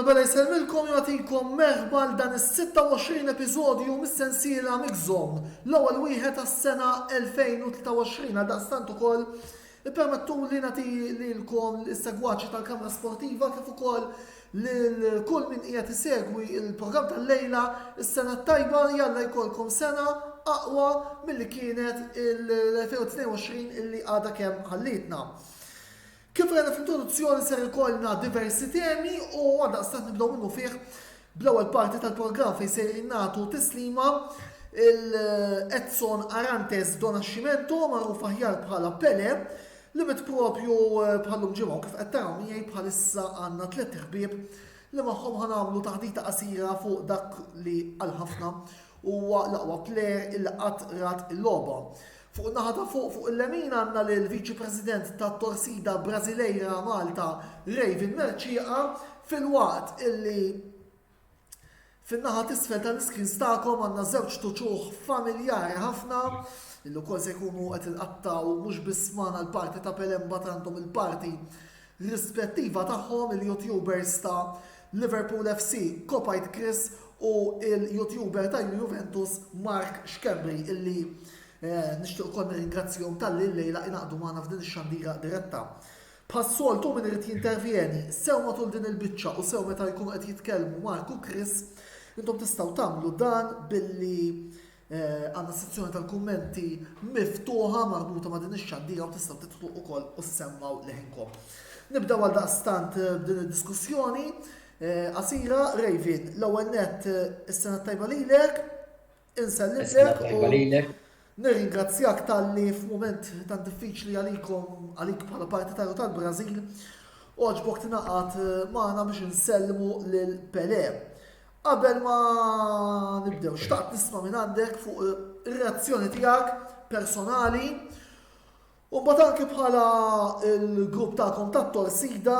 Bella jselmilkom jagħtikom merħba l dan is-26 episodju mis-sensiela Mixzone, l-ewwel wieħed tas-sena 2023 għal daqstant ukoll ippermettuli nagħti lilkom is-segwaċi tal-Kamra Sportiva kif ukoll lil kull min qiegħed isegwi il-programm tal-lejla is-sena tajba jalla jkollkom sena aqwa milli kienet il-2022 illi għadha kemm ħallitna. Kif rena fl-introduzzjoni ser ikollna diversi temi u għaldaqstant nibdew minnu fih bl-ewwel parti tal-programm fejn se nagħtu tislima il-Edson Arantes do Nascimento magħruf aħjar bħala Pele li mitpropju bħallum ġimgħu kif qed taraw miegħi bħalissa għandna tliet ħbieb li magħhom ħanagħmlu taħdita qasira fuq dak li għal ħafna huwa l-aqwa plejer il qatt rat il-logħba. Fuq naħa fuq il-lemin għandna l-Viċi President tat Torsida Brażilejra Malta Raven Merċieqa fil-waqt illi fin-naħa t'isfel tal-iskrin tagħkom għandna żewġ tuċuħ familjari ħafna illi wkoll se jkunu qed ilqattaw mhux biss magħna l-parti ta' Pelé mbagħad għandhom il-parti rispettiva tagħhom il-YouTubers ta' Liverpool FC Kopajt Chris u il-YouTuber ta' Juventus Mark Xkembri illi nixtieq ukoll nirringrazzjahom tal-li l-lejla inaqdu magħna f'din ix-xandira diretta. Bħas-soltu min irid jintervjeni sew matul din il-biċċa u sew meta jkunu qed jitkellmu Mark u Chris, intom tistgħu tagħmlu dan billi għandna sezzjoni tal-kummenti miftuħa marbuta ma' din ix-xandira u tistgħu titlu wkoll u ssemmaw leħinkom. Nibdew għal daqstant b'din id-diskussjoni qasira Raven, l-ewwel nett is-sena tajba lilek, insellilek u nirringrazzjak tal-li f'mument tan diffiċli għalik bħala parti tal-Brażil u għaġbok tingħaqad magħna biex insellmu lil Pelé. Qabel ma nibdew, xtaqt nisma' minn għandek fuq ir-reazzjoni tiegħek personali u mbagħad anke bħala l-grupp tagħkom tat-Torsida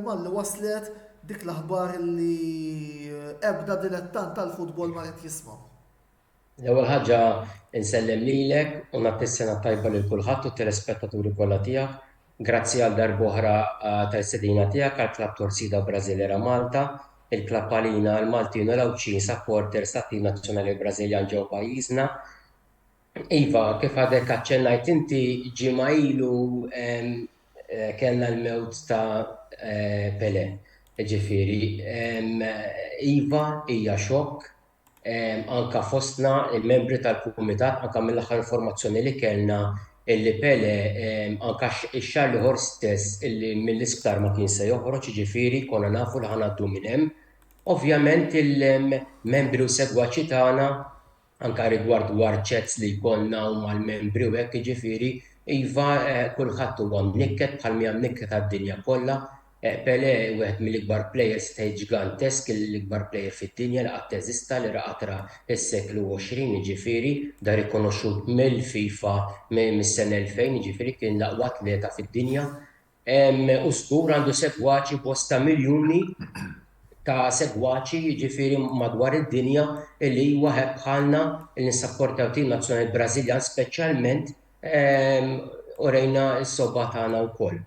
malli waslet dik l-aħbar li ebda dilettant tal-futbol ma qed jisma'. L-ewwel ħaġa insellem lilek u nagħti s-sena tajba lil kulħadd u t-telespettaturi kollha tiegħek. Grazzi għal darb'oħra tal-sedina tiegħek għall Klabb Torsida Brażilera Malta, il-klabb għalina l-Maltin u l-Awċin supporters tat-tim nazzjonali Brażiljan ġew pajjiżna. Iva, kif għadek aċċennajt inti ġimgħa ilu kellna l-mewt ta' Pelé. Ġifieri, iva hija xokk. Anka fostna il-membri tal-kumitat anka mill-aħħar informazzjoni li kellna illi Pelé anka x-xahar ieħor stess illi mill-isptar ma kien se joħroġ, ġifieri konna nafu li ħanaddu minn hemm. Ovvjament il-membri u segwaċi tagħna anka rigward warċets li jkollna u mal-membri u hekk ġifieri iva kulħadd huwa mnikket bħal mi mnikket għad-dinja kollha. Pelé wieħed mill-ikbar players ġigantesk l-ikbar player fid-dinja li qatt teżista li raqatra s-seklu 20 ġifieri dar rikonoxxut mill-FIFA mis-sena 2000 ġifieri kien l-aqwa atleta fid-dinja. U żgur għandu segwaċi bosta miljuni ta' segwaċi ġifieri madwar id-dinja li waħed bħalna li nissapportaw tim nazzjonali Brażiljan speċjalment u rejna s-soba tagħna wkoll.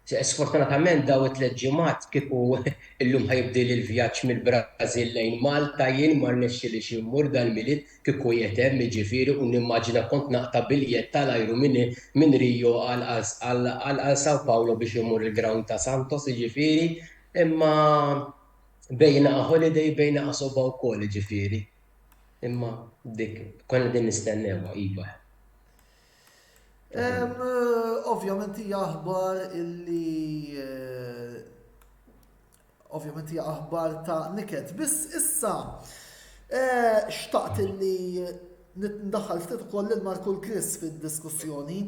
Sfortunatament daw it-tliet ġimgħat kieku illum ħajbdil il-vjaġġ mill-Brażil lejn Malta jien ma rnexxielix immur dal-milied kieku jetem jiġifieri u nimmaġina kont naqta' biljett tal-ajru minn Rio għal Sao Paulo biex imur il-ground ta' Santos jiġifieri, imma bejna holiday bejna qasoba wkoll jiġifieri. Imma dik konna din nistennewha iva. Ovvjament hija aħbar illi ovvjament hija aħbar ta' niket. Biss issa xtaqt illi Ndaħħal ftit ukoll lil Marku l-Chris fid-diskussjoni.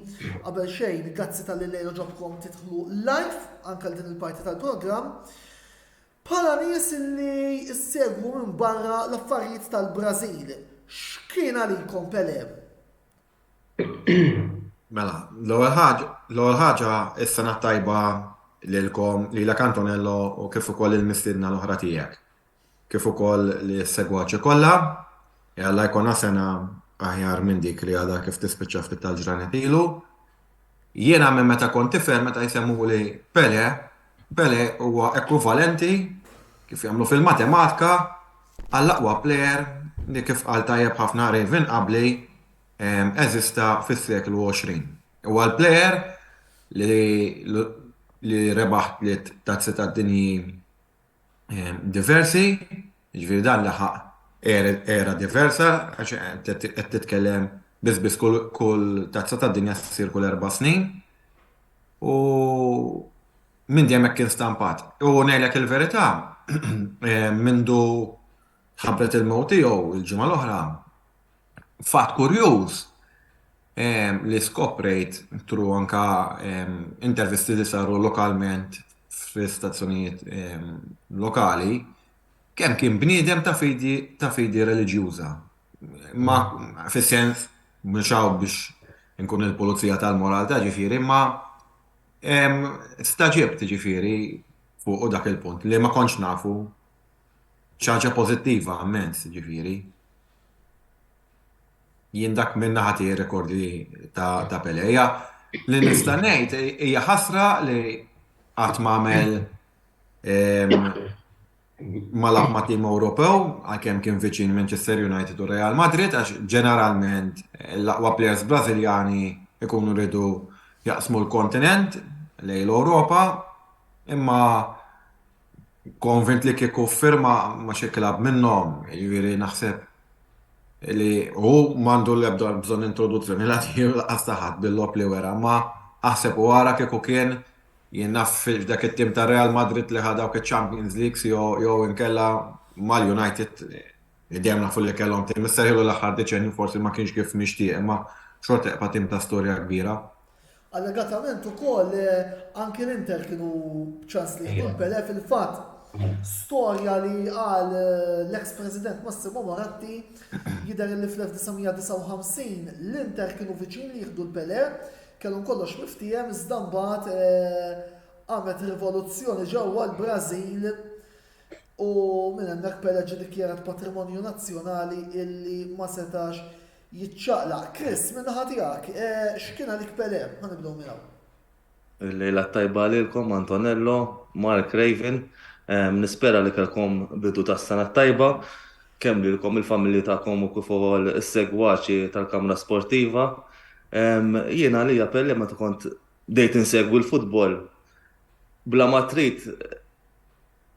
Qabel xejn, grazzi tal-li lejla ġobkom titħlu live anke din il-parti tal-programm. Bħala nies li issegwu minn barra l-affarijiet tal-Brażil, x'kien għalikom Pelé? Mela, l-ewwel ħaġa is-sena tajba lilkom lilek Antonello u kif ukoll il-mistiedna l-oħra tiegħek. Kif ukoll li s-segwaċi kollha, Alla jkollna sena aħjar minn dik li għadha kif tispiċċa ftit tal-ġranet ilu. Jiena minn meta kont tifhem meta jsemmu li Pele huwa ekwivalenti kif jagħmlu fil-matematika għall-aqwa plejer li kif qal tajjeb ħafna Raven qabli eżista fis-seklu 20. Huwa l-plejer li rebaħ tliet tazzi tad-dinji diversi, ġifieri dan laħaq era diversa, għax qed titkellem biss kull tazza tad-dinja ssir kull 4 snin. U minn dejjem hekk kien stampat. U ngħidlek il-verità, mindu ħabbret il-mewt tiegħu il-ġimgħa l-oħra. Fatt kurjuż li skoprejt tru anka intervisti li saru lokalment fl-istazzjonijiet lokali, kemm kien bniedem ta' fidi reliġjuża. Ma fis-sens mhux biex inkun il-pulizija tal-moral ta' ġifieri, ma staġibt ġifieri fuq dak il-punt li ma kontx nafu xi ħaġa pożittiva ammens ġifieri. Jien dak minna ħati rekordi ta' Pelé. Li nista' ngħid hija ħasra li qatt m'għamel malab ma' tim Ewropew għalkemm kien viċin Manchester United u Real Madrid għax ġeneralment l-aqwa players Brażiljani ikunu rridu jaqsmu l-kontinent lejn l-Ewropa, imma konvint li kieku firma ma' xi klab minnhom, jiġifieri naħseb li hu m'għandu l-ebda bżonn introduzzjoni laqgħu laqas taħat bil-lob li wera, ma aħseb wara kieku kien jien naf f'dak it-tim ta' Real Madrid li ħadaw Champions Leagues jew inkella mal-United dejjem nafu li kellhom tim isserħilu l-aħħar deċenju forsi ma kienx kif mixtieq, imma xorta eqpa' tim ta' storja kbira. Allegatament ukoll anke l-Inter kienu ċans li jkun Pelé fil-fatt storja li qal l-ex president Massimo Moratti jidher li fl-1959 l-Inter kienu viċin li jieħdu l-Pelé, kellhom kollox miftijem iżda mbagħad għamet rivoluzzjoni ġewwa l-Brażil u minn hemmhekk Pelé ġie dikjarat patrimonju nazzjonali illi ma setax jiċċaqlaq. Chris, minn ħatijak, x'kien għalik Pelé? Ma nibdew minn hawn. Il-lejla tajba lilkom, Antonello, Mark Raven, nispera li kelkom bidu tas-sena tajba, kemm lilkom il-familji tagħkom u kif ukoll is-segwaċi tal-Kamra Sportiva. Jiena għalija Pelé meta kont bdejt insegwi l-futbol bla ma trid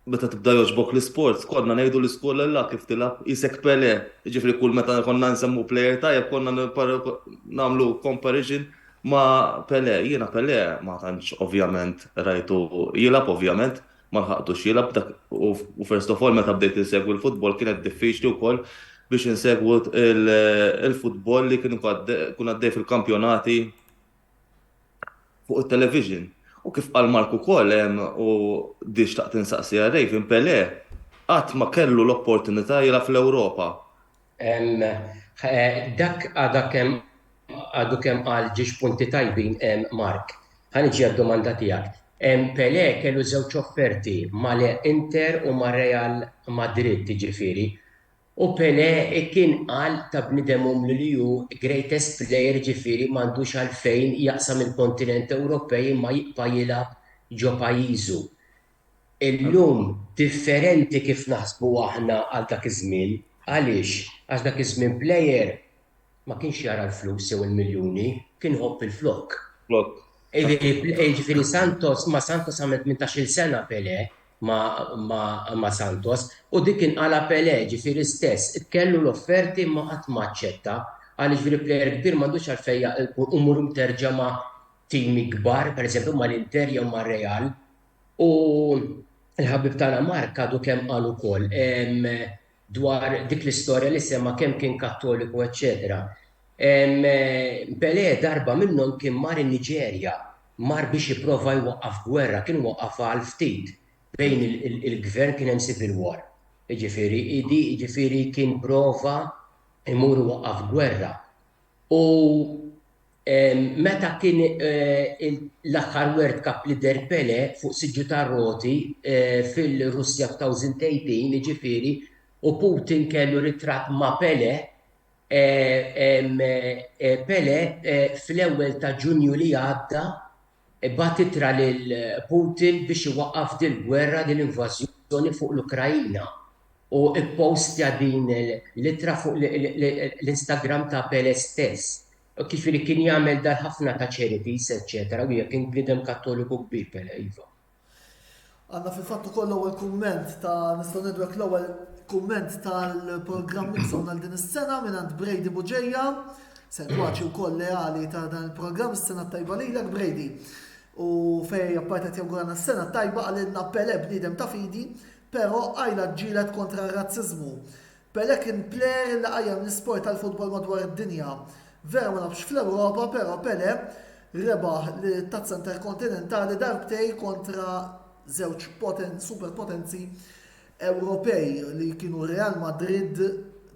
meta tibda jogħġbok l-isports, konna ngħidu l-iskola illa kif tilab isek Pelé. Jiġifieri kull meta konna nsemmu plejer tajjeb konna nagħmlu comparison ma' Pelé. Jiena Pelé ma tantx ovvjament rajtu jilab ovvjament, ma lħaqtux jilab u first of all meta bdejt insegwi l-futbol kienet diffiċli wkoll biex insegwu il-futbol li kun għaddej fil-kampjonati fuq il-television. U kif qal Marku ukoll u di xtaqt insaqsi Raven Pelé qatt ma kellu l-opportunità jilgħab fl-Ewropa. Dak għadu kemm qal ġiex punti tajbin Mark. Ħaniġi għad-domanda tiegħek. Pelé kellu żewġ offerti mal-Inter u mar-Real Madrid jiġifieri. U Pelé kien qal ta' bnidemhom li hu greatest player ġifieri m'għandux għalfejn jaqsam il-kontinent Ewropej ma jibqa' jilgħab ġo pajjiżu. Illum differenti kif naħsbu aħna għal dak iż-żmien. Għaliex? Għax dak iż-żmien plejer ma kienx jara l-flus jew il-miljuni, kien ħobb il-flok. Ġifieri Santos għamel 18-il sena Pelé ma' Santos u dik inqala Pelé ġifieri stess kellu l-offerti ma qatt ma aċċetta għaliex ġifieri plejer kbir m'għandux għalfejn umur terġa' ma' timi kbar, pereżempju mal-Inter jew mar-Real. U l-ħabib tagħna Mark għadu kemm qal ukoll dwar dik l-istorja li semma kemm kien Kattoliku, eċetera. Pelé darba minnhom kien mar in-Niġerja, mar biex jipprova jwaqqaf gwerra, kien waqqafha għal ftit bejn il-gvern kien hemm civil war. Ġifieri kien prova imur waqqaf gwerra. U meta kien l-aħħar World Cup li der Pelé fuq siġġu tar-roti fil-Russja f'2018, ġifieri, u Putin kellu ritratt ma' Pelé, Pelé fl-ewwel ta' Ġunju li għadda bat ittra lil Putin biex iwaqqaf dil-gwerra, din-invażjoni fuq l-Ukrajina. U ppostja din l-ittra fuq l-Instagram ta' Pelé stess. Kif li kien jagħmel dar ħafna ta' charities, eċetera, u kien bniedem Kattoliku kbir Pelé, iva. Għanna fil-fattu koll l-ewwel kumment ta' nistgħu nedwek l-ewwel kumment tal-programm Mixon għal din is-sena minn għand Brady Buġejja, segwaċi wkoll leali ta' dan il-programm is-sena tajba lilek Brady. U fej apparti qed jawgurana s-sena tajba għalilna Pelé bniedem ta' fidi, però għajla ġġielet kontra r-razziżmu. Pelé kien plejer li qajjem l-isport tal-futbol madwar id-dinja. Vera ma nafx fl-Ewropa, però Pelé rebaħ li tazza interkontinentali darbtej kontra żewġ superpotenzi Ewropej li kienu Real Madrid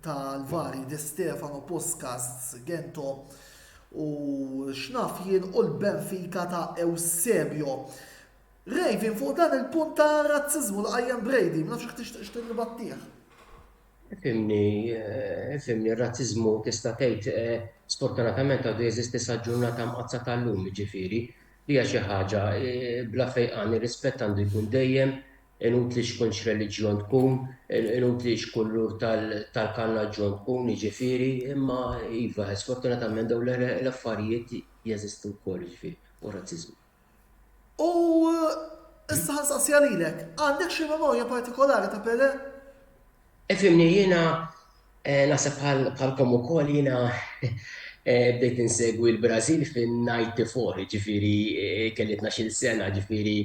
tal-vari Di Stefano, Puskas, Gento u xnaf jien u l-Benfica ta' Eusebio. Raven fuq dan il-punt ta' razzizmu l-qajjem Brady, ma nafx tixtieq nibattih. Fimni, r-razzizmu tista' tgħid sfortunatament għadu jeżisti sa ġurnata mqazza tal-lum, ġifieri, li hija xi ħaġa bla fejqan ir-rispett għandu jkun dejjem, inutli x'kunx reliġjon tkun, inutli x'kulur tal-kannaġġjon tkun, ġifieri, imma iva, sfortunatament dawn l-affarijiet jeżistu wkoll, ġifieri, u razziżmu. U issa ħansaqsija lilek, għandek xi memorja partikolari ta' Pelé? Fimni, jiena naħseb bħalkom ukoll jiena bdejt insegwi l-Brażil fin-94, ġifieri kelli 12 sena, ġifieri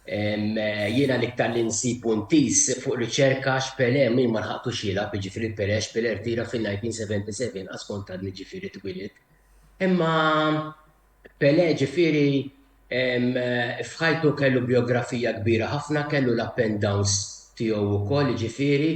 jiena l-iktar li nsib puntis fuq riċerka x'Pelé min ma lħaqtux jilgħab, ġifieri Pelé rtira fin-1977 għaskont għadni ġifieri twieled. Imma Pelé ġifieri f'ħajtu kellu biografija kbira ħafna, kellu l-up and downs tiegħu wkoll, ġifieri,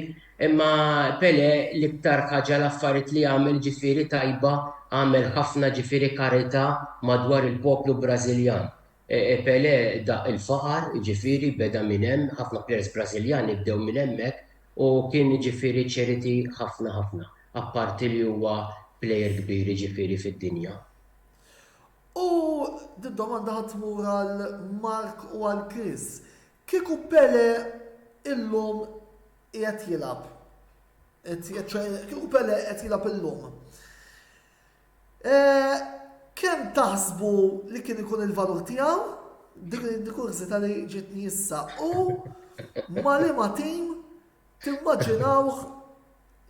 imma Pelé l-iktar ħaġa l-affarijiet li għamel ġifieri tajba għamel ħafna ġifieri karità madwar il-poplu Brażiljan. Pelé da il-faqar, ġifieri beda minn hemm, ħafna players Brażiljani bdew minn hemmhekk u kien ġifieri charity ħafna, apparti li huwa plejer kbir ġifieri fid-dinja. U d-domanda ħatmur għal Mark u għal Chris. Kieku Pelé illum qiegħed jilgħab. Kieku Pelé qed jilgħab illum. Kemm taħsbu li kien ikun il-valur tiegħu? Dik kursita li ġietni issa. U ma liema tim timmaġinawh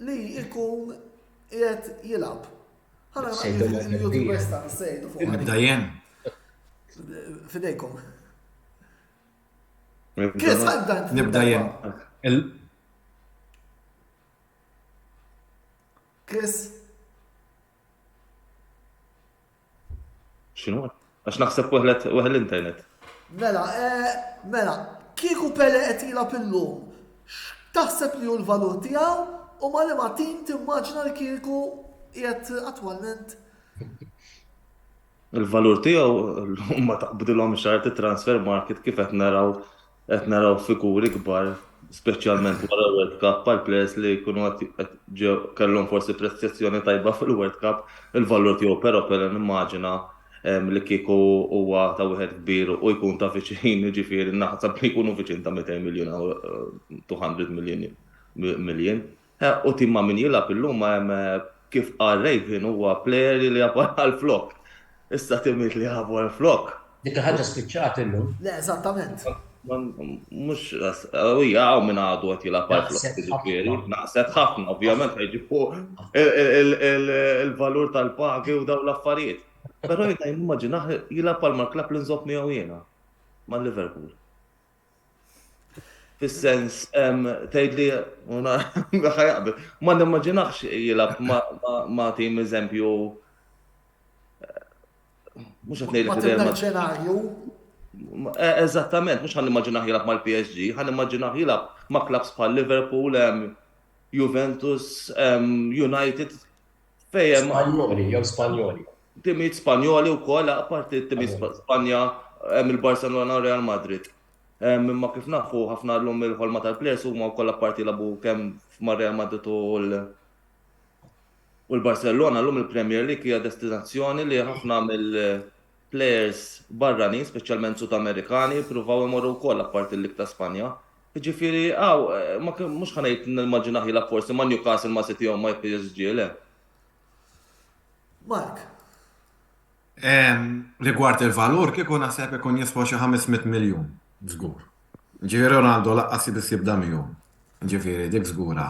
li jkun qiegħed jilgħab. Il-YouTubers ta' sejdu fuq. Nibda jien. Fidejkom. Chris, Nibda jien. Chris. X'inhu? Għax naħseb weħel l-internet. Mela, kieku Pelé qed jilgħab illum, x'taħseb li hu l-valur tiegħu u ma liema tim timmaġina li kieku qiegħed attwalment. Il-valur tiegħu huma taqbdilhom xarti transfer market kif qed naraw figuri kbar, speċjalment wara World Cup għal players li jkunu kellhom forsi prestazzjoni tajba fil-World Cup, il-valur tiegħu però Pelé nimmaġina li kieku huwa ta' wieħed kbir u jkun ta' viċin, ġifieri naħseb li jkunu viċin ta' 200 miljun u 200 miljon. U timma min jilgħab illum kif qal Raven huwa plejer li jabbar għal-flok. Issa timmit li jabbar għal-flok. Dik ħaġa spiċċat illum. Le, eżattament. Mux, għaw minn għadu għat jilgħab għal-flok, ġifieri. Naqset ħafna, ovvjament, ħajġibu il-valur tal-pagi u daw l-affarijiet. Però jgħid immaġinaħ jilgħab għal-mal klab li nżobb miegħu jiena mal-Liverpool. fis-sens tgħidli ħajaqbel. Ma nimmaġinax jilgħab ma' tim eżempju mhux qed Ma ngħidlek tibda Real Madrid. ċenarju. Eżattament, mhux ħanimmaġinaħ jilgħab mal-PSG, ħanimmaġinaħ jilgħab ma' klabs bħal Liverpool, Juventus, United, fejn Spanjoli, jew Spanjoli. timijiet Spanjoli wkoll, apparti timijiet Spanja, il-Barcelona u Real Madrid. Imma kif nafu ħafna llum il-ħolma tal-plejers huma wkoll apparti labu kemm mar-Real Madrid u l-Barcelona llum il-Premier League hija destinazzjoni li ħafna mill-plejers barranin, speċjalment Sud Amerikani, jippruvaw imorru wkoll apparti l-lig ta' Spanja. Jiġifieri mhux ħanejt nimmaġinaħ jilgħab forsi ma' Newcastle, ma' City jew ma' PSG, le. Mark, Rigward il-valur, kieku naħseb ikun jiswa xi 500 miljun, żgur. Ġifieri Ronaldo laqqas biss jibda miegħu. Ġifieri dik żgura.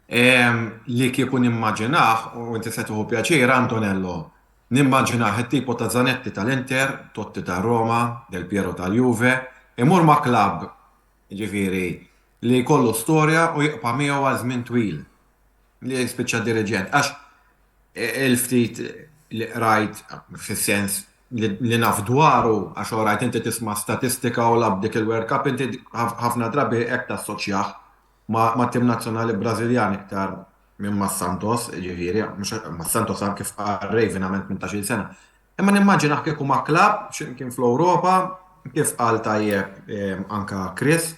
Li kieku nimmaġinaħ, u inti se tuħu pjaċir Antonello, nimmaġinaħ it-tipo ta' Zanetti tal-Inter, Totti ta' Roma, Del Piero tal-Juve, imur ma' klabb, ġifieri, li jkollu storja u jiqpa' miegħu għal żmien twil. Li jispiċċa dirigent. Għax il-ftit li rajt fis-sens li naf dwaru, għax rajt inti tisma' statistika u lab dik il-World Cup, inti ħafna drabi hekk tassoċjaħ ma' tim nazzjonali Brażiljan iktar minn ma' Santos, ġifieri, mhux ma' Santos għam kif Raven għamel 18 sena. Imma nimmaġinaħ kieku ma' klabb kien fl-Ewropa, kif qal tajjeb anka Chris,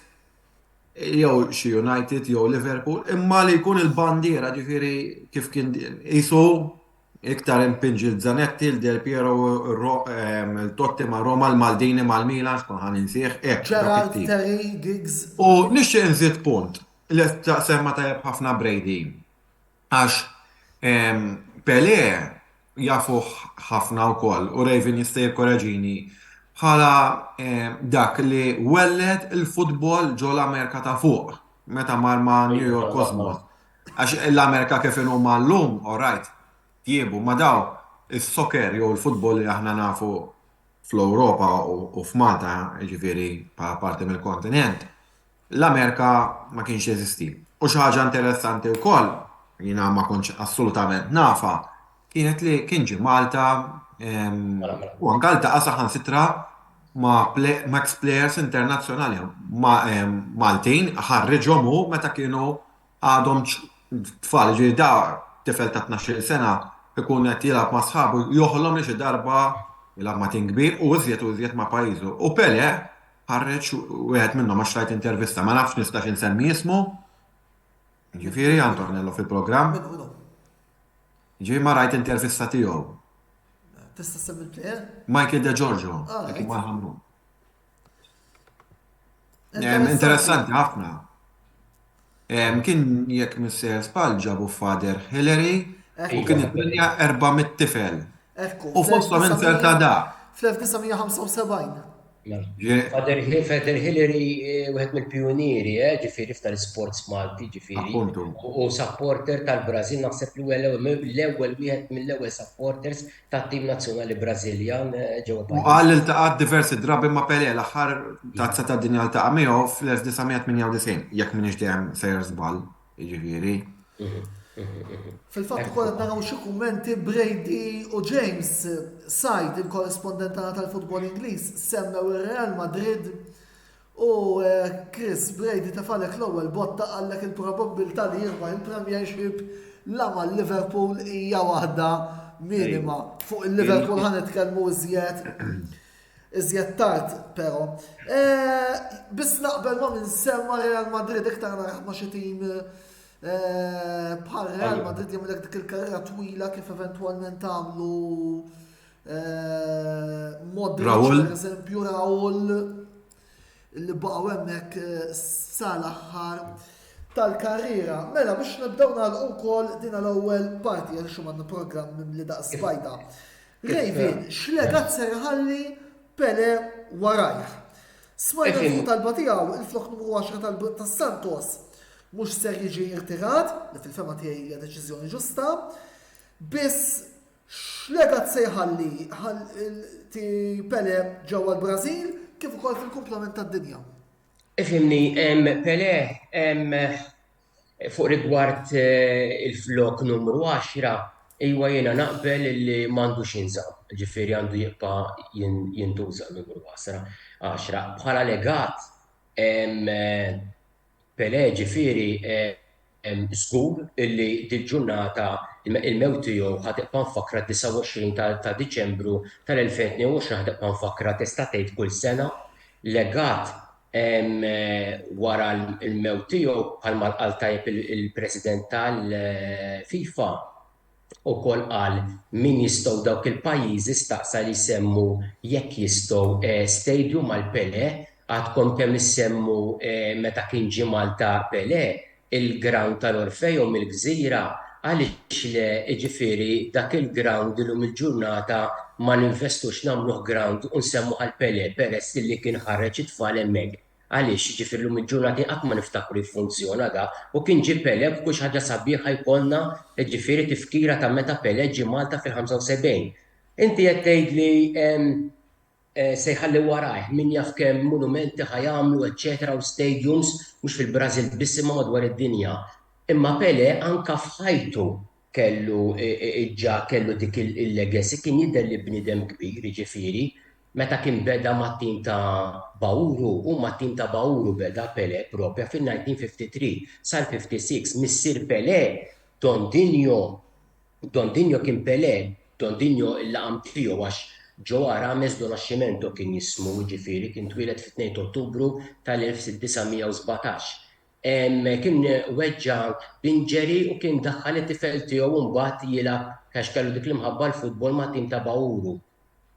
jew xi United jew Liverpool, imma li jkun il-bandiera ġifieri kif kien isu iktar impinġi l-Zanetti, l-Del Piero, il-Totti ma' Roma, l-Maldini mal-Milan, xkun ħan insieħ, Gerrard, Terry, Giggs. U nixtieq nżid punt li semma tajjeb ħafna Brady. Għax Pelé jafu ħafna wkoll u Raven jista' jikkoreġini bħala dak li welled il-futbol ġo l-Amerika ta' fuq meta mar ma' New York Cosmos. Għax l-Amerika kif inhu llum, all right, jiebu ma daw is-soccer jew il-futbol li aħna nafu fl-Ewropa u f'Malta, ġifieri bħala parti mill-kontinent, l-Amerika ma kienx jeżisti. U xi ħaġa interessanti wkoll, jiena ma kontx assolutament nafa, kienet li kien ġie Malta u anke ltaqa' saħansitra ma' ex-plejers internazzjonali Maltin ħarriġhom hu meta kienu għadhom tfal, ġifieri da tifel ta' 12 sena ikun qed jilgħab ma' sħabu joħolhom li xi darba jilgħab ma' tim kbir u iżjed ma' pajjiżu. U Pelé ħarreġ wieħed minnhom għax rajt intervista, ma nafx nistax insemmi ismu. Ġifieri Antonello fil-programm. Ġifieri ma rajt intervista tiegħu. Tista' semmi l-plejer? Michael De Giorgio, dik ma ħamru. Interessanti ħafna. Kien jekk Mr. Spal ġabu Father Hillary u kien ippremja 400 tifel. U fosthom insel ta' da. Fl-1975. Father Hillary wieħed mill-pjunieri, ġifieri f'tal-isports Malti, ġifieri. U supporter tal-Brażil naħseb li l-ewwel wieħed mill-ewwel supporters tat-tim nazzjonali Brażiljan ġewwa pajjiż. Qal iltaqat diversi drabi ma' Pelé l-aħħar tazza tad-dinja ltaqa' miegħu fl-1998 jekk m'iniex dejjem sejjer żball, jiġifieri. Fil-fatt ukoll qed naraw xi kummenti Brady u James Sajd, il-korrespondent tal-futbol Ingliż, semmew ir-Real Madrid u Chris Brady tafalek l-ewwel botta qallek il-probabilità li jirbaħ il-Premiership la mal-Liverpool hija waħda minima. Fuq il-Liverpool ħan nitkellmu iżjed tard, però. Biss naqbel ma minsemma Real Madrid iktar naraħ ma' xi tim bħal Real Madrid jagħmilek dik il-karriera twila kif eventwalment għamlu Modric pereżempju, Raul li baqgħu hemmhekk sal-aħħar tal-karriera. Mela biex nibdew nagħlqu wkoll din l-ewwel parti għal xi għandna programm li daqs spajda. Raven, x'legat ser ħalli Pelé warajh. Smajna fuq talba tiegħu il-flok numru 10 tas-Santos mhux ser jiġi irtirat, li fil-fema tiegħi hija deċiżjoni ġusta, biss x'legat se jħalli Pelé ġewwa l-Brażil kif ukoll fil-kumplament tad-dinja. Ifimni, Pele, fuq rigward il-flok numru 10, iwa jena naqbel li m'għandux jinżamm, ġifieri għandu jibqa' jintuża numru 10. Bħala legat Pele ġifieri żgur illi dil-ġurnata il-mewt tiegħu ħatibqa' mfakra 29 ta' Diċembru tal-2022 ħatibqa' mfakra tista' tgħid kull sena legat wara il-mewt tiegħu bħalma qal tajjeb il-President tal-FIFA ukoll qal min jistgħu dawk il-pajjiżi staqsa li jsemmu jekk jistgħu stadium għal Pele għadkom kemm issemmu meta kien ġie Malta Pele il-ground tal-Orfejum il-Gżira għaliex le ġifieri dak il-ground illum il-ġurnata ma ninvestux nagħmluh ground u nsemmu għal Pele peress li kien ħarreġ it-tfal hemmhekk. Għaliex ġifieri illum il-ġurnati qatt ma niftakru jiffunzjona da u kien ġie Pele b'kull ħaġa sabiħa jkollna ġifieri tifkira ta' meta Pele ġie Malta fil-75. Inti qed tgħidli se jħalli warajh min jaf kemm monumenti ħajamlu, eċetera, u stadiums mhux fil-Brażil biss imma madwar id-dinja. Imma Pele anka f'ħajtu kellu dik il-legacy kien jidher li bniedem kbir, ġifieri, meta kien beda mat-tim ta' Bauru, u mat-tim ta' Bauru beda Pele propja fil-1953 sal-56 missier Pele Dondinho kien Pele, Dondinho il-laqam tiegħu għax Joe Arames do Nascimento kien jismu ġifieri kien twieled fit-2 Ottubru tal-1617. Kien weġġa b'inġeri u kien daħħal it-tifel tiegħu mbagħad jilgħab għax kellu dik l-imħabba l-futbol mat-tim ta' Bauru.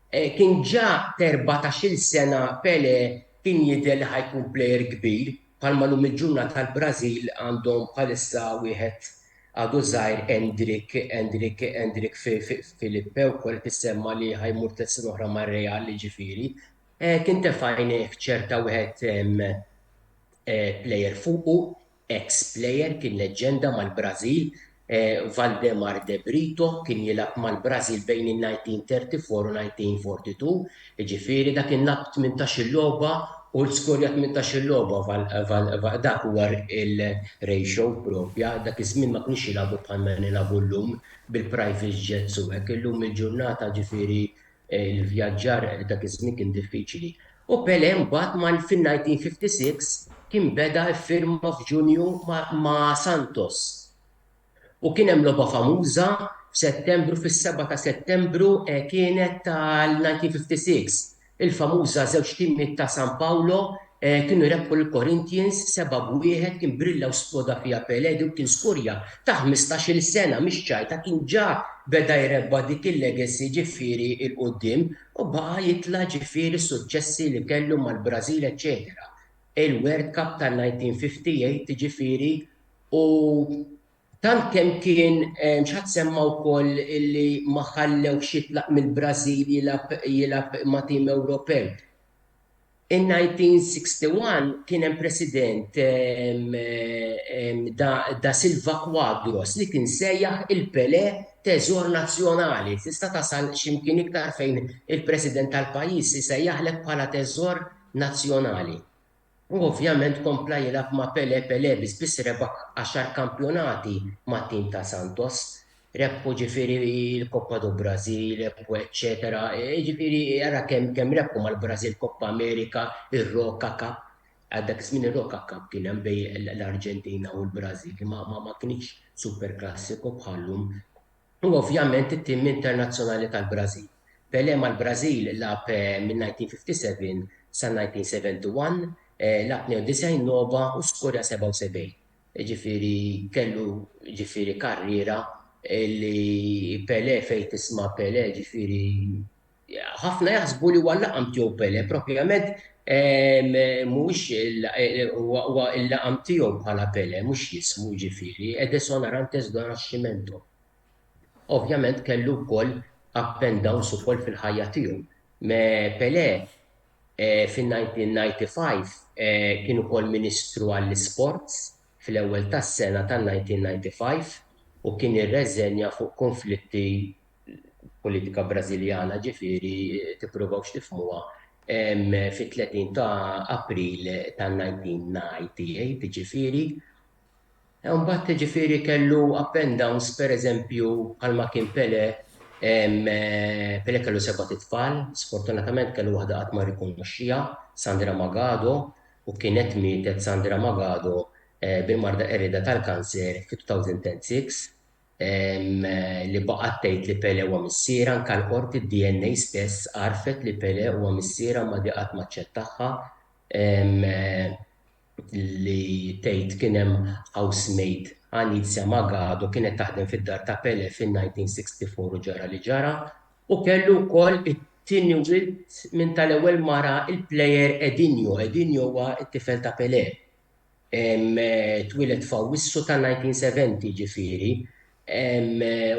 Kien ġa 14-il sena Pele kien jidher li ħajkun plejer kbir bħalma lum il-ġurnata tal-Brażil għandhom bħalissa wieħed għadu żgħir Endrick Filippe wkoll tissemma li ħajmur t-sena oħra mar-Real ġifieri. Kien tefajnih ċerta wieħed plejer fuqu, ex-plejer kien leġenda mal-Brażil, Valdemar De Brito kien jilgħab mal-Brażil bejn il-1934 u 1942, ġifieri dak kien lagħab 18 logħba u l-skorja 18 logħba dak huwa il-ratio propja, dak iż-żmien ma kienx jilagħbu bħalma nilagħbu llum bil-private jets u hekk illum il-ġurnata ġifieri il-vjaġġar dak iż-żmien kien diffiċli. U Pele mbagħad fin-1956 kien beda ffirma f'Ġunju ma' Santos. U kien hemm logħba famuża f'Settembru fis-7 ta' Settembru kienet tal-1956. Il-famuża żewġ timiet ta' San Paolo kienu rebħu l-Corinthians 7-1 kien brilla u spoda fiha Pele u kien skorja ta' 15-il sena mhix ċajta kien ġa beda jrebba dik il-legacy ġifieri il-qudiem u baqa' jitla' ġifieri s-suċċessi li kellu mal-Brażil eċetera. Il-World Cup tal-1958 ġifieri u tant kemm kien x'ħadd semma wkoll illi ma ħallewx jitlaq mill-Brażil jilgħab ma' tim Ewropew. In-1961 kien hemm president da Silva Quadros li kien sejjaħ il-Pele teżor nazzjonali. Tista' tasal x'imkien iktar fejn il-president tal-pajjiż isejjaħlek bħala teżor nazzjonali. U ovvjament kompla jilgħab ma' Pele biss rebaħ 10 kampjonati mat tim ta' Santos, rebħu ġifieri l-Koppa do Brażil, rebħu eċetera, ġifieri ara kemm rebħu mal-Brażil Koppa Amerika, ir-Roca Cup, għaddak żmien ir-Roca Cup kien hemm bejn l-Arġentina u l-Brażil, ma kienx super klassiku bħallum. U ovvjament it-tim internazzjonali tal-Brażil. Pele mal-Brażil lagħab minn 1957 sa 1971, laqab 92 logħba u skorja 77. Ġifieri kellu ġifieri karriera li Pele fejn tisma' Pele ġifieri ħafna jaħsbu li huwa l-laqam tiegħu Pele propjament mhuwiex il-laqam tiegħu bħala Pele mhux jismu ġifieri Edson Arantes do Nascimento. Ovvjament kellu wkoll up and downs ukoll fil-ħajja tiegħu. Pele fin-1995 kien ukoll Ministru għall-Isports fl-ewwel tas-sena tal-1995 u kien irreżenja fuq konflitti politika Brażiljana ġifieri tippruvawx tifhmuha fi 30 ta' April ta' 1998 ġifieri. Mbagħad ġifieri kellu up and downs, pereżempju bħalma kien Pele, Pele kellu 7 tfal, sfortunatament kellu waħda qatt ma rikonoxxiha, Sandra Magado, u kienet mietet Sandra Magado bil-marda qerida tal-kanser fi 2006, li baqgħet tgħid li Pele huwa missiera, anke l-qorti d-DNA stess għarfet li Pele huwa missiera ma di qatt ma ċċettaħħa, li tgħid kien hemm housemate Anizia Magado kienet taħdem fid-dar ta' Pele fin-1964 u ġara li ġara, u kellu wkoll it-tieni wild minn tal-ewwel mara il-plejer Edinho. Edinho huwa t-tifel ta' Pele. Twilet f'Awwissu ta' 1970 ġifieri,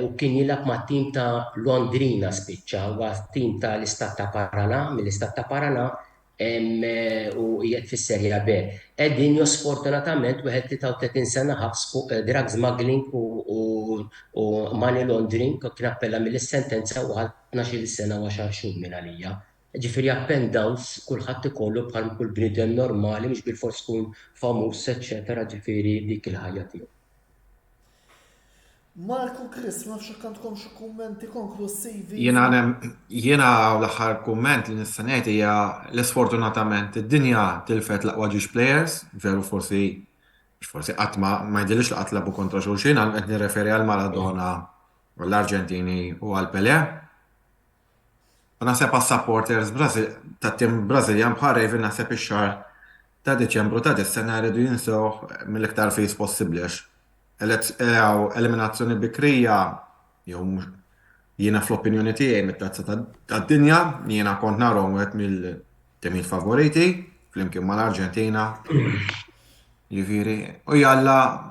u kien jilgħab mat-tim ta' Londrina spiċċa, huwa tim tal-istat ta' Paraná, mill-istat ta' Paraná, u qiegħed fis-Serja B. Edinho sfortunatament wieħed 33 sena ħabs fuq drug smuggling u money laundering, u kien appella mill-sentenza u għal 12 sena u 10 xhur minn għalija. Ġifieri up and downs kulħadd ikollu bħal kull bniedem normali mhux bil-fors tkun famuż, eċċetera, ġifieri dik il-ħajja tiegħu. Marku, Chris, ma nafx għandkom xi kummenti konklusivi. Jiena l-aħħar kumment li nista' ngħid hija l-isfortunatament id-dinja tilfet l-aqwa ġiex players, veru forsi qatt ma jidhirx li qatt labu kontra xulxin, qed nirreferi għal Maradona u l-Arġentini u għal Pelé. U naħseb għas-supporters tat-tim Brażiljan bħal Raven naħseb ix-xahar ta' Diċembru ta' dis-sena jridu jinsew mill-iktar fis possibbli eliminazzjoni bikrija, jew jiena fl-opinjoni tiegħi mit-tazza tad-dinja, jiena kont narhom wieħed mill-temijiet favoriti flimkien mal-Arġentina. Jiġifieri, u jalla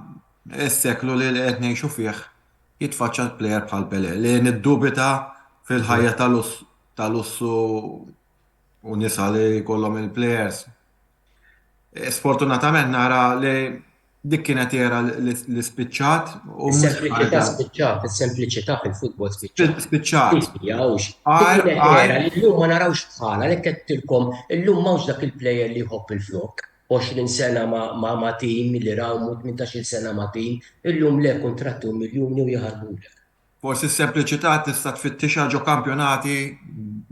s-seklu li qed ngħixu fih jitfaċċa plejer bħal Pelé li niddubita fil-ħajja tal-lussu u nisa li jkollhom il-plejers. Sfortunatament nara li dik kienet era l-spiċċat u Is-sempliċità spiċċat, is-sempliċità fil-futbol spiċċat. spiċċat. Dik era li llum ma narawx bħala, li kettilkom illum m'hawnx dak il-plejer li jħobb il-flok. 20 sena ma' tim li rawmu 18 sena ma' tim, illum le kontrattu miljuni u jaħarbulek. Forsi s-sempliċità tista' tfittixha ġo kampjonati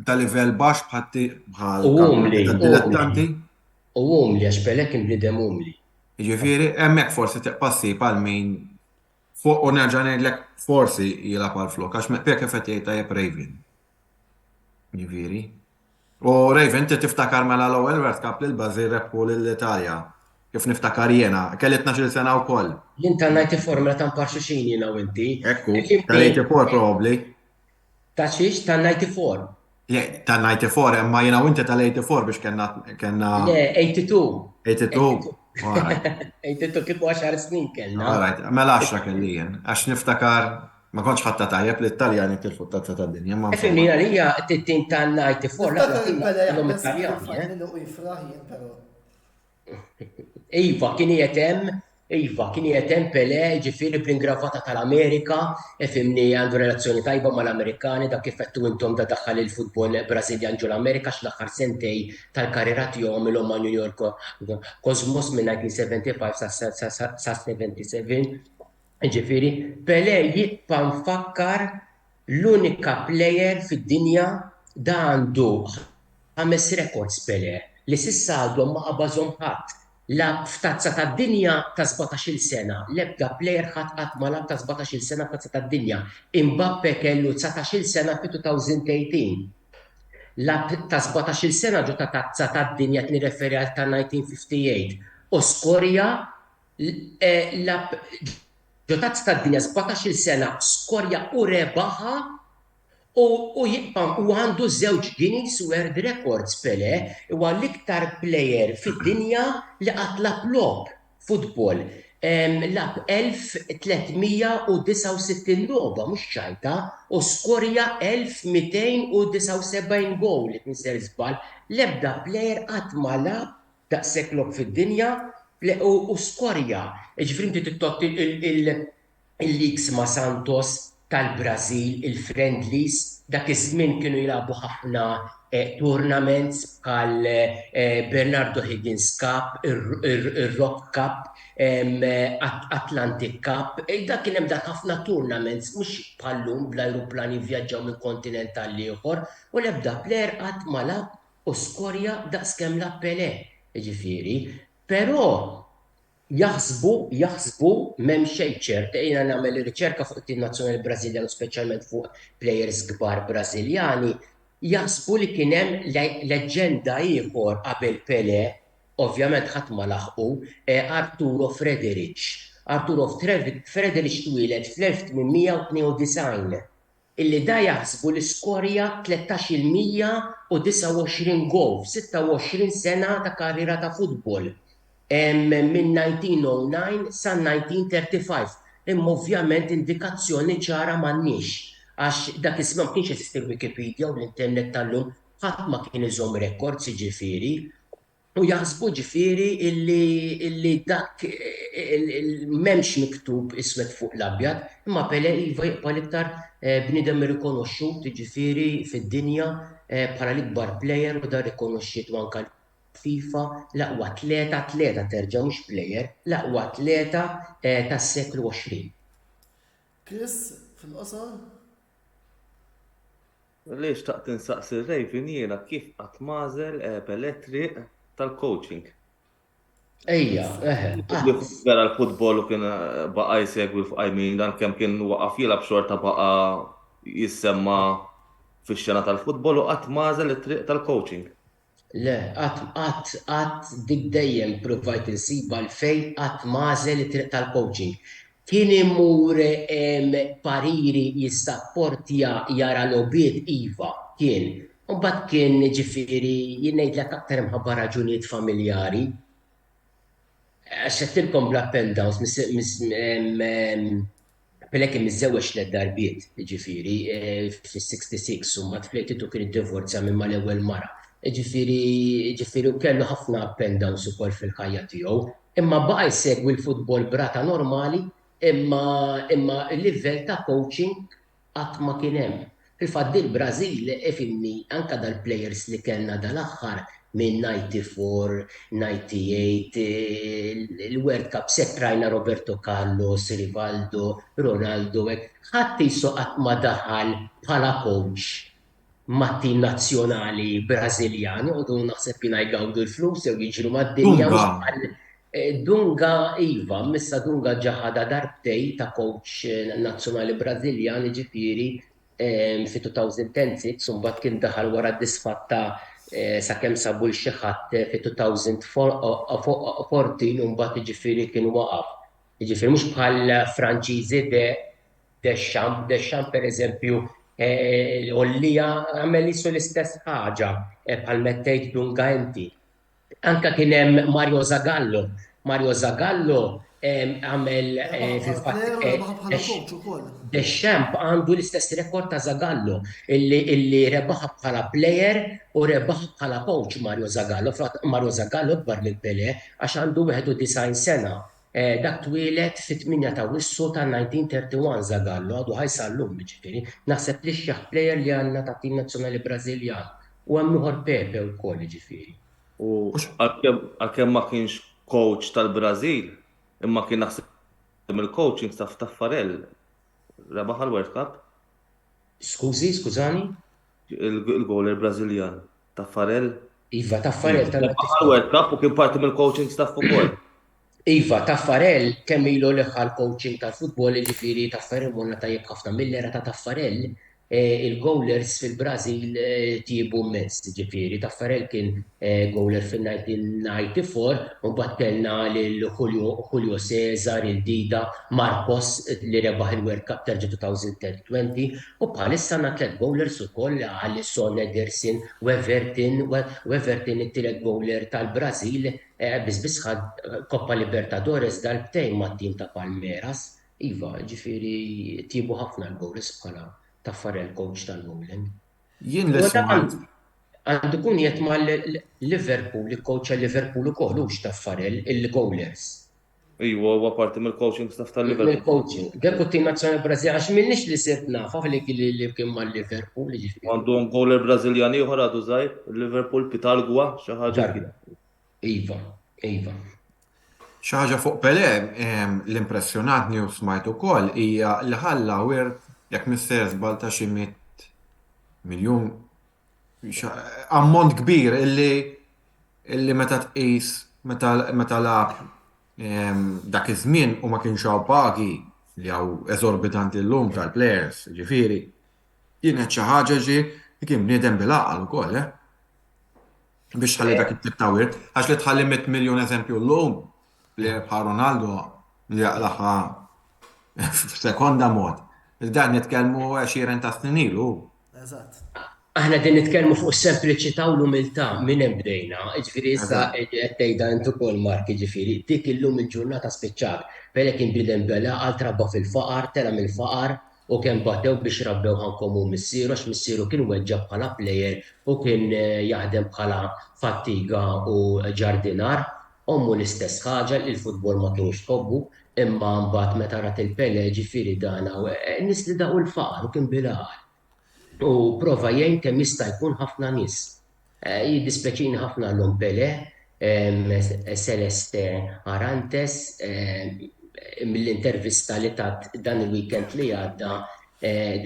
ta' livell baxx bħal dilettanti. U għax Pelé kien bniedem umli. Jiġifieri, hemmhekk forsi teqpassi bħal min u nerġa' ngħidlek forsi jilgħab għal flok għax meqpek kif qed jgħid tajjeb Raven. Jiġifieri. U Raven tiftakar mela l-ewwel World Cup lil Bażil rebħu lill-Italja. Kif niftakar jiena, kelli 12 sena wkoll. Jien tal-94 mela tamparxu xin jiena u inti. Ekku, tal-84 probably. Ta' xiex tal-94. Tal-94, imma jiena u inti tal-84 biex kellna. Le, 82. 82. 82 kienu 10 snin kellna. Alright, mela 10 kelli jien. Għax niftakar ma kontx ħatta tajjeb li l-Italjani tilfu t-tazza tad-dinja. Fimni għalija t-tin tal-94 Iva, kien jietem Pelé, ġifieri bl-ingravata tal-Amerika, fimni għandu relazzjoni tajba mal-Amerikani, da kif qed intom da daħħal il-futbol Brażiljan ġol Amerika x'l-aħħar sentej tal-karriera tiegħu milhom ma' New York Cosmos minn 1975 sa 77. Ġifieri, Pelé jibqa' mfakkar l-unika plejer fid-dinja da għandu 5 records Pelé li s'issa għadhom ma qabażhom ħadd. La f'tazza tad-dinja ta' 17-il sena, l-ebda plejer ħadd qatt ma lab ta' 17-il sena f'tazza tad-dinja. Mbappé kellu 19-il sena fi 2018. La ta' 17-il sena ġo ta' tazza tad-dinja qed nirreferi għal ta' 1958. U skorja ġo tazza tad-dinja 17-il sena skorja u rebaħa u għandu żewġ Guinness World Records Pelé, huwa l-iktar plejer fid-dinja li qatt lab lob futbol. Lab 1369 logħba mhux ċajta u skorja 1279 gowl li tinser żball. L-ebda plejer qatt ma lab daqshekk lob fid-dinja u skorja. Ġifieri inti tittotti il-leaks ma' Santos tal-Brażil, il-friendlies, dak iż-żmien kienu jilagħbu ħafna tournaments bħal Bernardo Higgins Cup, il-Rock Cup, Atlantic Cup, da kien hemm dak ħafna tournaments mhux bħallum bl-ajruplani vjaġġaw minn kontinent għal ieħor u l-ebda plejer qatt ma lab u skorja daqskemm lab Pelé, ġifieri. Però jaħsbu m'hemm xejn ċert, jiena nagħmel riċerka fuq it-tim nazzjonali Brażiljan u speċjalment fuq plejers kbar Brażiljani, jaħsbu li kien hemm leġenda ieħor qabel Pelé, ovvjament ħadd ma laħqu, Arturo Frederic. Arturo Frederic twieled fl-1892 illi da jaħsbu l-iskorja 13,129 gol f'26 sena ta' karriera ta' futbol minn 1909 sa 1935. Imma ovvjament indikazzjoni ċara m'għandniex għax dak iż-żmien ma kienx jeżisti l-Wikipedia u l-internet tal-lum ħadd ma kien iżomm records ġifieri. U jaħsbu ġifieri illi dak m'hemmx miktub iswed fuq l-abjad, imma Pelé iva jibqa' l-iktar bniedem irrikonoxxut ġifieri fid-dinja bħala l-ikbar plejer u da rikonoxxitu anke FIFA l-aqwa atleta terġa' mhux plejer, l-aqwa atleta tas-seklu 20. Chris, fil-qosor? Lejx taqt insaqsi Raven jiena kif qatt mażel Pelé triq tal-coaching. Ejja, Vera l-futbol u kien baqa' jsegwi f'qajmin dan kemm kien waqaf jilgħab xorta baqa' jissemma fix-xena tal-futbol u qatt mażel it-triq tal-coaching. Le, qatt dik dejjem provajt insiba l-fejn qatt mażel it-triq tal-coaching. Kien imur Pariri jissapportja jara lobiet iva, kien. U mbagħad kien ġifieri jien ngħidlek aktar imħabba raġunijiet familjari. Xettilkom bl-up and downs, Pelé kien miżżewweġ tliet darbiet, ġifieri fis-66 u mbagħad fl-82 kien iddivorzja minn mal-ewwel mara. Ġifieri kellu ħafna up and downs ukoll fil-ħajja tiegħu, imma baqa' jsegwi l-futbol brata normali, imma il-livell ta' coaching qatt ma kien hemm. Fil-fatt il-Brażil ifimni anke dal-plejers li kellna dal-aħħar minn 94, 98, il-World Cup sekk rajna Roberto Carlos, Rivaldo, Ronaldo, ħadd isu qatt ma daħal bħala coach mat-tim nazzjonali Brażiljani u dun naħseb jingħid jgawdu l-flus jew jiġru mad-dinja Dunga iva, missa Dunga ġaħada darbtej ta' coach nazzjonali Brażiljan ġifieri fi 2006 u mbagħad kien daħal wara d-disfatta sakemm sabu l-xi ħadd fi 2014 u mbagħad ġifieri kien waqaf. Ġifieri mhux bħal Franċiżi Deschamps pereżempju l-Ollija għamel isu l-istess ħaġa bħal mettejt Dunga inti. Anka kien hemm Mario Zagallo. Mario Zagallo għamel Deschamps għandu l-istess rekord ta' Zagallo illi rebaħ bħala plejer u rebaħ bħala coach Mario Zagallo. Mario Zagallo kbar minn Pelé għax għandu 91 sena. Dak twieled fit-8 ta' Wissu ta' 1931 Zagallo għadu ħajsallum ġifieri. Naħseb li x-xaħ plejer li għandna ta' tim nazzjonali Brażiljan u hemm ieħor Pepe wkoll ġifieri. U għalkemm ma kienx coach tal-Brażil, imma kien naħseb il-coaching staff ta' Taffarel rebaħ għal-World Cup. Skużani? Il-goaler Brażiljan Taffarel. Iva, Taffarel rebaħ għal-World Cup u kien parti mill-coaching staff ukoll. Iva, Taffarel kemm ilu leħħal coaching tal-futbol ġifieri Taffarel wonna tajjeb ħafna mill-era ta' Taffarel. Il-goalers fil-Brażil tiebu mezz, ġifieri Taffarel kien goaler fil-1994 u mbagħad kellna lil Julio Cesar, il-Dida, Marcos li rebaħ il-World Cup terġa' 2020 u bħalissa għandna tliet goalers ukoll Alisson, Ederson u Everton it-tielet goaler tal-Brażil biss ħadd Coppa Libertadores darbtejn mat-tim ta' Palmeiras. Iva, ġifieri tiebu ħafna l-goalers bħala Taffarel coach tal-bowling. Jien l-ismat. Għandu kun jiet ma' Liverpool, il-coach għal-Liverpool ukoll hux Taffarel, il-goalers. Iwa, huwa parti mill-coaching staff tal-Liverpool. mill-coaching. Deputy Nazzjonali Brażil għax minnix li sirt nafa li kien mal-Liverpool ġifieri. Għandhom goler Brażiljani ieħor għadu żgħir, Liverpool Pitalgwa xi ħaġa kien. Iva, iva. Xi ħaġa fuq Pelé l-impressjonatni u smajt ukoll hija li ħalla wirt jekk mister żball ta' xi 100 miljun ammont kbir illi meta tqis meta lab dak iż-żmien u ma kienx hawn pagi li hawn eżorbitanti llum tal-players, ġifieri kienet xi ħaġa li kien bniedem bil-għaqal ukoll, biex tħalli dak it-tip ta' wirt, għax li tħalli 100 miljun eżempju llum li bħal Ronaldo li jaqlaħa f'sekonda mod. Dan nitkellmu 20 ta' snin ilu. Eżatt. Aħna din nitkellmu fuq is-sempliċità u l-umiltà minn hemm bdejna, ġifieri issa qed tgħidha int ukoll Mark, ġifieri dik illum il-ġurnata spiċċat. Pelé kien bniedem bil-għaqal trabba fil-faqar, tela mill-faqar u kien batew biex rabbew ħankomu missieru għax missieru kien weġġa bħala plejer u kien jaħdem bħala fattiga u ġardinar. Ommu l-istess ħaġa li l-futbol ma kienx tobbu, imma mbagħad meta rat il-Pelé ġifieri dan nies li daqu l-faqar u kien bil-għaqal. U prova jgħin kemm jista' jkun ħafna nies. Jiddispeċini ħafna l-lum Pelé, Celeste Arantes, mill-intervista li tat dan il-weekend li għadda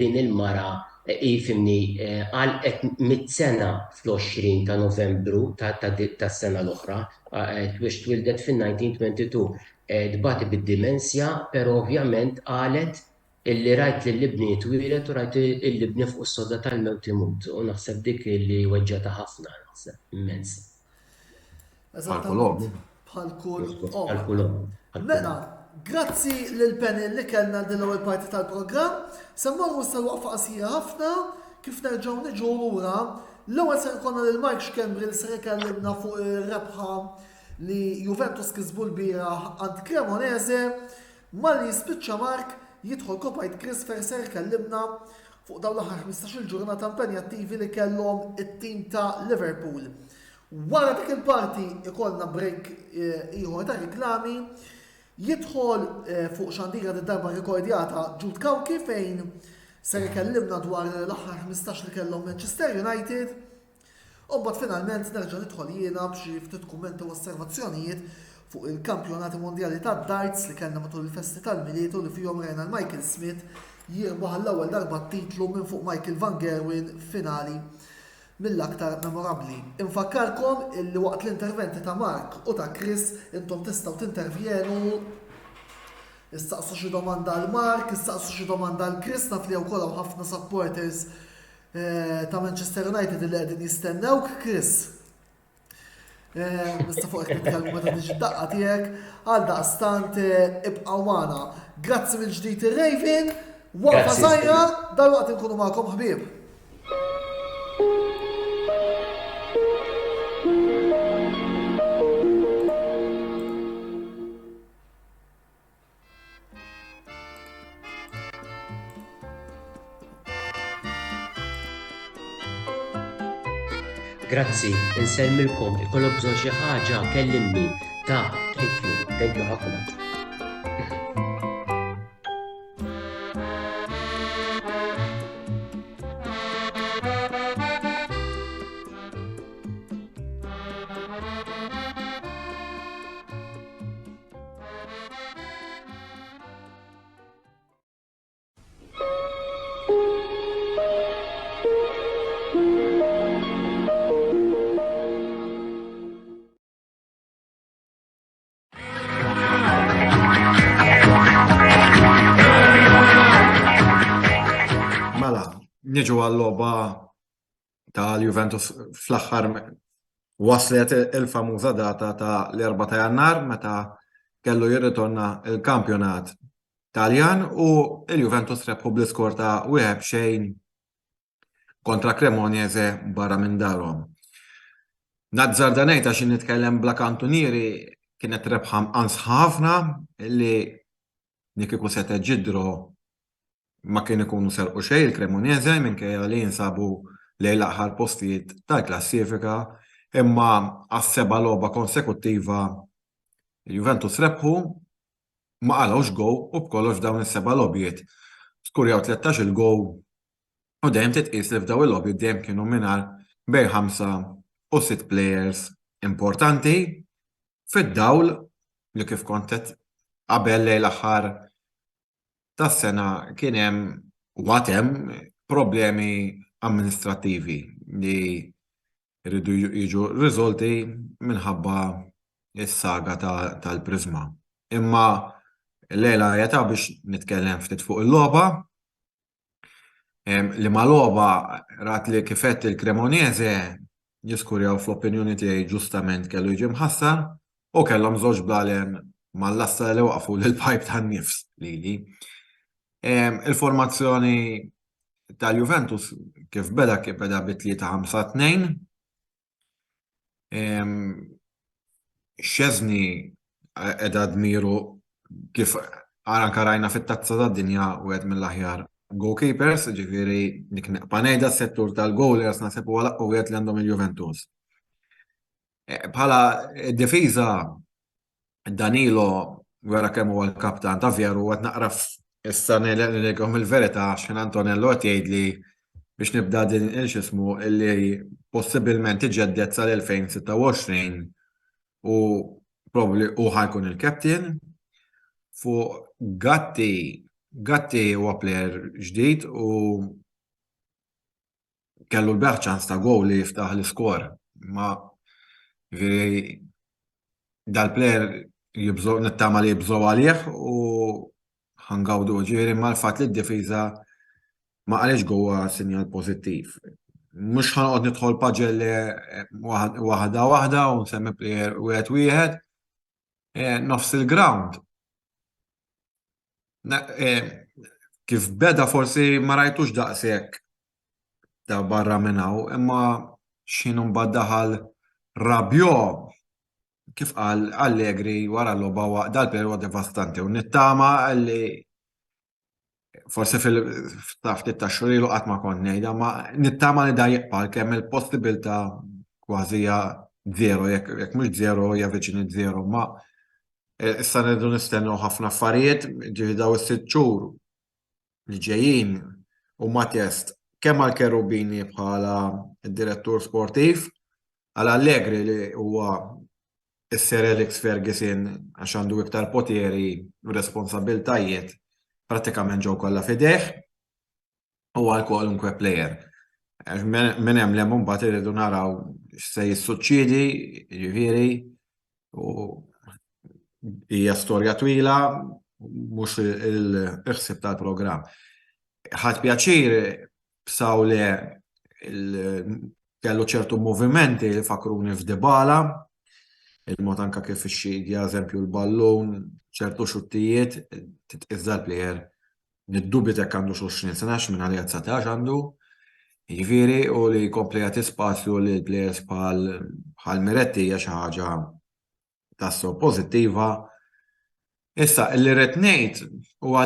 din il-mara jifimni għalqet 100 sena fl-20 ta' Novembru ta' sena l-oħra, biex twildet fin-1922. Dbati bid-dimensja, però ovvjament qalet illi rajt li l-libni twilet u rajt il-libni fuq is-soda tal-mewt imut. U naħseb dik li weġġata ħafna, naħseb, immens. Eżattament. Bħal kull Mela, grazzi lill-panel li kellna din l-ewwel parti tal-programm. Se mmorru issa waqfa qasira ħafna kif nerġgħu niġu lura. L-ewwel se jkollna lil Mark Xkembri li se jkellimna fuq ir-rebħa li Juventus kisbu l-bieraħ għand Cremonese, malli jispiċċa Mark jidħol kopajt Chris Ferser kellimna fuq dawn l-aħħar 15-il ġurnata impenjattivi li kellhom it-tim ta' Liverpool. Wara dik il-parti ikollna break ieħor ta' riklami, jidħol fuq xandira d-darba rekordjata Jude Kawki fejn ser ikellimna dwar l-aħħar 15 li kellhom Manchester United. U mbagħad finalment nerġa' nidħol jiena b'xi ftit kummenti u osservazzjonijiet fuq il-kampjonati mondjali ta' darts li kellna matul il-festi tal-Milietu li fihom rejna Michael Smith jirbaħ l-ewwel darba t-titlu minn fuq Michael Van Gerwen finali mill-aktar memorabbli. Infakkarkom illi waqt l-interventi ta' Mark u ta' Chris intom tistgħu tintervjenu, issaqsu xi domanda l Mark, issaqsu xi domanda l Chris, naf li wkoll hawn ħafna supporters ta' Manchester United li qegħdin jistennewk, Chris. Nista fuq nitkellmu meta tiġi d-daqqa tiegħek għal daqstant ibqgħu magħna. Grazzi mill-ġdid ir-Raven, waqfa żgħira dalwaqt inkunu magħkom ħbieb. Grazzi, insellmilkom, ikollok bżonn xi ħaġa kellimni. Thank you ħafna. Niġu għall-logħba tal-Juventus fl-aħħar waslet il-famuża data ta' l-4 ta' Jannar meta kellu jirritorna il-kampjonat Taljan u il-Juventus rebħu bl-iskor ta' 1-0 kontra Cremonese barra minn darhom. Nazzarda ngħid għax nitkellem bla kantunieri kienet rebħa anz ħafna li kieku se teġġidru ma kien ikunu serqu xejn il-Cremonese minkejja li jinsabu lejn l-aħħar postijiet tal-klassifika, imma għas-seba' logħba konsekuttiva il-Juventus rebħu ma qalawx go u b'kollox dawn is-seba' logħbiet skurjaw 13 il-go u dejjem titqies li f'daw il-logħbiet dejjem kienu mingħajr bejn 5 u 6 players importanti fid-dawl li kif kont qed qabel lejn l-aħħar tas-sena kien hemm u għad hemm problemi amministrattivi li jridu jiġu riżolti minħabba is-saga tal-Prizma. Imma lejla jeta biex nitkellem ftit fuq il-logħba li ma logħba rat li kifet il-Cremonese jiskurjaw fl-opinjoni tiegħi ġustament kellu jiġi mħassar u kellhom żewġ blalen mal-lassa li waqfu lill-pipe tan-nifs lili. Il-formazzjoni tal-Juventus kif beda bit-3-5-2. Szczesny qiegħda dmiru kif anke rajna fit-tazza tad-dinja u għed mill-aħjar goalkeepers, ġifieri dik panejda s-settur tal-goalers naħseb huwa l-aqwiet li għandhom il-Juventus. Bħala d-difiża Danilo wara kemm huwa l-kaptan ta' veru qed naqra issa nilkom il-verità x'kien Antonello qed jgħidli biex nibda din il-xismu illi possibilment iġeddet sal-2026 u probably u ħajkun il-captain fuq Gatti huwa plejer ġdid u kellu l-beħ ċans ta' gowl li jiftaħ l-iskor. Ma dal-plejer nittama li jibżgħu għalih u ħangawdu ġifieri mal-fatt li d-difiża ma qalix gowa sinjal pożittiv. Mhux ħanqod nidħol paġelli waħda u nsemmi plejer wieħed nofs il-ground. Kif beda forsi ma rajtux daqshekk ta' barra minn hawn, imma x'inhu mbagħad daħal Rabiot kif qal Allegri wara l-logħba dal-plejer huwa devastanti u nittama li forsi ftit ta' xhur ilu qatt ma kont ngħidha, ma nittama li da jibqa' kemm il-possibilità kważi zero, jekk mhux zero hija viċini zero, ma issa rridu nistennew ħafna affarijiet, ġifieri daw is-sitt xhur li ġejjin huma test kemm għal Cherubini bħala d-direttur sportiv, għal Allegri li huwa is-Sir Alex Ferguson għax għandu iktar potieri u responsabiltajiet prattikament ġew kollha f'idejh u għal kwalunkwe plejer. Minn hemm li mbagħad iridu naraw x'se jissuċċiedi, jiġifieri u hija storja twila mhux il-ħsieb tal-programm. Ħadd pjaċir b'saw li kellu ċertu movimenti li fakruni f'Dybala, il-mod anke kif ixxidja eżempju l-ballun, ċertu xuttijiet, titqiżda l-plejer niddubju jekk għandu 20 sena minn għalija 19 għandu, jiġifieri u li jkompli jagħti spazju lil plejers bħal Miretti hija xi ħaġa tassew pożittiva. Issa illi rrid ngħid huwa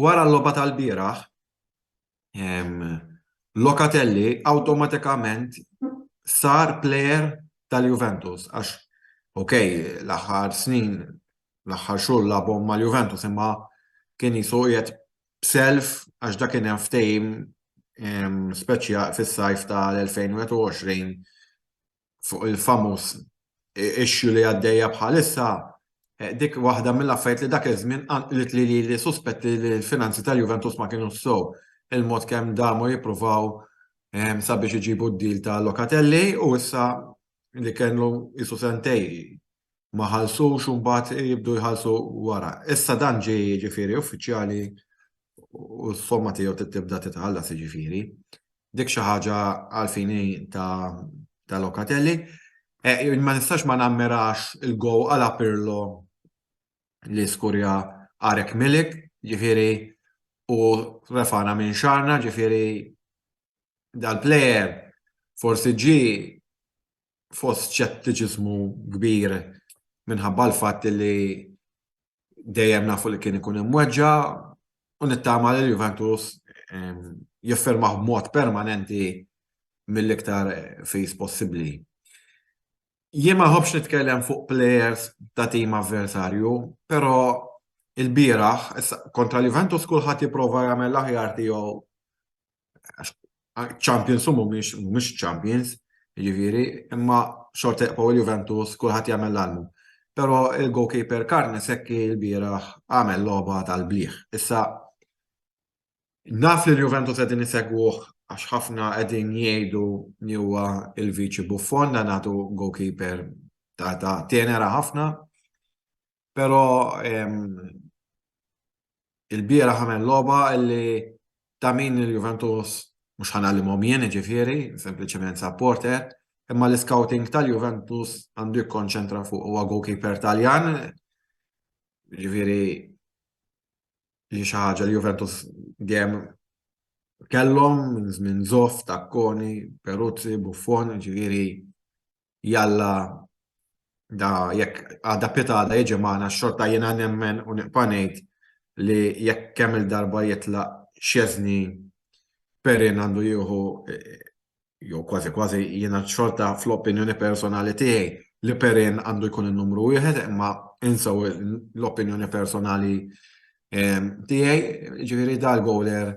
wara l-logħba tal-bieraħ Locatelli awtomatikament sar plejer tal-Juventus għax l-aħħar snin l-aħħar xhur labhom mal-Juventus imma kien jisuqiet b'self għax dak kien hemm ftehim speċjal fis-sajf tal-2021 fuq il-famuż issue li għaddejja bħalissa dik waħda mill-affarijiet li dak iż-żmien qalet li suspetti li l-finanzi tal-Juventus ma kienu sew il-mod kemm damu jippruvaw sabiex iġibu d-deal ta' Locatelli u issa li kienu jisu sentej ma ħallsux u mbagħad jibdu jħallsu wara. Issa dan ġej jiġifieri uffiċjali u s-somma tiegħu tibda titħallas jiġifieri. Dik xi ħaġa għalfini ta' Locatelli. Ma nistax ma nammirax il-go għala Pirlo li skurja Arek Milik, ġifieri u refana minn xarna, ġifieri dal-plejer forsi ġi fost ċettiċiżmu kbir minħabba l-fatt li dejjem nafu li kien ikun imweġġa u nittama li Juventus jiffirmaħ b'mod permanenti mill-iktar fejs possibbli. Jien ma ħobx nitkellem fuq players ta' tim avversarju, però il-bieraħ kontra l-Juventus kulħadd jipprova jagħmel l-aħjar tiegħu Champions u mhumiex Champions, jiġifieri, imma xorta jaqgħu il-Juventus kulħadd jagħmel l-almu. Però il-goalkeeper Karnes hekk il-bieraħ għamel logħba tal-bliħ. Issa naf li l-Juventus qegħdin isegwuh għax ħafna qegħdin jgħidu li huwa il-Viċi Buffon dan nagħtu goalkeeper ta' tenera ħafna, però il-bieraħ għamel logħba li ta' min il-Juventus mhux ħanallimhom jien ġifieri, sempliċement supporter, imma l-scouting tal-Juventus għandu jikkonċentra fuq huwa goalkeeper Taljan, ġifieri li xi ħaġa l-Juventus dejjem kellhom minn żmien Zoff, Tacconi, Peruzzi, Buffon, ġifieri jalla da jekk għadha pjetada jiġi magħna xorta jiena nemmen u nibqa' ngħid li jekk kemm il-darba jitlaq Szczesny Perin għandu jieħu jew kważi jiena xorta fl-opinjoni personali tiegħi li Perin għandu jkun in-numru wieħed, imma insaw l-opinjoni personali tiegħi, ġifieri dal-goaler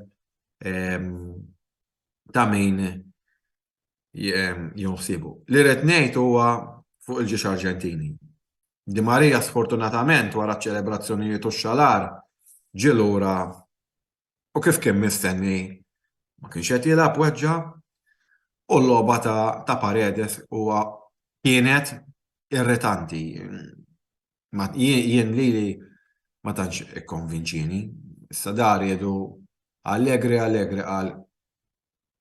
ta' min jonsibu. Li rid ngħid huwa fuq il-ġiex Arġentini. Di Maria sfortunatament wara ċ-ċelebrazzjonijiet u x-xalar ġie lura u kif kien mistenni ma kienx qed jilgħab weġġa u l-logħba ta' Paredes huwa kienet irritanti. Jien lili ma tantx ikkonvinċini. Issa dar jedu Allegri qal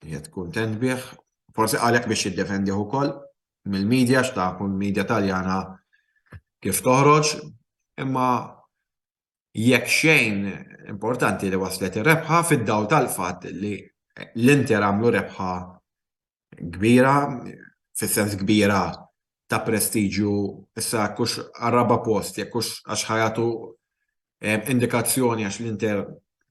qiegħed kuntent bih, forsi qalek biex jiddefendih ukoll mill-medja x'tafu l-medja Taljana kif toħroġ, imma jekk xejn importanti li waslet ir-rebħa fid-dawl tal-fatt li l-Inter għamlu rebħa kbira, fis-sens kbira ta' prestiġju, issa kux għarraba post, jekk hux għax ħajatu indikazzjoni għax l-Inter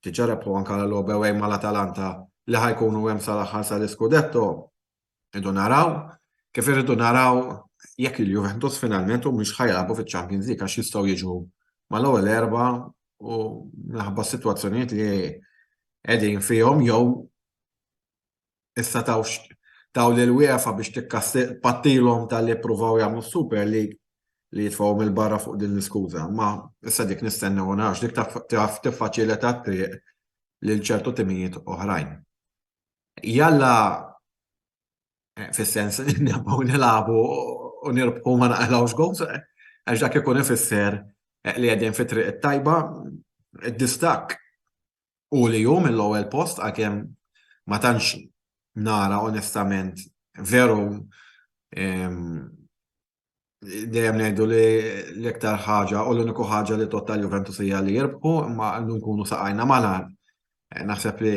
diġà rebħu anke l-logħba ewwel mal-Atalanta li ħajkunu hemm sal-aħħar sal-iskudetto, irridu naraw kif irridu naraw jekk il-Juventus finalment mhux ħajlabu fiċ-Champions League għax jistgħu jiġu mal-ewwel erba' u minħabba s-sitwazzjonijiet li qegħdin fihom jew issa taw lil UEFA biex pattilhom tal-li ppruvaw jagħmlu Super League li jitfgħu mill-barra fuq din l-iskuża. Ma issa dik nistennew nafx dik taf tiffaċilita t-triq lil ċertu timijiet oħrajn. Jalla fis-sens li nibgħu nilagħbu u nirbħu ma naqlawx gols, għax dak ikun ifisser li qegħdin fit-triq it-tajba, id-distakk u li hu mill-ewwel post għalkemm ma tantx nara onestament veru dejjem ngħidu li l-iktar ħaġa u l-uniku ħaġa li tot tal-Juventus hija li jirbħu, imma nkunu saqajna malħar. Naħseb li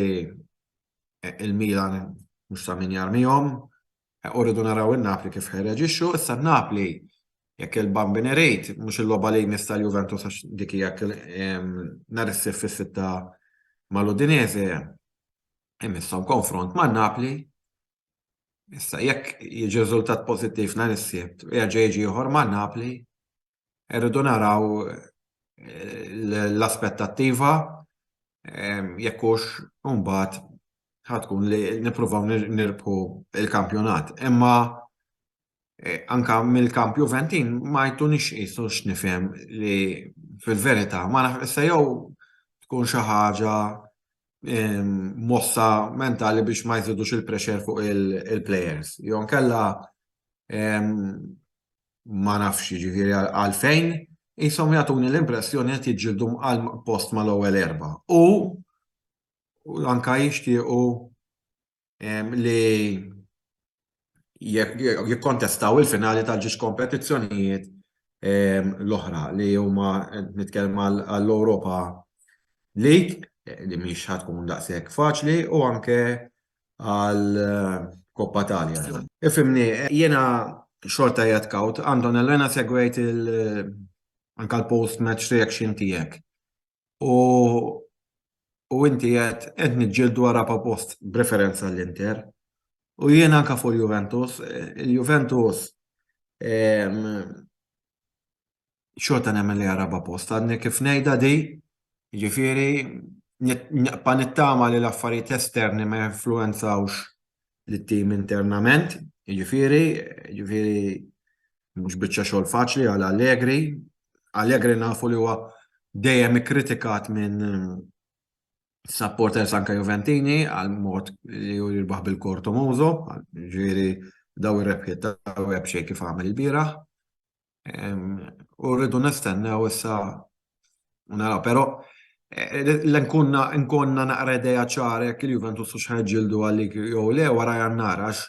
il-Milan mhux ta' min jarmihom, u rridu naraw in-Napli kif ħereġixxu, issa n-Napli jekk il-Bambini Rejt mhux il-logħba li jmiss tal-Juventus għax dik jekk nhar is-sibt fis-sitta mal-Udinese immisshom konfront man-Napli. Issa jekk jiġi riżultat pożittiv nhar is-sibt, jerġa' jiġi ieħor man-Napli, irridu naraw l-aspettattiva jekk hux mbagħad ħadkun li nippruvaw nirbħu il-kampjonat. Imma anke mill-kamp Juventin ma jtunix qisu x'nifhem li fil-verità ma issa jew tkun xi ħaġa mossa mentali biex ma jżidux il-pressure fuq il-players. Jew nkella ma nafx jiġifieri għalfejn ishom jagħtuni l-impressjoni qed jiġġieldu għal post mal-ewwel erba'. U anke jixtiequ li jikkontestaw il-finali tal-ġiex kompetizzjonijiet l-oħra li huma nitkellem għall-Europa League li mhix ħadkun daqshekk faċli u anke għal Koppa Talja. Ifhimni, jiena xorta qiegħed kaut, Antonello jiena segwejt anke l-post-match reaction tiegħek. U inti qed niġġieldu wara post b'referenza l-Inter. U jiena anke fuq il-Juventus, il-Juventus xorta nemmen li raba post, għadni kif ngħidha di Ġifieri naqpa nittama li l-affarijiet esterni ma jinfluenzawx lit-tim internament, ġifieri mhux biċċa xogħol faċli għal Allegri. Allegri nafu li huwa dejjem ikkritikat minn supporters anke Juventini għal mod li hu jirbaħ bil-korto mużu, ġifieri daw ir-rebħiet daw xejn kif għamel il-bieraħ. U rridu nistennew issa naraw, però nkonna naqra idea ċara jekk il-Juventus hux ħeġġieldu għalik jew le wara Jannar għax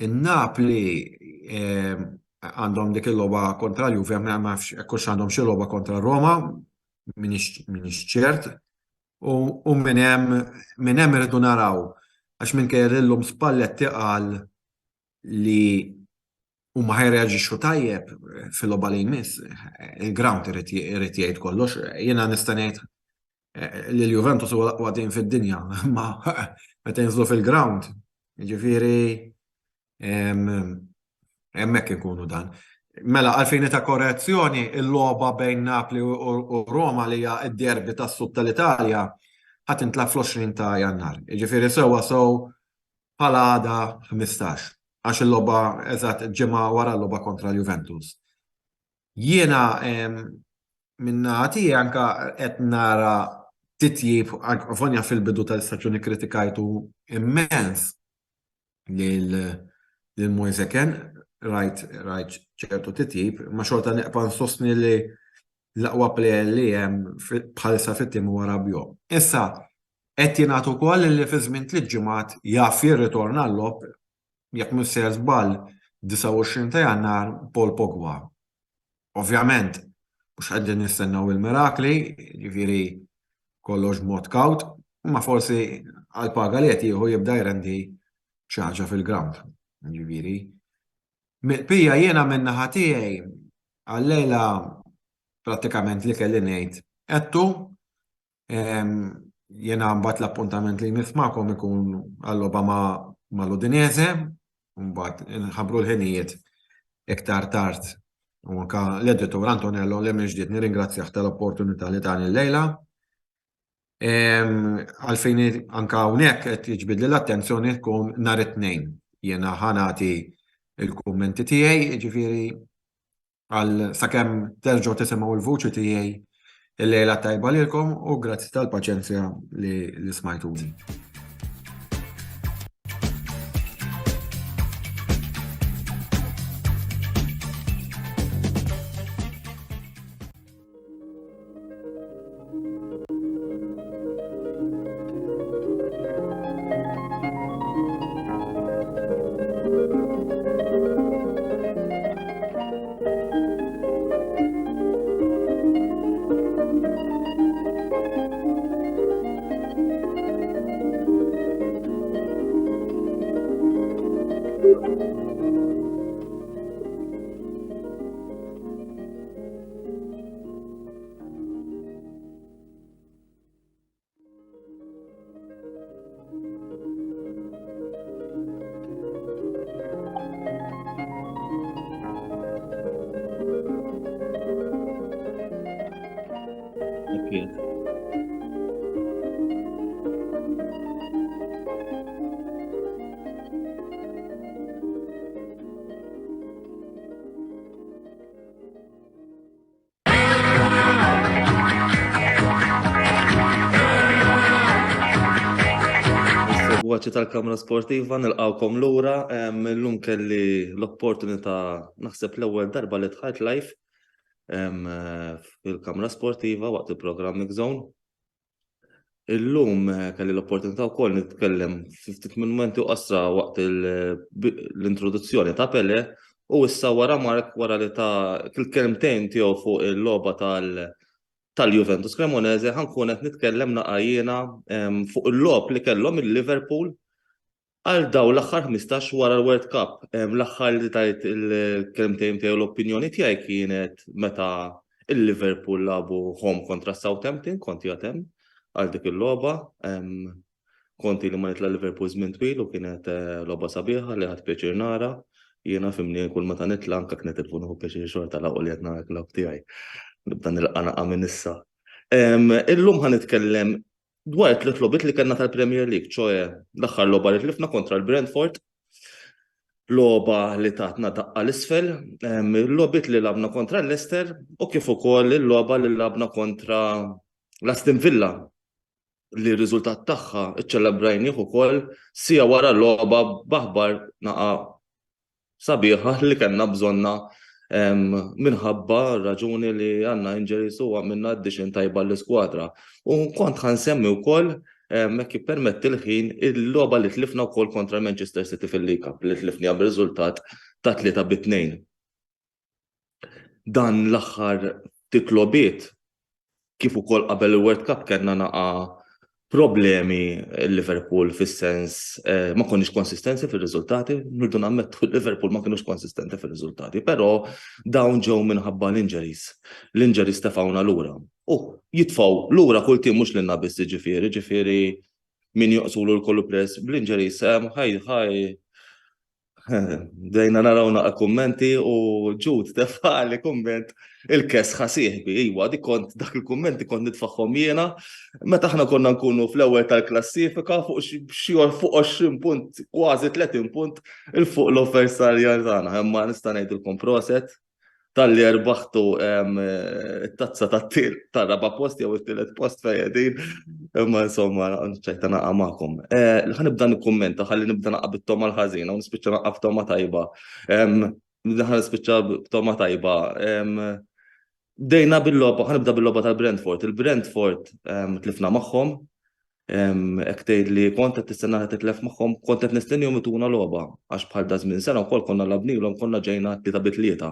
in-Napli għandhom dik il-logħba kontra l-Juve, ma nafx hekk għandhom xi logħba kontra Roma, minix ċert, u minn hemm irridu naraw għax minn kellhom Spalletti qal li huma ħajreaġixxu tajjeb fil-logħba li jmiss, il-ground irid jgħid kollox. Jiena nista' ngħid li l-Juventus huwa għadin fid-dinja, ma meta jinżlu fil-ground, jiġifieri hemmhekk ikunu dan. Mela għalfejn ta' korrezzjoni il-logħba bejn Napli u Roma li hija d-derbi tas-Sud tal-Italja ħadd intlagħab fl-20 ta' Jannar. Jiġifieri sewwa sew bħala għada 15 għax il-logħba eżatt ġimgħa wara l-logħba kontra l-Juventus. Jiena minna tiegħi anke qed nara titjib fonja fil-bidu tal-istaġuni kritikajtu immens lil Moiseken, rajt ċertu titjib, ma xorta neqpa nsostni li l-aqwa play li hemm bħalissa fit-tim wara bjom. Issa qed jingħatu wkoll li fi żmien 3 ġimgħat jaf jirritorna l-lob jekk mhux se żball 29 ta' Jannar Paul Pogba. Ovvjament mhux qegħdin nistennew il-mirakli, jiġifieri kollox mod kawt, ma forsi għall-paga li qed jieħu jibda jrendi xi ħaġa fil-ground. Jiġifieri Pija jiena min-naħa tiegħi għallejla prattikament li kelli ngħid qedtu jiena mbagħad l-appuntament li jmiss magħkom ikun għall-logħba mal-Udinese u mbagħad inħabbru l-ħinijiet iktar tard. U anke l-editur Antonello li minn ġdid nirringrazzjah tal-opportunità li tani l-lejla. Għalfejn anke hawnhekk qed jiġbidli l-attenzjoni tkun nhar it-tnejn. Jiena ħanati il-kummenti tiegħi, ġifieri għal sakemm terġgħu tisimgħu l-vuċi tiegħi il-lejla tajba lilkom u grazzi tal-paċenzja li smajtuni. Għaċi tal-Kamra Sportiva, nilqawkom lura, l-lum kelli l-opportunità naħseb l-ewwel darba li tħajt live fil-Kamra Sportiva waqt il-programm Mixzone. Illum kelli l-opportunità wkoll nitkellem ftit minuti qasra waqt l-introduzzjoni ta' Pele u issa wara Mark wara li ta' il-kelmtejn tiegħu fuq il-logħba tal-Juventus Cremonese ħankun qed nitkellem naqajjiena fuq il-logħb li kellhom il-Liverpool għal daw l-aħħar 15 wara l-World Cup. L-aħħar li tajt il-kelmtejn tiegħu l-opinjoni tiegħi kienet meta il-Liverpool labu home kontra Southampton, konti għatem għal dik il-logħba. Konti li ma nitla Liverpool żmien twil u kienet logħba sabiħa li ħadd pjaċir nara. Jiena fimni kull meta nitla anke kienet il-funu pjaċir xorta laqgħu li qed nara l-klabb tiegħi. Nibda nilqa' naqa' minn issa. Illum ħanitkellem dwar it-tliet logħbiet li kellna tal-Premier League, ċoe l-aħħar logħba li tlifna kontra l-Brentford, logħba li tatna daqqa l-isfel, logħbiet li labna kontra l-Leicester u kif ukoll il-logħba li labna kontra l-Aston Villa li r-riżultat tagħha iċċelebrajnieh ukoll sija wara l-logħba b'aħbar naqa' sabiħa li kellna bżonna minħabba raġuni li għandna injuries u għamilna addition tajba l-iskwadra. U kont ħansemmi wkoll hekk jippermetti l-ħin il-logħba li tlifna wkoll kontra Manchester City fil-League Cup li tlifniha b'riżultat ta' 3-2. Dan l-aħħar titlobiet kif ukoll qabel il-World Cup kellna naqa' problemi Liverpool fis-sens ma konniex konsistenti fir-riżultati, nirdu nammettu Liverpool ma kinux konsistenti fir-riżultati, però dawn ġew minħabba l-injuries. L-injuries tefawna lura. U jitfgħu lura kull tim mhux lilna biss ġifieri min joqsulu l-kollu press bl-injuries dejna naraw naqa' kummenti u ġud tefali kumment il-kes ħasieħbi. Iwa, dak il-kummenti kont nitfaħħom jiena meta aħna konna nkunu fl-ewwel tal-klassifika fuq xi 20 punt, kważi 30 punt il fuq l-offersarja tagħna. Imma nista' ngħidilkom proset tal-li rbaħtu it-tazza tar-raba' post jew it-tielet post fejn qegħdin. Imma insomma ċajta naqa' magħkom. Ħanibda nikkummenta ħalli nibda naqa' bit-toma l-ħażina u nispiċċa naqa' b'toma tajba. Nispiċċa b'toma tajba. Bdejna bil-logħba, ħanibda bil-logħba tal-Brentford. Il-Brentford tlifna magħhom, hekk tgħidli kont qed tistenna qed titlef magħhom, kont qed nistennihom ituna logħba għax bħal da żmien sena wkoll konna labnilhom konna ġejna 3-3.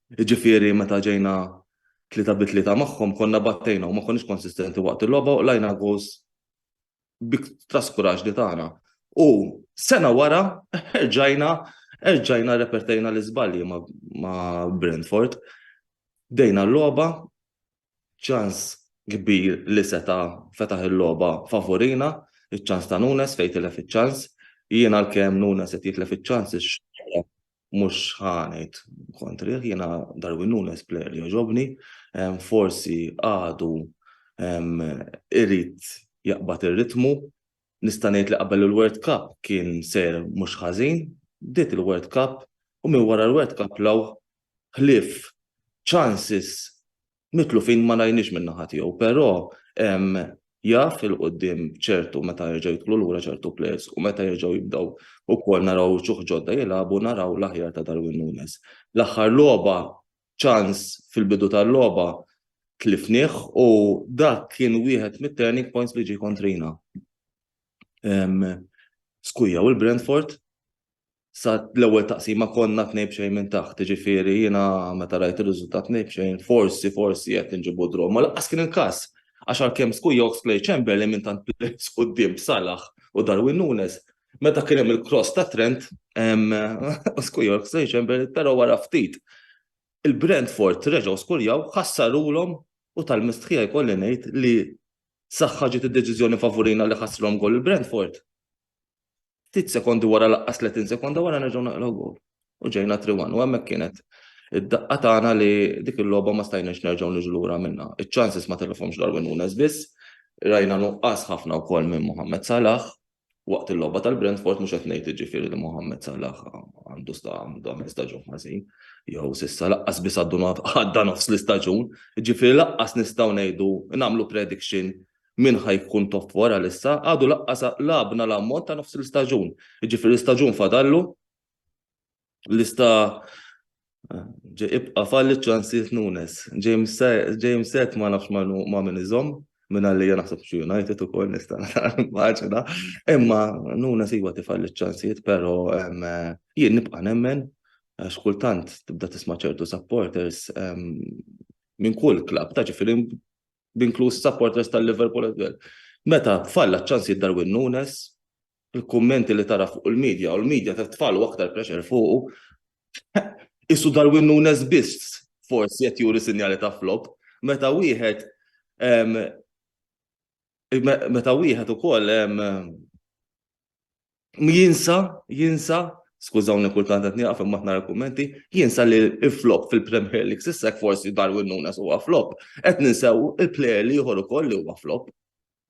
Ġifieri meta ġejna 3-3 magħhom konna battejna u ma konniex konsistenti waqt il-logħba u lajna gows bit-traskuraġġ tagħna. U sena wara erġajna repertejna l-iżbalji ma' Brentford. Dejna l-logħba ċans kbir li fetaħ il-logħba favorina, iċ-ċans ta' Nunes fejn tilef iċ-ċans. Jiena l-kemm Nunes qed jitlef iċ-ċans mhux ħanejt kontri, jiena Darwin Nunes plejer li jogħġobni, forsi għadu irid jaqbad ir-ritmu. Nista' ngħid li qabel il-World Cup kien ser mhux ħażin, bdiet il-World Cup u minn wara l-World Cup law ħlief chances mitlufin ma ngħinix minn naħa tiegħu, però jaf il-qudiem ċertu meta jerġgħu jidħlu lura ċertu players u meta jerġgħu jibdew ukoll naraw ċuħ ġodda jilagħbu naraw l-aħjar ta' Darwin Nunes. L-aħħar logħba ċans fil-bidu tal-logħba tlifnieh u dak kien wieħed mit-turning points li ġie kontrina. Skujjaw il-Brentford sa l-ewwel taqsima konna 2-0 minn taħt, ġifieri jiena meta rajt ir-riżultat 2-0 forsi qed inġibu draw, ma laqqas kien il-każ. Għax għalkemm skujjaw Oxlade-Chamberlain minn tant players quddiem Salah u Darwin Nunes. Meta kien hemm il-cross ta' Trent, skujjaw Oxlade-Chamberlain, però wara ftit il-Brentford reġgħu skujjaw ħassarulhom u tal-mistħija jkolli ngħid li saħħa ġiet id-deċiżjoni favorina li ħassrhom gol il-Brentford. 30 sekondi wara laqqas 30 sekonda wara nerġgħu naqgħu gol. U ġejna 3-1 u hemmhekk kienet id-daqqa tagħna li dik il-logħba ma stajniex nerġgħu niġu lura minnha. Iċ-chances ma telefhomx Darwin Nunes biss, rajna nuqqas ħafna wkoll minn Mohamed Salah waqt il-logħba tal-Brentford mhux qed ngħid jiġifieri li Mohamed Salah għandu staġun ħażin jew s'issa laqqas biss għadda nofs l-istaġun, jiġifieri laqqas nistgħu ngħidu nagħmlu prediction min ħajkun top wara l'issa, għadu laqqas labna l-ammont ta' nofs l-istaġun. Jiġifieri l-istaġun fadallu l-ista ibqa' falli ċansijiet Nunes. James Seth ma nafx ma' min iżomm minn għalli naħseb xi United ukoll nista' immaġina. Imma Nunes iwa tifalli ċansijiet, però jien nibqa' nemmen għax kultant tibda tisma' ċertu supporters minn kull klabb ta' ġifieri b'inkluż supporters tal-Liverpool ukoll. Meta falla ċansijiet Darwin Nunes, il-kummenti li tara fuq il-medja u l-medja tfallu aktar pressure fuqu. Issu Darwin Nunes biss forsi qed juri sinjali ta' flop, meta wieħed ukoll jinsa skużawni kultant qed nieqaf imma nara kummenti, jinsa li l-flop fil-Premier League s'issa forsi Darwin Núñez huwa flop, qed ninsew il-plejer li ieħor ukoll li huwa flop.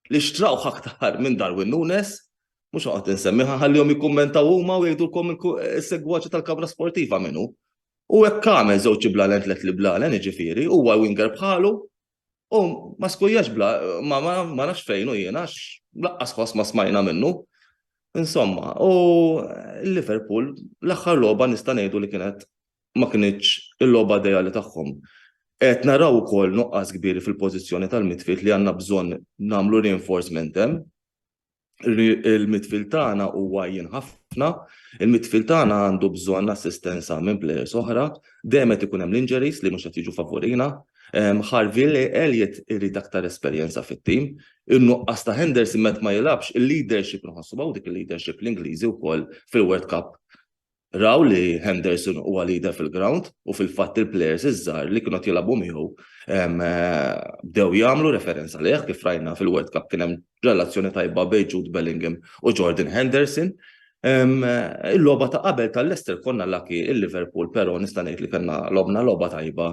Li xtrawh aktar minn Darwin Núñez, mhux noqgħod insemmiha ħallihom jikkummentaw huma u jgħidulkom is-segwaċi tal-kamra sportiva minnu. U hekk għamel żewġ iblalen tliet li blalen jiġifieri, huwa winger bħalu, u ma skujjax ma nafx fejn u jiena laqqas ħoss ma smajna minnu. Insomma, u Liverpool l-aħħar logħba nista' ngħidu li kienet ma kienx il-logħba ideali tagħhom. Qed naraw ukoll nuqqas kbiri fil-pożizzjoni tal-midfield li għandna bżonn nagħmlu reinforcement hemm. Il-midfield tagħna huwa jien ħafna, il-midfield tagħna għandu bżonn assistenza minn plejers oħra, dejjem qed ikun hemm l-injuries li mhux qed jiġu favorina. Harvey Elliott irid aktar esperjenza fit-tim, in-nuqqas ta' Henderson meta ma jilabx il-leadership nħossu dik il-leadership l-Ingliżi wkoll fil-World Cup. Raw li Henderson huwa leader fil-ground u fil-fatt il-players iż-żgħar li kienu jilagħbu miegħu bdew jagħmlu referenza lejh kif rajna fil-World Cup kien hemm relazzjoni tajba bejn Jude Bellingham u Jordan Henderson. Il-logħba ta' qabel tal-Leicester konna laki il-Liverpool, però nista' ngħid li kellna logħbna logħba tajba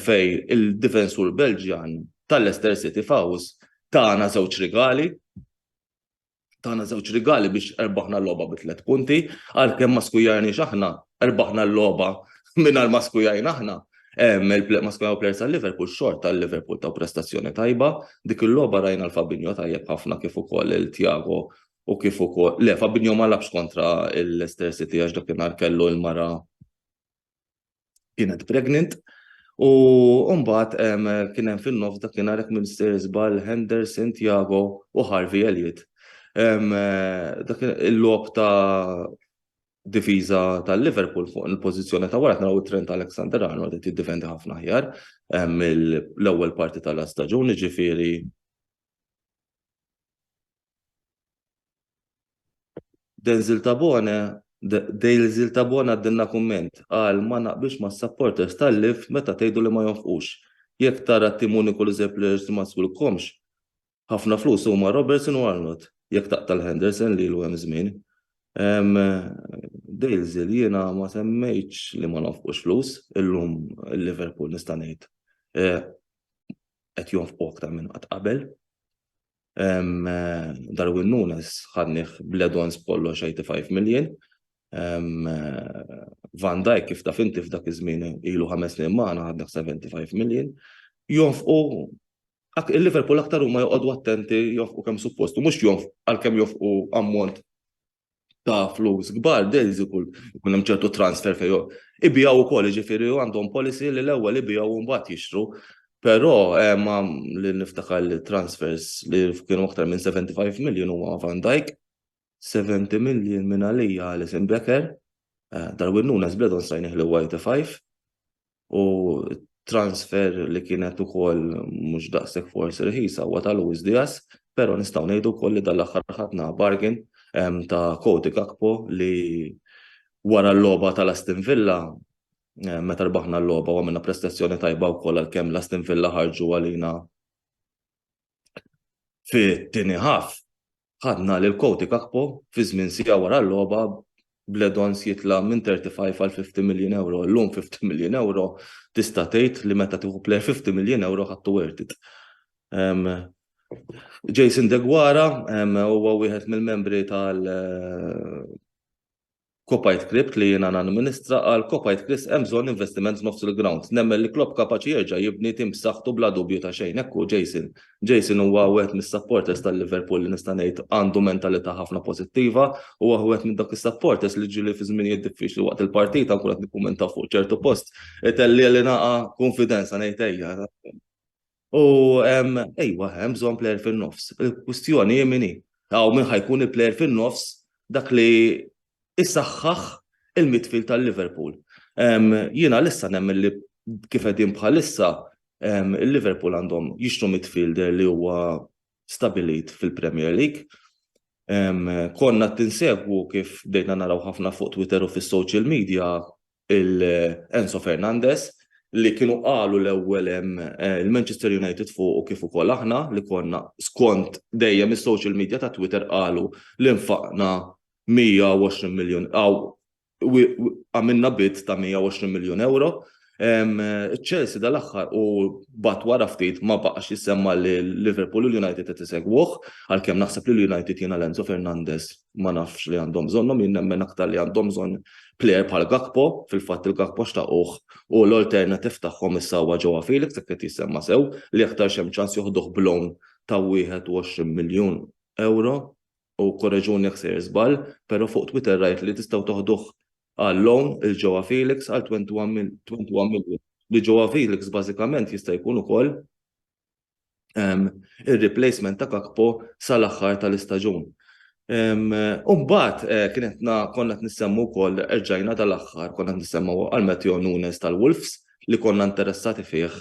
fej il-difensur Belġjan tal-Leicester City Fawz tagħna żewġ rigali biex erbaħna l-logħba b'3 punti, għalkemm ma skujjarniex aħna, erbaħna l-logħba mingħajr ma skujjarna aħna. Ma skujjaw plejers tal-Liverpool xort tal-Liverpool ta' prestazzjoni tajba, dik il-logħba rajna l-Fabinho tajjeb ħafna kif ukoll il-Thiago u kif ukoll Fabinho ma labx kontra il-Leicester City għax dakinhar kellu l-mara kienet pregnant. U mbagħad kien hemm fin-nofs dakinhar hekk mill-Mister żball Henderson, Thiago u Harvey Elliott. Dak il-logħob ta' difiża tal-Liverpool fuq il-pożizzjoni ta' wara naraw Trent Alexander-Arnold qed jiddefendi ħafna aħjar mill-ewwel parti tal-staġun, ġifieri Dale Tabone għaddilna kumment qal ma naqbilx ma' supporters tal-Liv meta tgħidu li ma jonfqux. Jekk tara t-tim uniku li players li ma swilkomx ħafna flus huma Robertson u Arnold. Jekk taqtal Henderson li l-hemm żmien. Dale jiena ma semmejtx li ma nofqux flus illum il-Liverpool nista' ngħid. Qed jonfqu aktar minn qatt qabel. Darwin Núñez ħadnieh bl-add-ons kollox 85 million. Van Dijk kif taf inti f'dak iż-żmien ilu 5 snin magħna ħadnieh 75 million. Jonfqu il-Liverpool aktar huma joqogħdu attenti jonfqu kemm suppost u mhux jonfqu għalkemm jonfqu ammont ta' flus kbar dejż ikun hemm ċertu transfer fejn ibijaw ukoll jiġifieri għandhom policy li l-ewwel ibijaw u mbagħad jixtru. Però li niftakar li transfers li kienu aktar minn 75 million huwa Van Dijk, 70 million minn għalija Alisson Becker, Darwin Núñez bledon sajnih li 85 u transfer li kienet ukoll mhux daqshekk forsi rħisa huwa ta' Luis Diaz, però nistgħu ngħidu wkoll li dal-aħħar ħadna bargain ta' Cody Gakpo li wara l-logħba tal-Aston Villa meta rbaħna l-logħba u għamilna prestazzjoni tajba wkoll għalkemm l-Aston Villa ħarġu għalina fit-tieni ħaf. Ħadna lil Cody Gakpo fi żmien sija wara l-logħba bl-add-ons jitla minn 35 għal 50 million euro. Llum 50 million euro tista' tgħid li meta tieħu plejer 50 million euro ħadtu worth it. Jason Deguara huwa wieħed mill-membri tal Copite Crypt li jiena ministra għal Copite Crypt hemm bżonn investiment nofs il-ground. Nemmen li klopp kapaċi jerġa' jibni tim b'saħħtu bla dubju ta' xejn. Ekku Jason. Jason huwa wieħed mis-supporters tal-Liverpool li nista' ngħid għandu mentalità ħafna pożittiva u huwa wieħed minn dak is-supporters li ġieli fi żminijiet diffiċli waqt il-partita nkun qed nikkumenta fuq ċertu post itelli li naqa' konfidenza ngħid ejja. U ejwa hemm bżonn plejer fin-nofs. Il-kwistjoni jemini. Hawn min ħajkun il-plejer fin-nofs dak li issaħħaħ il-midfield tal-Liverpool. Jiena lissa nemmen li kif qegħdin bħalissa il-Liverpool għandhom jixtru midfielder li huwa stabilit fil-Premier League. Konna tinsegwu kif bdejna naraw ħafna fuq Twitter u fis-social media il-Enzo Fernandez li kienu qalu l-ewwel il-Manchester United fuq u kif ukoll aħna li konna skont dejjem is-social media ta' Twitter qalu li nfaqna 120 miljon, għamilna bid ta' 120 miljun euro. Chelsea dal-aħħar u bat wara ftit ma baqax jissemma li Liverpool u United qed isegwuh, għalkemm naħseb li United jiena Enzo Fernandez ma nafx li għandhom bżonnhom, jien nemmen aktar li għandhom bżonn plejer bħal Gakpo, fil-fatt il-Gakpo xtaquh u l-alternativ tagħhom issa huwa ġewwa Felix qed jisemma sew li aktar xemm ċans joħduh blown ta' 21 miljun euro u korreġuni ħsir żball, però fuq Twitter rajt li tistgħu toħduh għall-loan il-ġewwa Felix għal 21 miljun. Li ġewwa Felix bażikament jista' jkun ukoll ir-replacement ta' Gakpo sal-aħħar tal-istaġun. Mbagħad konna qed nissemmu wkoll erġajna tal-aħħar konna qed nissemmu għal Matteo Nunes tal-Wolves li konna interessati fih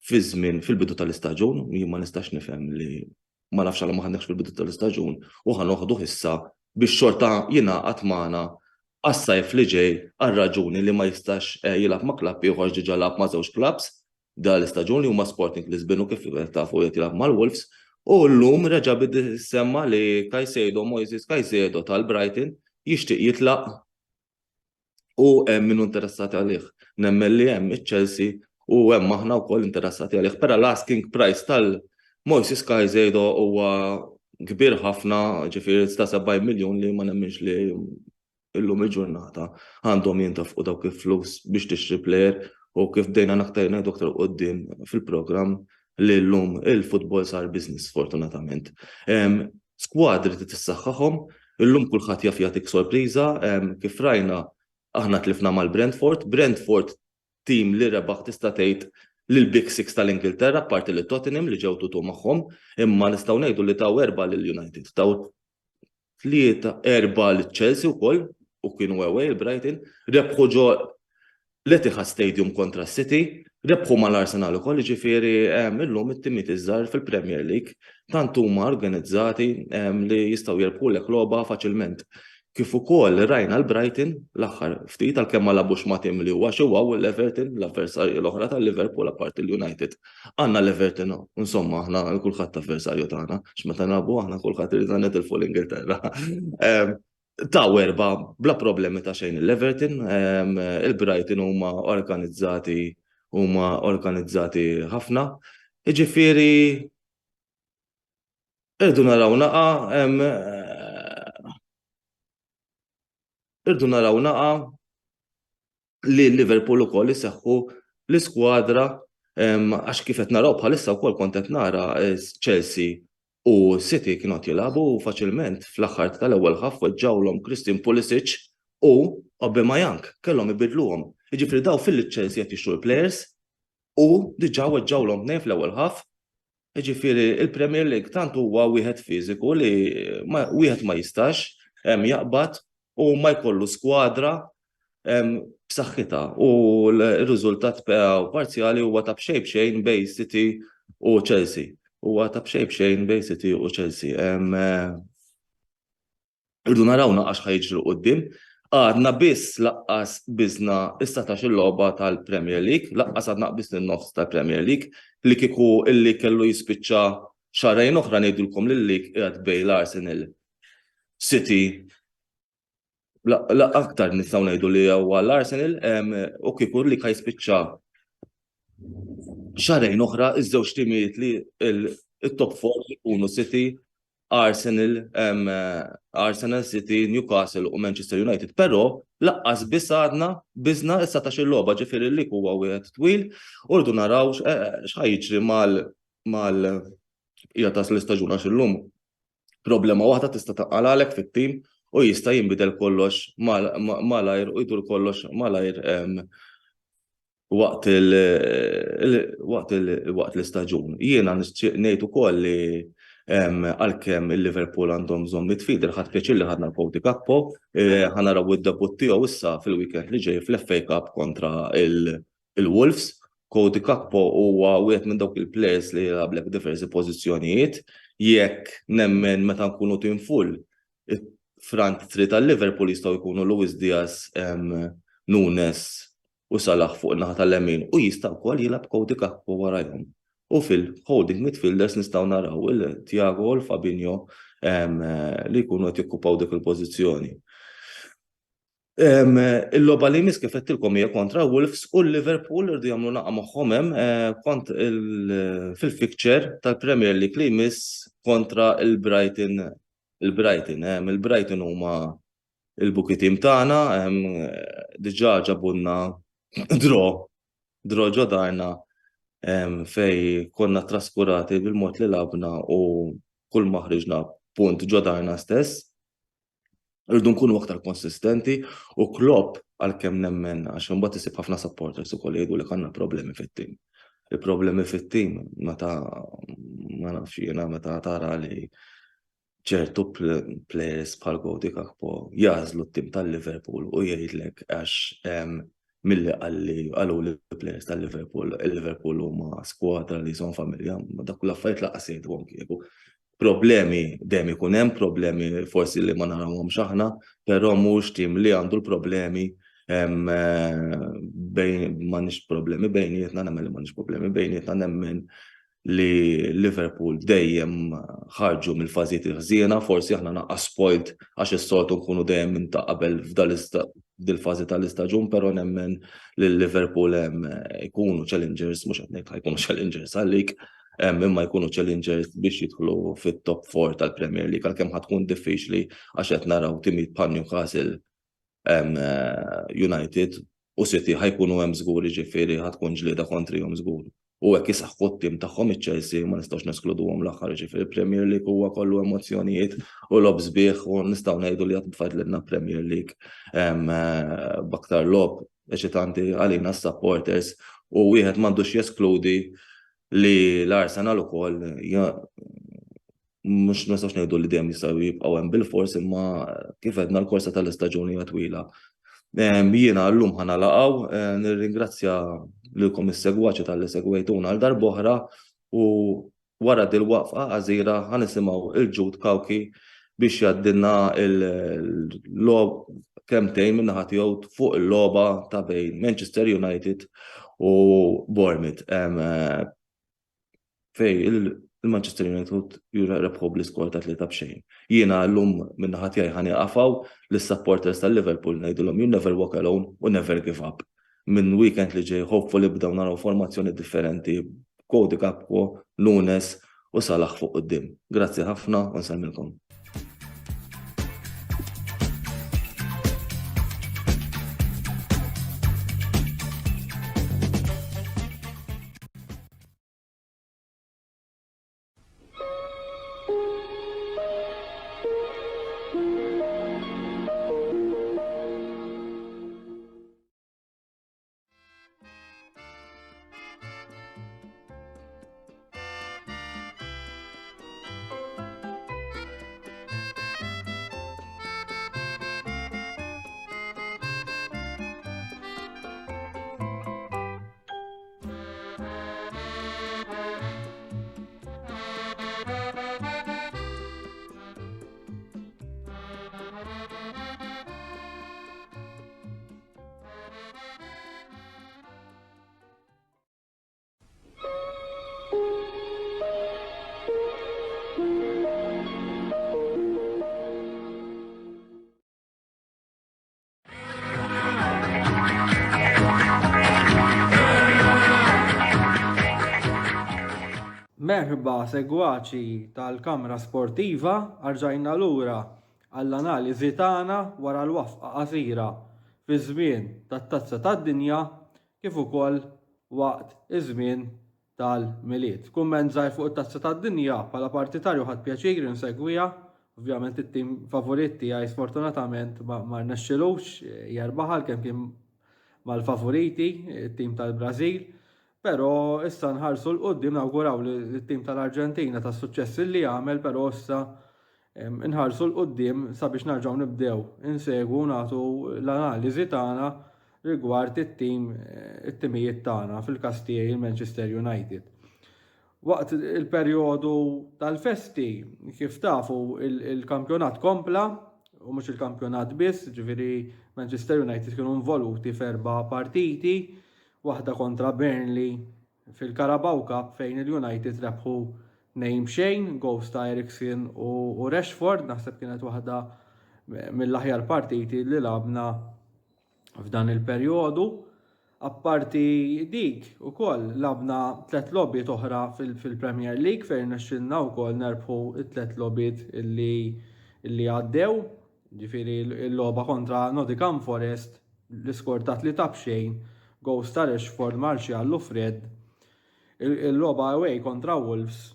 fi żmien fil-bidu tal-istaġun, jien ma nistax nifhem li ma nafx għal ma ħannex fil-bidu tal-istaġun u ħanoħduh issa biex xorta jingħaqad magħna għas-sajf li ġej għal-raġuni li ma jistax jilab ma' klabb ieħor ġiġa lab ma' żewġ klabs dal-istaġun li huma Sporting Lisbon u kif tafu qed jilab mal-Wolves u llum reġa' bidi semma li Moises Caicedo tal-Brighton jixtieq jitlaq u hemm min interessati għalih. Nemmen li hemm iċ-Chelsea u hemm aħna wkoll interessati għalih. Però l-asking price tal-Moises Caicedo huwa kbir ħafna, ġifieri ta' 70 miljun li ma nemminx li illum il-ġurnata għandhom jintafqu dawk il-flus biex tixtri plejer u kif bdejna naktajna doktor qoddim fil-programm li llum il-futbol sar business fortunatament. Skwadri tissaħħaħhom, illum kulħadd jaf jagħtik sorpriża, kif rajna aħna tlifna mal-Brentford, Brentford tim li rebaħ tista' tgħid lil Big Six tal-Ingilterra, parti li Tottenham li ġew tutu magħhom, imma nistgħu ngħidu li taw 4 lil-United, taw 3-4 lil-Chelsea wkoll u kienu away il-Brighton, rebħu ġo l-Etihad Stadium kontra City, rebħu mal-Arsenal ukoll, ġifieri illum it-timiet iż-żgħar fil-Premier League tant huma organizzati li jistgħu jerbħulek logħba faċilment. Kif ukoll rajna l-Brighton l-aħħar ftit għalkemm ma labux ma' tim li huwa xi huwa l-Everton l-avversarju l-oħra tal-Liverpool apparti l-United. Għandna l-Everton insomma aħna kulħadd avversarju tagħna x'meta nagħbu aħna kulħadd irid nitilfu l-Ingilterra. Ta' 4 bla problemi ta' xejn l-Everton, il-Brighton huma organizzati ħafna. Jiġifieri irdu naraw naqa li Liverpool ukoll iseħħu l-iskwadra għax kif qed naraw bħalissa wkoll kont qed nara Chelsea u City kienu jilagħbu faċilment fl-aħħar tal-ewwel ħaf weġġawlhom Christian Pulisic u Aubameyang kellhom ibidluhom. Jiġifieri daw fil-Chelsea qed jixtru players u diġà weġġawlhom tnejn fl-ewwel ħaf. Jiġifieri il-Premier League tant huwa wieħed fiżiku li wieħed ma jistax jaqbad u ma jkollu skwadra b'saħħitha u l-riżultat parzjali huwa ta' b'xejn bejn City u Chelsea. Huwa ta' b'xejn bejn City u Chelsea. Irdu naraw naqax ħajġru quddiem. Għadna biss laqqas biżna is-17 il-logħba tal-Premier League, laqqas għadna biss in-nofs tal-Premier League li kieku illi kellu jispiċċa xarejn oħra ngħidulkom lil-lig qiegħed bejn l-Arsenal City aktar nistgħu ngħidu li huwa l-Arsenal u kieku li jispiċċa xarejn oħra iż-żewġ timijiet li il-top 4 jkunu City, Arsenal, City, Newcastle u Manchester United, però laqqas biss għadna biżna is-17 il-logħba ġifieri li huwa wieħed twil u rridu naraw x'ħajjiġri mal-qiegħda tal-istaġun għax illum problema waħda tista' taqal għalek fit-tim u jista' jinbidel kollox malajr u jdur kollox malajr waqt l-istaġun. Jiena nixtieq ngħid ukoll li għalkemm il-Liverpool għandhom bżonn midfielder ħadd pjaċir li ħadna l-Cody Gakpo, ħanaraw id-debut tiegħu issa fil-weekend li ġej fl-FA Cup kontra il-Wolves. Cody Gakpo huwa wieħed minn dawk il-players li jilgħablek diversi pożizzjonijiet, jekk nemmen meta nkunu team full front three tal-Liverpool jistgħu jkunu Luis Diaz, Nunes u Salah fuq in-naħa tal-lemin u jista' wkoll jilgħab Cody Gakpo warajhom. U fil-holding midfielders nistgħu naraw il-Thiago u l-Fabinho li jkunu qed jokkupaw dik il-pożizzjoni. Il-logħba li jmiss kif qedtilkom hija kontra Wolves u l-Liverpool irdu jagħmlu laqgħa magħhom hemm fil-fixture tal-Premier League li jmiss kontra il-Brighton. Il-Brighton huma il-buki tim tagħna, diġà ġabulna draw ġodarna fej konna traskurati bil-mod li labna u kull ma ħriġna punt ġodarna stess. Irdu nkunu aktar konsistenti u Klopp għalkemm nemmen għax imbagħad isib ħafna supporters ukoll jgħidu li għandna problemi fit-tim. Il-problemi fit-tim meta ma nafx jiena meta tara li ċertu players bħal Cody Gakpo jażlu t-tim tal-Liverpool u jgħidlek għax milli qalu li players tal-Liverpool, il-Liverpool huma skwadra li son familja, ma dak l-affarijiet laqas jgħidhom kieku. Problemi dejjem ikun hemm problemi forsi li ma narawhomx aħna, però mhux tim li għandu l-problemi m'għandniex problemi bejnietna, nemmen li m'għandniex problemi bejnietna, nemmen li Liverpool dejjem ħarġu mill-fażijiet il-ħżiena, forsi aħna naqqas spoilt għax is-soltu nkunu dejjem minn ta' qabel f'dil-fażi tal-istaġun, però nemmen li Liverpool ikunu challengers, mhux qed ngħid ħajkunu challengers għalik, imma jkunu challengers biex jidħlu fit-top 4 tal-Premier League għalkemm ħatkun diffiċli għax qed naraw timijiet bħal Newcastle, United u City ħajkunu hemm żgur jiġifieri ħatkun ġlieda kontrihom żgur. U hekk isaħħu t-tim tagħhom iċ-Chelsea ma nistgħux neskluduhom l-aħħar jiġifieri Premier League huwa kollu emozzjonijiet u lob sbieħ u nistgħu ngħidu li qed tfadlilna Premier League b'aktar lob eċitanti għalina s-supporters u wieħed m'għandux jeskludi li l-Arsenal ukoll mhux nistgħux ngħidu li dejjem jistgħu jibqgħu hemm bil-fors imma kif għedna l-korsa tal-istaġuni hija twila. Jiena llum ħanalaqgħu nirringrazzja lilkom is-segwaċi tal-li segwejtuna għal darb'oħra u wara dil-waqfa qasira ħanisimgħu il-Jude Kawki biex jgħaddilna l-logħba kemmtejn min-naħa tiegħu fuq il-logħba ta' bejn Manchester United u Bournemouth. Fej il-Manchester United rebħu bl-iskor ta' 3-0. Jiena llum min-naħa tiegħi ħaniqafaw lis-supporters tal-Liverpool ngħidulhom you never walk alone u never give up. Minn weekend li ġej hopefully bdew naraw formazzjoni differenti, Cody Gakpo, Nunes u Salah fuq quddiem. Grazzi ħafna u nsemmilkom. Merħba segwaċi tal-Kamra Sportiva, arġajna lura għall-analiżi tagħna wara l-wafqa qasira fi żmien tat-Tazza tad-Dinja kif ukoll waqt iż-żmien tal-miliet. Kumment żgħir fuq it-Tazza tad-Dinja bħala partitarju ħadd pjaċir insegwiha, ovvjament it-tim favorit tiegħi sfortunatament ma rnexxilux jerbaħ kemm kien mal-favoriti, it-tim tal-Brażil. Pero issa nħarsu l-qoddim nawguraw li l-tim tal-Arġentina tas suċċess li għamel, pero issa nħarsu l-qoddim sabiex narġaw nibdew insegwu nagħtu l-analiżi tagħna rigward it-timijiet tagħna fil-każ tiegħi il-Manchester United. Waqt il-perjodu tal-festi kif tafu il-kampjonat kompla u mhux il-kampjonat biss, ġifieri Manchester United kienu involuti f'4 partiti. Waħda kontra Burnley fil-Carabao Cup fejn il-United rebħu 2-0, goals ta' Eriksen u Rashford, naħseb kienet waħda mill-aħjar partiti li labna f'dan il-perjodu. Apparti dik ukoll labna 3 logħbiet oħra fil-Premier League fejn nexxilna wkoll nerbħu 3 logħbiet illi għaddew. Ġifieri l-logħba kontra Nottingham Forest l-iskor ta' 3-0 goals ta' Rashford, Martial u Fred. Il-logħba away kontra Wolves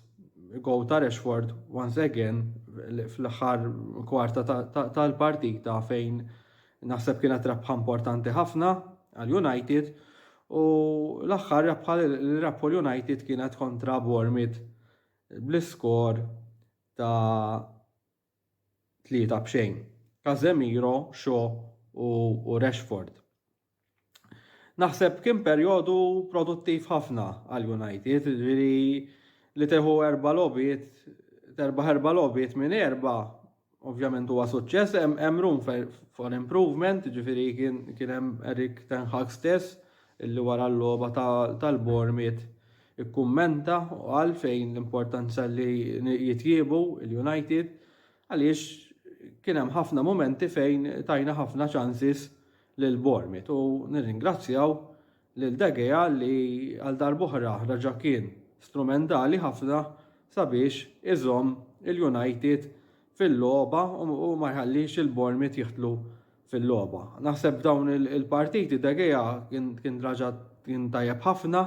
goal ta' Rashford once again fl-aħħar kwarta tal-partita fejn naħseb kienet rebħa importanti ħafna għal-United u l-aħħar rebħa l-rebħu l-United kienet kontra Bournemouth bl-iskor ta' 3-0. Casemiro, Shaw u Rashford. Naħseb kien perjodu produttiv ħafna għal-United, li teħu 4 logħbiet, terbaħ 4 logħbiet minn 4, ovvjament huwa suċċess, hemm room for improvement, ġifieri kien hemm Erik ten Hag stess illi wara l-logħba tal-Bournemouth ikkummenta u qal fejn l-importanza li jitjiebu il-United għaliex kien hemm ħafna momenti fejn tajna ħafna chances lil Bournemouth u nirringrazzjaw lil De Gea li għal darb'oħra raġa' kien strumentali ħafna sabiex iżomm il-United fil-logħba u ma jħallix il-Bournemouth jieħdlu fil-logħba. Naħseb dawn il-partiti De Gea kien raġa' kien tajjeb ħafna,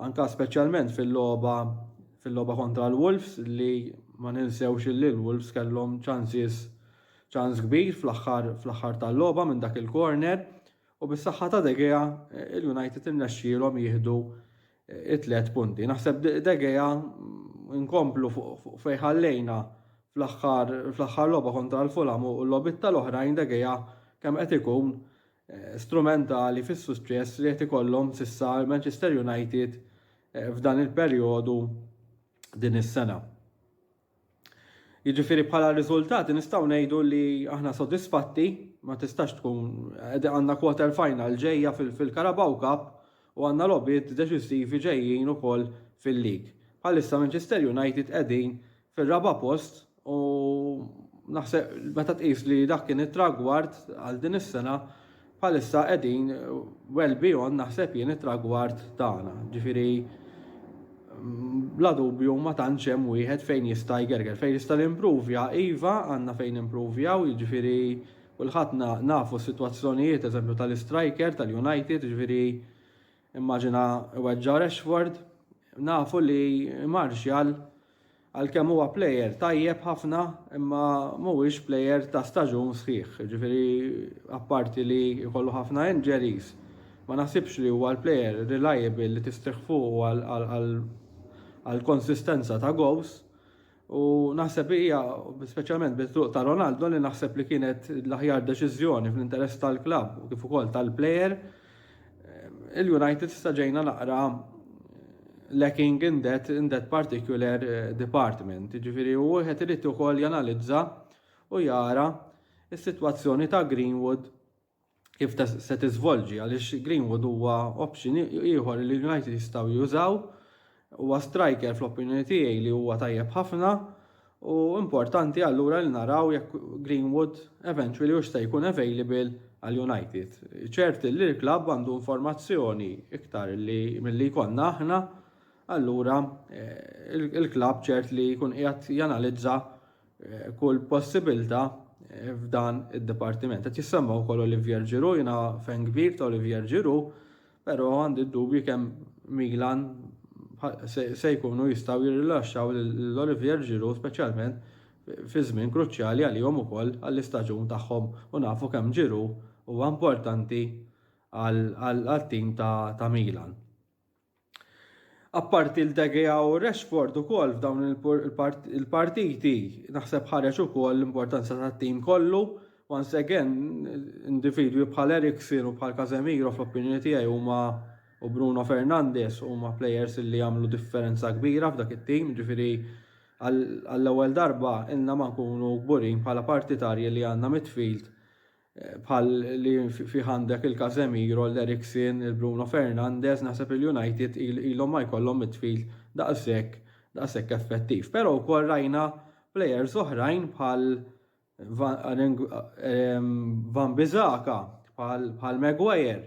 anka speċjalment fil-logħba kontra l-Wolves li ma ninsewx li l-Wolves kellhom ċans kbir fl-aħħar tal-logħba minn dak il-corner u bis-saħħa ta' De Gea il-United irnexxielhom jieħdu 3 punti. Naħseb De Gea nkomplu fejn ħallejna fl-aħħar logħba kontra l-Fulham u l-logħbiet tal-oħrajn De Gea kemm qed ikun strumentali fis-suċċess li qed ikollhom s'issa Manchester United f'dan il-perjodu din is-sena. Jiġifieri bħala riżultati nistgħu ngħidu li aħna sodisfatti, ma tistax tkun għandna quarter final ġejja fil-Carabao Cup u għandna logħbiet deċiżivi ġejjin ukoll fil-League. Bħalissa Manchester United qegħdin fir-raba' post u naħseb meta tqis li dak kien it-tragward għal din is-sena bħalissa qegħdin well beyond naħseb jien it-tragward tagħna. Ġifieri bla dubju ma tantx hemm wieħed fejn jista' jgerger, fejn jista' improvja iva għandna fejn improvjaw, jiġifieri kulħadd nafu s-sitwazzjonijiet eżempju tal-striker tal-United, jiġifieri immaġina weġġa' Rashford, nafu li Martial għalkemm huwa plejer tajjeb ħafna imma mhuwiex plejer ta' staġun sħiħ. Ġifieri apparti li jkollu ħafna injuries, ma naħsibx li huwa l-plejer reliable li tistrieħ fuq għal konsistenza ta' goals u naħseb hija speċjalment bit-truq ta' Ronaldo li naħseb li kienet l-aħjar deċiżjoni fl-interess tal-klabb u kif ukoll tal-plejer. Il-United issa ġejna naqra lacking in that particular department. Ġifieri wieħed irid ukoll janalizza u jara s-sitwazzjoni ta' Greenwood kif se tiżvolġi għaliex Greenwood huwa option ieħor li l-United jistgħu jużaw, huwa striker fl-opinjoni tiegħi li huwa tajjeb ħafna u importanti allura li naraw jekk Greenwood eventually se jkun available għal-United. ċert li l-klabb għandu informazzjoni iktar milli jkollna aħna, allura il-klabb ċert li jkun qiegħed janalizza kull possibilità f'dan id-dipartiment. Qed jissemma wkoll Olivier Giroud, jiena fan kbir ta' Olivier Giroud, però għandi d-dubju kemm Milan se jkunu jistgħu jirrilaxxaw l-Olivier Giroud speċjalment fi żmien kruċjali għalihom ukoll għall-istaġun tagħhom u nafu kemm Giroud huwa importanti għal-tim ta' Milan. Apparti l-De Gea u Rashford ukoll f'dawn il-partiti naħseb ħareġ ukoll l-importanza tat-tim kollu. Once again, individwi bħal Eriksen u bħal Casemiro fl-opinjoni tiegħi huma u Bruno Fernandes huma players li jagħmlu differenza kbira f'dak it-tim, ġifieri għall-ewwel darba ilna ma nkunu kburin bħala partitarji li għandna midfield bħal li fi għandek il-Casemiro, l-Eriksen, il-Bruno Fernandes, naħseb il-United ilhom ma jkollhom midfield daqshekk effettiv. Però wkoll rajna players oħrajn bħal Van Bissaka, bħal Maguire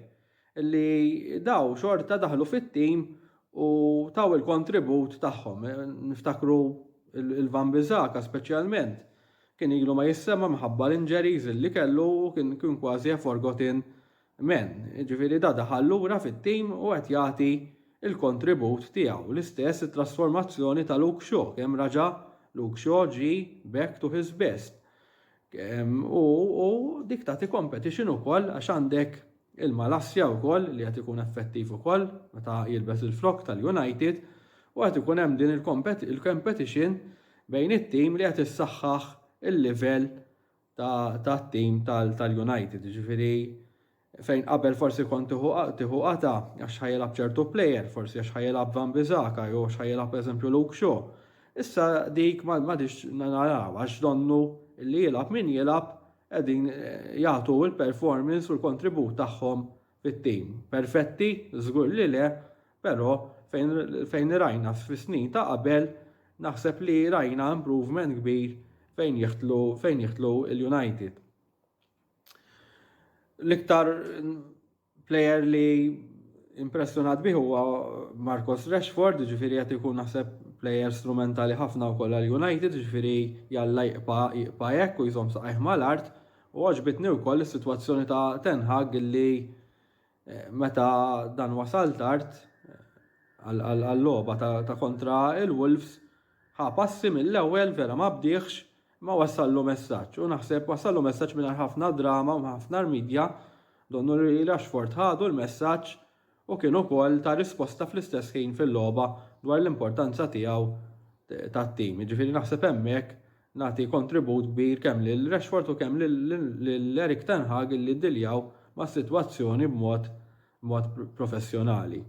illi daw xorta daħlu fit-tim u taw il-kontribut tagħhom. Niftakru il-Van Bissaka speċjalment kien ilu ma jissema minħabba l-injuries li kellu u kien kważi a forgotten man. Ġifieri da daħal lura fit-tim u qed jagħti il-kontribut tiegħu. L-istess it-trasformazzjoni ta' Luke Shaw, kemm raġa' Luke Shaw ġi back to his best. U dik tagħti competition ukoll għax għandek il-Malassja wkoll li qed ikun effettiv ukoll meta jilbes il-flok tal-United u qed ikun hemm din il-competition bejn it-tim li qed issaħħaħ il-livell tat-tim tal-United. Ġifieri fejn qabel forsi kont tieħu qata għax ħajjelab ċertu plejer, forsi għax ħajjelab Van Bissaka jew għax ħajjelab eżempju Luke Shaw. Issa dik m'għadix naraw għax donnu li jilab min jilab qegħdin jagħtu il-performance u l-kontribut tagħhom fit-tim. Perfetti, żgur li le, però fejn rajna fis-snin ta' qabel naħseb li rajna improvement kbir fejn jieħdlu il-United. L-iktar plejer li impressjonat bih huwa Marcus Rashford, ġifieri qed ikun naħseb plejer strumentali ħafna wkoll għall-United, ġifieri jalla jibqa' hekk u jżomm saqajh mal-art u għaġbitni wkoll is-sitwazzjoni ta' Ten Hag li meta dan wasal tard għall-logħba ta' kontra il-Wolves ħa passi mill-ewwel vera ma bdieħx ma wassallu messaġġ u naħseb wassallu messaġġ mingħajr ħafna drama u ħafna midja donnu li Rashford ħadu l-messaġġ u kien ukoll ta' risposta fl-istess ħin fil-logħba dwar l-importanza tiegħu tat-tim. Ġifieri naħseb hemmhekk nagħti kontribut kbir kemm lil Rashford u kemm lil Erik Ten Hag li ddiljaw mas-sitwazzjoni b'mod professjonali.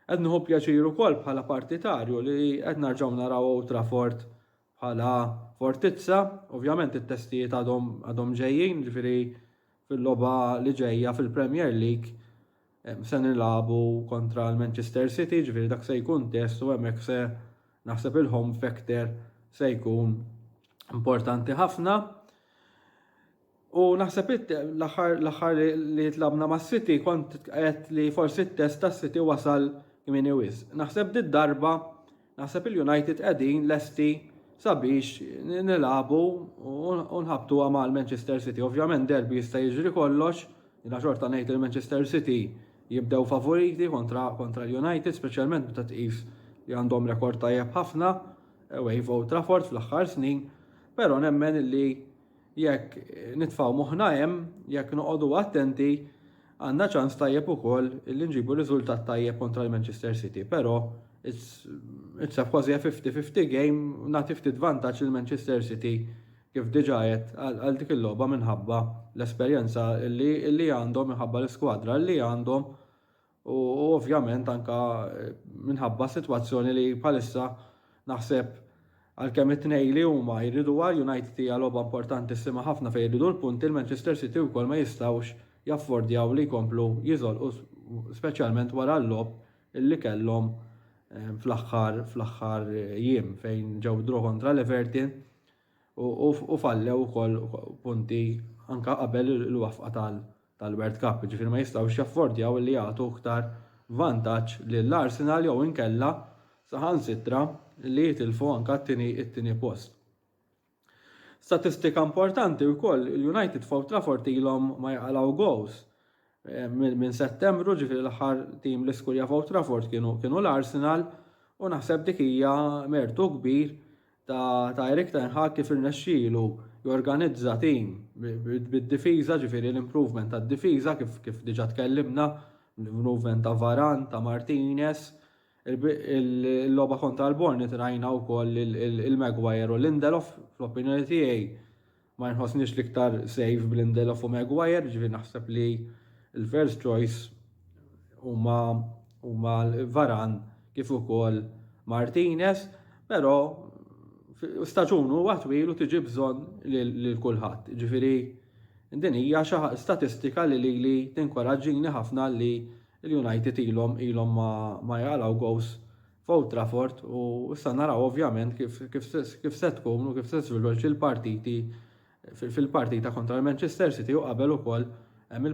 Qed nieħu pjaċir ukoll bħala partitarju li qed narġgħu naraw Old Trafford bħala fortizza, ovvjament it-testijiet għadhom ġejjin, ġifieri fil-logħba li ġejja fil-Premier League se nilagħbu kontra l-Manchester City, ġifieri dak se jkun test u hemmhekk se naħseb il-home factor se jkun importanti ħafna. U naħseb l-aħħar li tlabna mas-City kont qed li forsi t-test tas-City wasal kmieni wisq. Naħseb darba naħseb il-United qegħdin lesti sabiex nilagħbu u nħabtu mal Manchester City. Ovvjament derbi jista' jiġri kollox, jiena xorta ngħid il-Manchester City jibdew favoriti kontra l-United, speċjalment meta tqis li għandhom rekord tajjeb ħafna away f'Old Trafford fl-aħħar snin, però nemmen li jekk nitfgħu moħħna hemm, jekk noqogħdu attenti, għandna ċans tajjeb ukoll li nġibu riżultat tajjeb kontra l-Manchester City, però it's a kważi 50-50 game, nagħti ftit vantaġġ il-Manchester City kif diġà qed għal dik il-logħba minħabba l-esperjenza li għandhom minħabba l-iskwadra li għandhom u ovvjament anke minħabba sitwazzjoni li bħalissa naħseb għalkemm it-tnejn li huma jridu United hija logħba importantissima ħafna fejn jridu l-punti, il-Manchester City wkoll ma jistgħux jaffordjaw li jkomplu jiżolqu speċjalment wara l-logħb illi kellhom fl-aħħar jiem fejn ġew draw kontra l-Everton u fallew ukoll punti anke qabel il-wafqa tal-World Cup, ġifieri ma jistgħux jaffordjaw li jagħtu iktar vantaġġ lill-Arsenal jew inkella saħansitra li jitilfu anke t-tieni post. Statistika importanti wkoll il-United f'Old Trafford ilhom ma jaqalgħu goals. Minn Settembru ġifieri l-aħħar tim li skurja f'Old Trafford kienu l-Arsenal u naħseb dik hija mertu kbir ta' Erik Ten Hag kif irnexxielu jorganizza tim bid-difiża, ġifieri l-improvement tad-difiża kif diġà tkellimna, l-improvement ta' Varane, ta' Martinez, il-logħba kontra l-Bournemouth rajna wkoll il-Maguire u Lindelof fl-opinjoni tiegħi ma nħossniex l-iktar save b'Lindelof u Maguire, ġifieri naħseb li il-first choice huma Varane kif ukoll Martinez, però staġun huwa twil u tiġi bżonn lil kulħadd. Ġifieri din hija xi statistika li tinkoraġġini ħafna li l-United ilhom ma jaqalgħu gows f'Old Trafford u issa naraw ovvjament kif se tkun u kif se żviluppaw il-partiti fil-partita kontra l-Manchester City u qabel ukoll hemm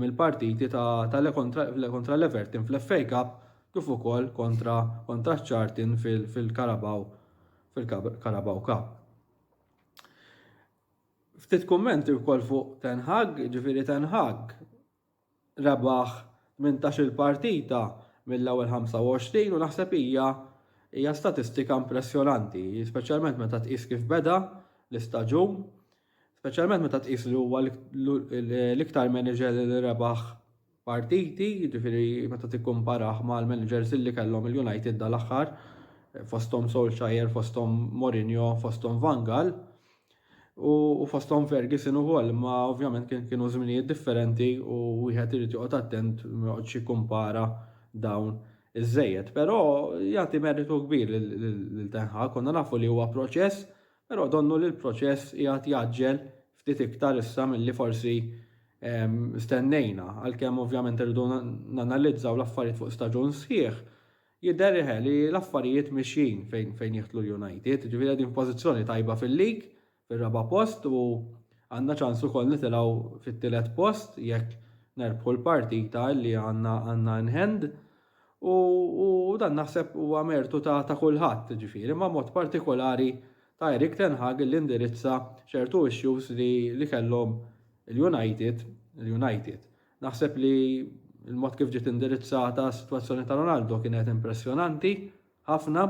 il-partiti kontra l-Everton fl-FA Cup kif ukoll kontra Charlton fil-Carabao Cup. Ftit kummenti wkoll fuq Ten Hag, ġifieri Ten Hag rebaħ 18 partita mill-ewwel 25 u naħseb hija statistika impressjonanti, speċjalment meta tqis kif beda l-istaġun, speċjalment meta tqis li huwa l-iktar manager li rebaħ partiti, ġifieri meta tikkumparah mal-managers li kellhom il-United dal-aħħar, fosthom Solskjaer, fosthom Mourinho, fosthom Van Gaal u fosthom Ferguson ukoll, ma ovvjament kienu żminijiet differenti u wieħed irid joqgħod attent ma joqgħodx jikkumpara dawn iż-żejjed. Però jagħti meritu kbir lil Ten Hag, konna nafu li huwa proċess, però donnu li l-proċess qiegħed jaġġel ftit iktar issa milli forsi stennejna, għalkemm ovvjament irridu nanalizzaw l-affarijiet fuq staġun sħiħ. Jidher li l-affarijiet mixjin fejn jieħdlu l-United, ġifieri din pożizzjoni tajba fil-lig, fir-raba' post u għandna ċans ukoll nitilgħu fit-tielet post jekk nerbħu l-partita li għandna in hand u dan naħseb huwa mertu ta' kulħadd ġifieri, ma' mod partikolari ta' Erik Ten Hag li indirizza ċertu issues li kellhom il-United. Naħseb li il-mod kif ġiet indirizzata s-sitwazzjoni ta' Ronaldo kienet impressjonanti ħafna,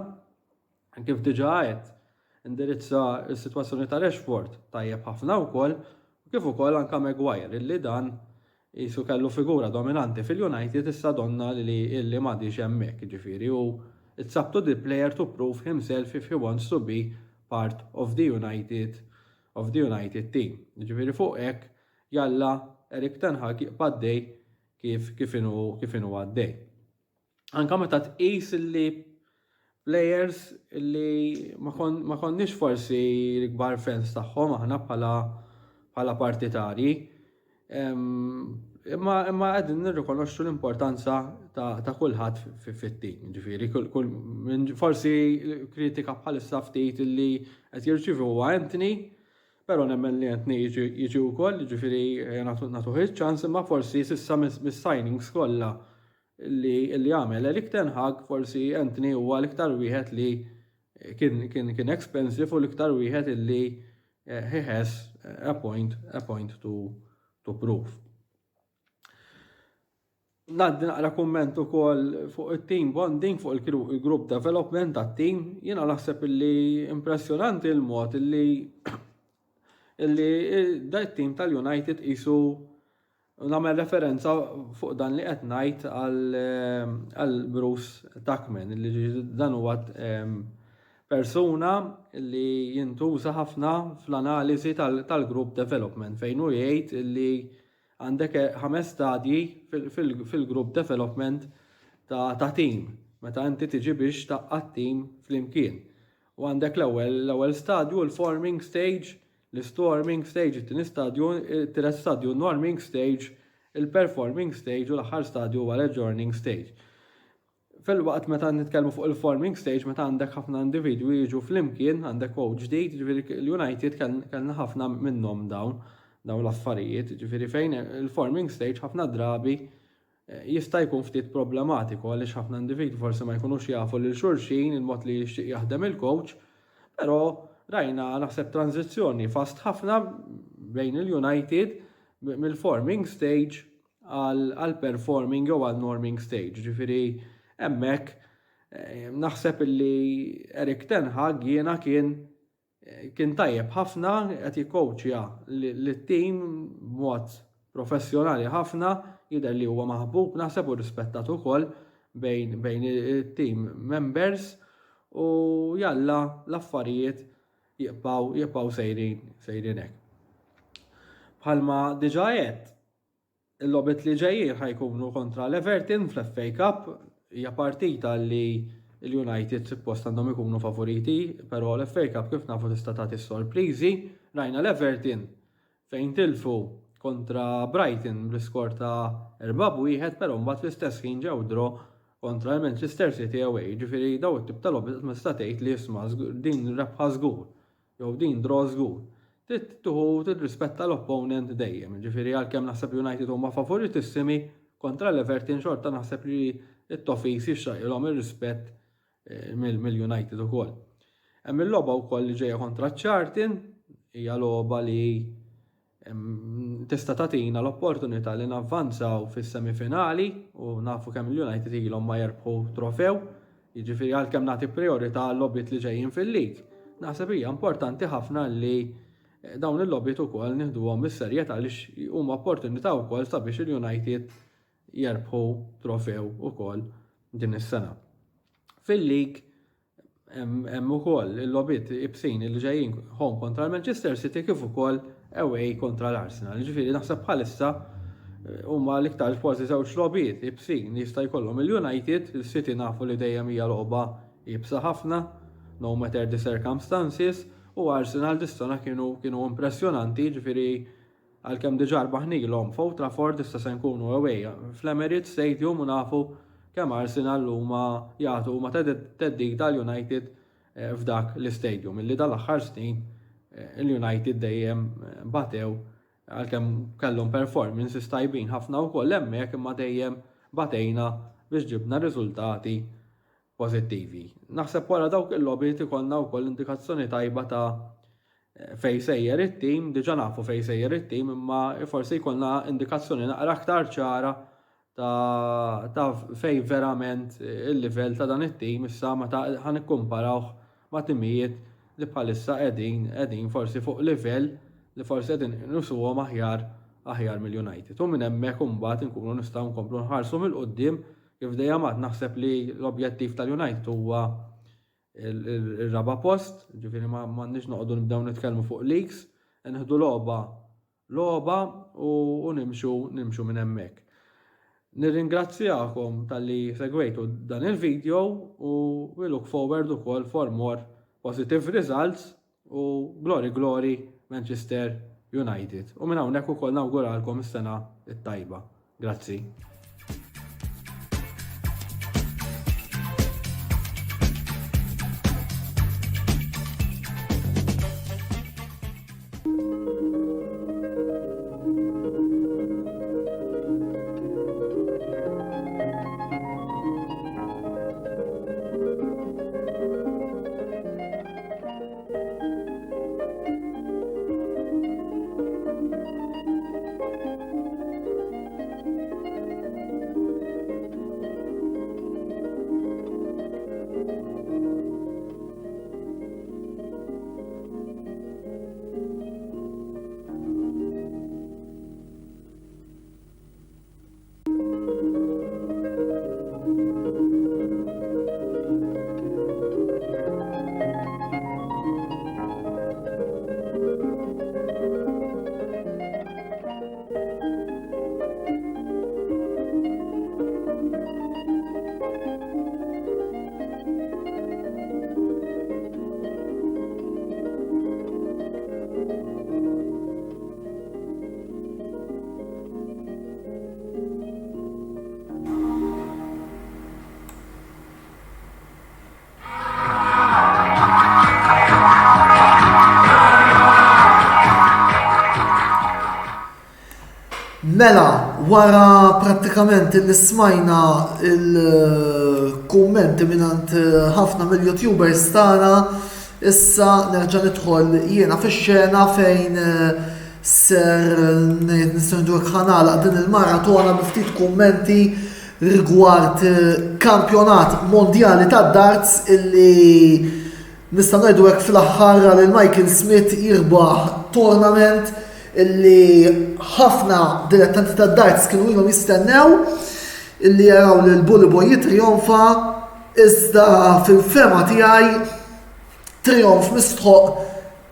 kif diġà qed indirizza s-sitwazzjoni ta' Rashford tajjeb ħafna wkoll, kif ukoll anke Maguire illi dan jisu kellu figura dominanti fil-United issa donna li m'għadix hemmhekk ġifieri u it's up to the player to prove himself if he wants to be part of the United team. Ġifieri fuq hekk jalla Erik Ten Hag jibqaddej kif inhu għaddej. Anke meta tqis li players li ma konniex forsi l-ikbar fans tagħhom aħna bħala partitarji, imma qegħdin nirrikonoxxu l-importanza ta' kulħadd fit-tim. Ġifieri forsi kritika bħalissa ftit li qed jirċievu huwa Anthony, però nemmen li Anthony jiġi wkoll, ġifieri nagħtuh iċ-ċans, imma forsi s'issa mis-signings kollha li għamel Erik Ten Hag forsi Anthony huwa l-iktar wieħed li kien expensive u l-iktar wieħed li he has a point to prove. Naddi naqra kumment ukoll fuq it-team bonding, fuq il-group development tat-team, jiena naħseb li impressjonanti l-mod illi da it-team tal-United qisu nagħmel referenza fuq dan li qed ngħid għal Bruce Tuchman, illi dan huwa persuna li jintuża ħafna fl-analiżi tal-group development fejn hu jgħid li għandek 5 stadji fil-group development ta' team meta inti tiġi biex taqqat team flimkien. U għandek l-ewwel stadju l-forming stage, l-storming stage, it-tieni stadju, it-tielet stadju norming stage, il-performing stage u l-aħħar stadju huwa l-adjourning stage. Fil-waqt meta nitkellmu fuq il-forming stage, meta għandek ħafna individwi jiġu flimkien, għandek coach ġdid, ġifieri l-United kellna ħafna minnhom dawn l-affarijiet, ġifieri fejn il-forming stage ħafna drabi jista' jkun ftit problematiku għaliex ħafna individwi forsi ma jkunux jafu lil xulxin il-mod li jixtieq jaħdem il-coach, però rajna naħseb tranzizzjoni fast ħafna bejn il-United mill-forming stage għal performing jew għal norming stage. Ġifieri hemmhekk naħseb li Erik Ten Hag jiena kien tajjeb ħafna qed jikkoachja lit-tim b'mod professjonali ħafna, jidher li huwa maħbub naħseb u rispettat ukoll bejn it-team members u jalla l-affarijiet jibqgħu sejrin hekk. Bħalma diġà qed il-logħbiet li ġejjin ħajkunu kontra l-Everton fl-FA Cup, hija partita li l-United suppost għandhom ikunu favoriti, però l-FA Cup kif nafu tista' tagħti sorpriżi, rajna l-Everton fejn tilfu kontra Brighton bl-iskor ta' 4-1, però mbagħad fl-istess ħin ġew draw kontra l-Manchester City away, ġifieri daw it-tip tal-logħbiet ma tista' tgħid li isma' din rebħa żgur, jew din draw żgur. tuħu tirrispetta l-opponent dejjem. Ġifieri għalkemm naħseb United huma favoritissimi kontra l-Everton xorta naħseb li t-Toffees jixxaqilhom ir-rispett mill-United ukoll. Hemm il-logħba wkoll li ġejja kontra Charlton hija logħba li tista' tagħtina l-opportunità li navvanzaw fis-semifinali u nafu kemm il-United ilhom ma jerbħu trofew, jiġifieri għalkemm nagħti priorità għall-logħbiet li ġejjin fil-lig. Naħseb hija importanti ħafna li dawn il-logħbiet ukoll nieħduhom bis-serjetà għaliex huma opportunità wkoll sabiex il-United jerbħu trofew ukoll din is-sena. Fil-lig hemm ukoll il-logħbiet ibsin li ġejjin home kontra l-Manchester City kif ukoll away kontra l-Arsenal. Ġifieri naħseb bħalissa huma l-iktar kważi żewġ logħbiet ibsin jista' jkollhom il-United, il-City nafu li dejjem hija logħba ibsa ħafna, no matter the circumstances, u Arsenal dis-sena kienu impressjonanti, ġifieri għalkemm diġà rbaħnilhom f'Old Trafford issa se nkunu away fl-Emirates Stadium u nafu kemm Arsenal huma jagħtu huma teddik tal-United f'dak l-istadium illi dal-aħħar snin il-United dejjem batew għalkemm kellhom performances tajbin ħafna wkoll hemmhekk imma dejjem batejna biex ġibna riżultati pożittivi. Naħseb wara dawk il-logħbiet ikollna wkoll indikazzjoni tajba ta' fejn sejjer it-tim, diġà nafu fejn sejjer it-tim imma forsi jkollna indikazzjoni naqra aktar ċara ta' fejn verament il-livell ta' dan it-tim issa meta ħanikkumparawh ma' timijiet li bħalissa qegħdin forsi fuq livell li forsi qegħdin nusuhom aħjar mill-United. U minn hemmhekk imbagħad inkunu nistgħu nkomplu nħarsu mill-qudiem kif dejjem naħseb li l-objettiv tal-United huwa il-raba post, ġifieri m'għandniex noqogħdu nibdew nitkellmu fuq leagues, nieħdu logħba u nimxu minn hemmhekk. Nirringrazzjakom tal-li segwejtu dan il-video u we look forward ukoll for more positive results u glory Manchester United. U minn hawnhekk ukoll nawguralkom is-sena t-tajba. Grazzi. Mela, wara prattikament li smajna il-kummenti minant ħafna mill-YouTubers tagħna, issa nerġa' nidħol jiena fix-xena fejn ser nistgħu ħanalaq din il-maratona b'ftit kummenti rigward kampjonat mondjali tad-darts illi nista' ngħidu hekk fl-aħħar lil Michael Smith jirbaħ tournament illi ħafna dilettanti tad-darts kienu ilhom jistennew illi jaraw li l-Bully Boy jitrionfa, iżda fil-fema tiegħi trionf mistħoq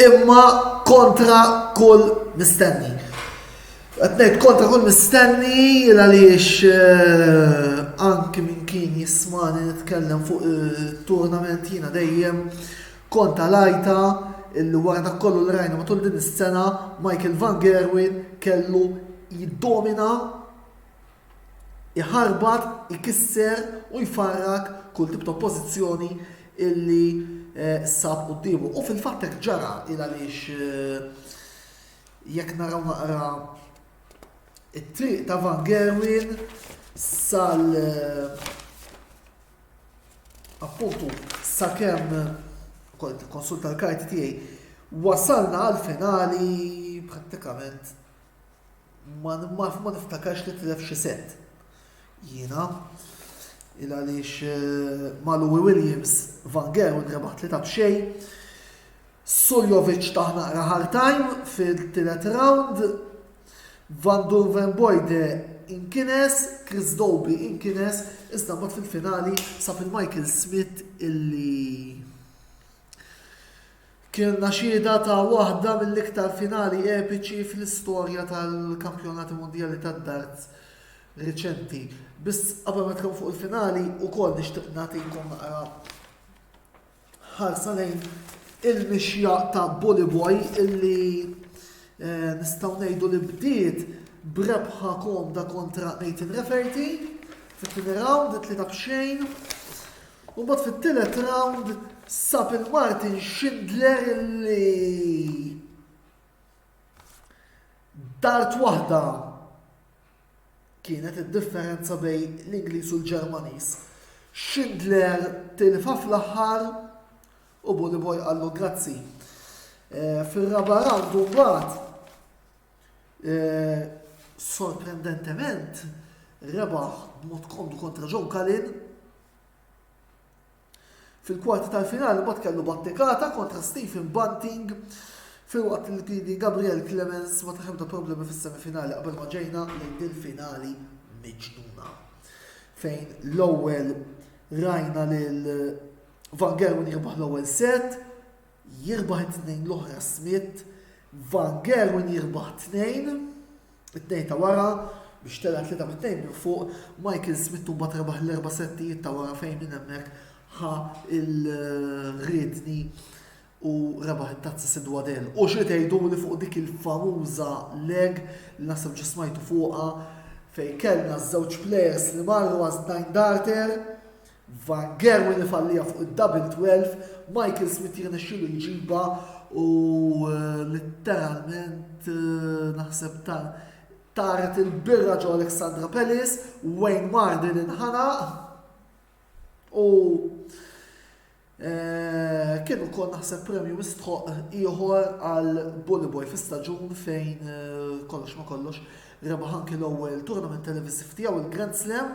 imma kontra kull mistenni. Qed ngħid kontra kull mistenni għaliex anke min kien jismani nitkellem fuq it-turnament jiena dejjem konta lajta illi wara dak kollu li rajna matul din is-sena Michael Van Gerwen kellu jiddomina, iħarbat, ikisser u jfarrak kull tip ta' oppożizzjoni illi sab qudiemu. U fil-fatt hekk ġara il għaliex jekk naraw naqra it-triq ta' Van Gerwen appuntu sakemm konsulta l-karti tiegħi wasalna għal-finali prattikament ma niftakarx li tilef xi set. Jiena għaliex ma' Louis Williams Van Gerwen rebaħ 3-0. Suljovic taħ naqra hard time fil-tielet round. Van Duvenboide inkines, Chris Doby inkines, iżda mbagħad fil-finali sab il-Michael Smith illi kien naxieda ta' waħda mill-iktar finali epiċi fl-istorja tal-kampjonati mondjali tad-darts reċenti. Biss qabel ma tkun fuq il-finali ukoll nixtieq nagħtikom naqra ħarsa lejn il-mixja ta' Bully Boy illi nistgħu ngħidu li bdiet brebħa komda kontra Nathan Rafferty fit-tieni round 3-0 u mbagħad fit-tielet round sab il-Martin Schindler illi dart waħda kienet id-differenza bejn l-Ingliż u l-Ġermaniż. Schindler tilfa fl-aħħar u Bully Boy qallu grazzi. Fir-raba' round mbagħad sorprendentement rebaħ b'mod komdu kontra John Cullen. Fil-kwarti tal-finali mbagħad kellu battikata kontra Stephen Bunting fil-waqt li Gabriel Clemens ma taħemda problemi fis-semifinali qabel ma ġejna lejn il-finali miġnuna. Fejn l-ewwel rajna lil Van Gerwen jirbaħ l-ewwel set, jirbaħ it-tnejn l-oħra Smith, Van Gerwen jirbaħ it-tnejn ta' wara biex tela 3-2 minn fuq, Michael Smith mbagħad rebaħ l-erba' settijiet ta' wara fejn minn hemmhekk ħa il-ridni u rebaħ it-tazza Sidwadel. U xi tgħidu li fuq dik il-famuża leg li naħseb ġi smajtu fuqha fejn kellna żewġ plejers li marru għaż 9 darter, Van Gerwen li fallija fuq id-double 12, Michael Smith jirnexxielu jġiba u letteralment naħseb taret il-birra ġo Alexandra Pellis, Wayne Mardin inħanaq u kienu kon naħseb premju mistħoq ieħor għal Bully Boy fi-staġun fejn kollox ma kollox rebaħ anke l-ewwel tournament televisiv tiegħu il-Grand Slam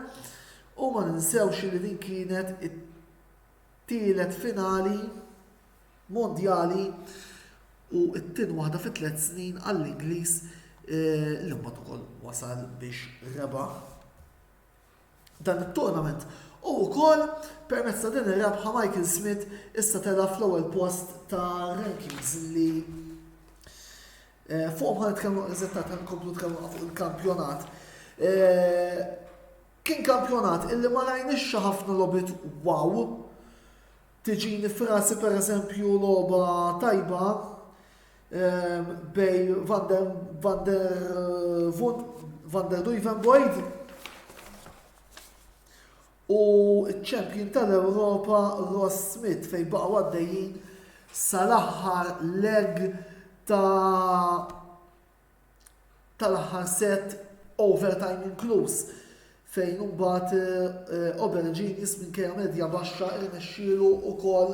u ma ninsewx li din kienet it-tielet finali mondjali u t-tieni waħda fi 3 snin għall-Ingliż li mbagħad ukoll wasal biex rebaħ dan it-tournament. U wkoll permezz ta' din ir-rebħa Michael Smith issa tela fl-ewwel post ta' rankings li fuqhom ħa nitkellmu eżattat nkomplu nitkellmu fuq il-kampjonat. Kien kampjonat illi ma rajniex ħafna logħbiet wow. Tiġini frasi pereżempju logħba tajba bej Van der Duivenboyd u ċ-champion tal-Ewropa Ross Smith fejn baqgħu għaddejjin sal-aħħar leg tal-aħħar set overtime inkluż fejn imbagħad Aubergines minkejja medja baxxa irnexxielu wkoll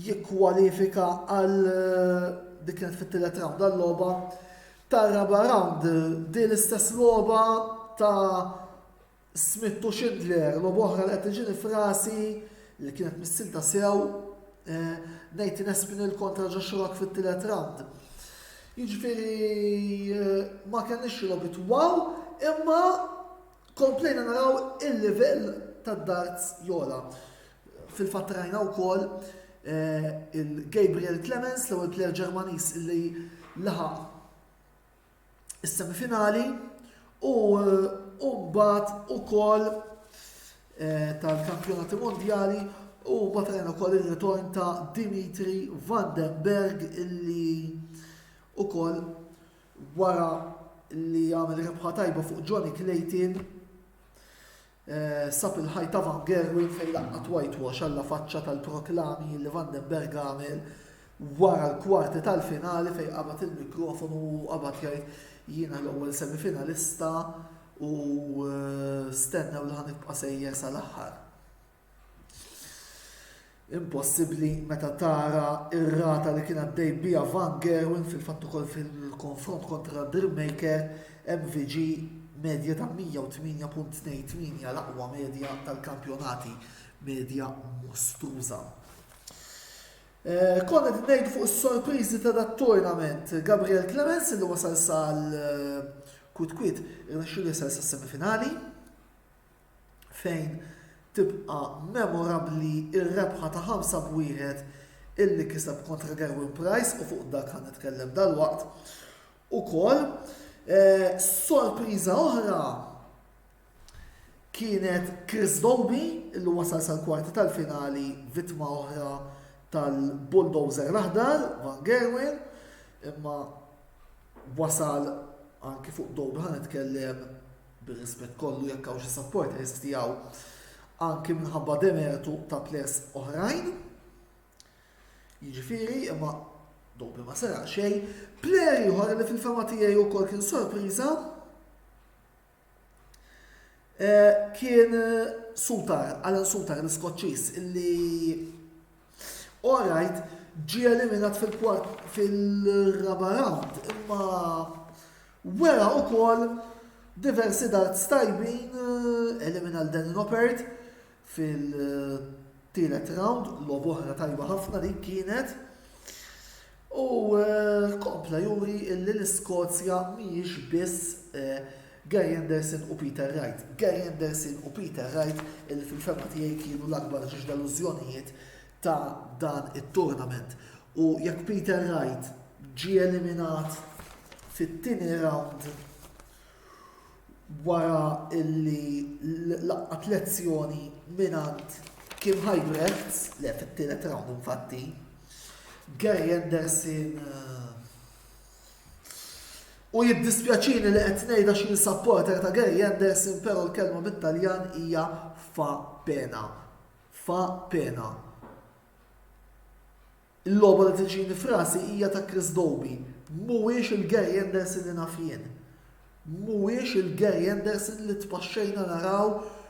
jikkwalifika għal dik kienet fit-tielet round għall-logħba tar-raba' round din l-istess logħba ta' Smith u Schindler, logħba oħra li qed tiġini frasi li kienet missilta sew Nathan Espinel kontra Josh Rock fit-tielet round. Jiġifieri ma kenniex logħbiet wow, imma komplejna naraw il-livell tad-darts jola. Fil-fatt rajna wkoll il-Gabriel Clemens, l-ewwel plejer Ġermaniż illi laħaq is-semifinali u mbagħad ukoll tal-kampjonati mondjali u mbagħad rajna wkoll ir-ritorn ta' Dimitri Vandenberg illi ukoll wara li għamel rebħa tajba fuq Johnny Clayton sab il-ħaj ta' Van Gerwen fejn laqqat whitewash għalla faċċa tal-proklami li Vandenberg għamel wara l-kwarti tal-finali fejn qabad il-mikrofonu u qabad jgħid jiena l-ewwel semifinalista u stennew li ħanibqa' sejjer sal-aħħar. Impossibbli meta tara ir-rata li kien għaddej biha Van Gerwen fil-fatt ukoll fil-konfront kontra Dreammaker MVG medja ta' 108.28 l-aqwa medja tal-kampjonati, medja mostruża. Konna d-nejdu fuq is-sorpriżi ta' dat-tournament. Gabriel Clemens li wasal sal-kwit irnexxielu jasal sas-semifinali fejn tibqa' memorabbli ir-rebħa ta' 5-1 illi kiseb kontra Gerwin Price u fuq dak ħan nitkellem dalwaqt. Ukoll sorpriża oħra kienet Chris Doby illi wasal sal-kwarti tal-finali vittma oħra tal-bulldozer l-aħdar, Van Gerwen, imma wasal anki fuq Doby ħan nitkellem bir-rispett kollu jekk hawn xi supporters tiegħu anki minħabba demertu ta' players oħrajn. Jiġifieri imma Doby ma sara xejn. Player ieħor li fil-fema tiegħi wkoll kien sorpriża kien Alan Sutar l-Skoċċiż illi alright ġie eliminat fil-raba round imma wera wkoll diversi darts tajbin elimina l-Dan Noppert fil-tielet round, lob oħra tajba ħafna li kienet u kompla juri illi l-Iskozja mhijiex biss Gary Anderson u Peter Wright. Gary Anderson u Peter Wright illi fil-fema tiegħi kienu l-akbar ġiex delużjonijiet ta' dan it-tournament. U jekk Peter Wright ġie eliminat fit-tieni round wara illi laqqat lezzjoni minant Kim Huybrechts, le fit-tielet round infatti, Gary Anderson u jiddispjaċini li qed ngħidha xi supporter ta' Gary Anderson, però l-kelma bit-Taljan hija fa pena. Fa pena. Il-logħba li tiġini frasi hija ta' Chris Doby. Mhuwiex il-Gary Anderson li naf jien. Mhuwiex il-Gary Anderson li tpaxxejna naraw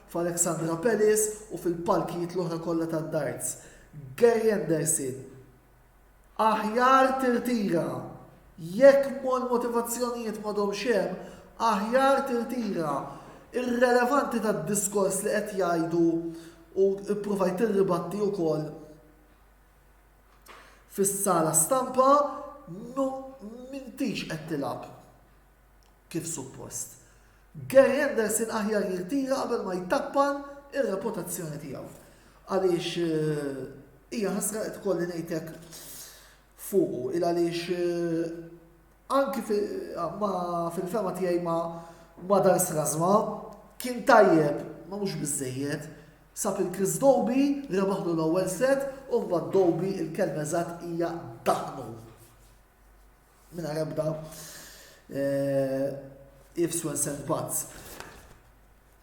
f'Alexandra Pellis u fil-palkijiet l-oħra kollha tad-darts. Gary Anderson aħjar tirtira. Jekk motivazzjonijiet m'għadhomx hemm, aħjar tirtira. Irrelevanti tad-diskors li qed jgħidu u ippruvajt tirribatti wkoll fis-sala stampa m'intix qed tilab kif suppost. Gary Anderson aħjar jirtira qabel ma jtappan ir-reputazzjoni tiegħu. Għaliex hija ħasra qed kolli ngħidlek fuqu għaliex anki fil-fema tiegħi ma dars rażma kien tajjeb ma mhux biżżejjed. Sab il-Chris Doby rebaħlu l-ewwel set u mbagħad Doby il-kelma eżatt hija daħnu. Minna rebda ifs when sent butts.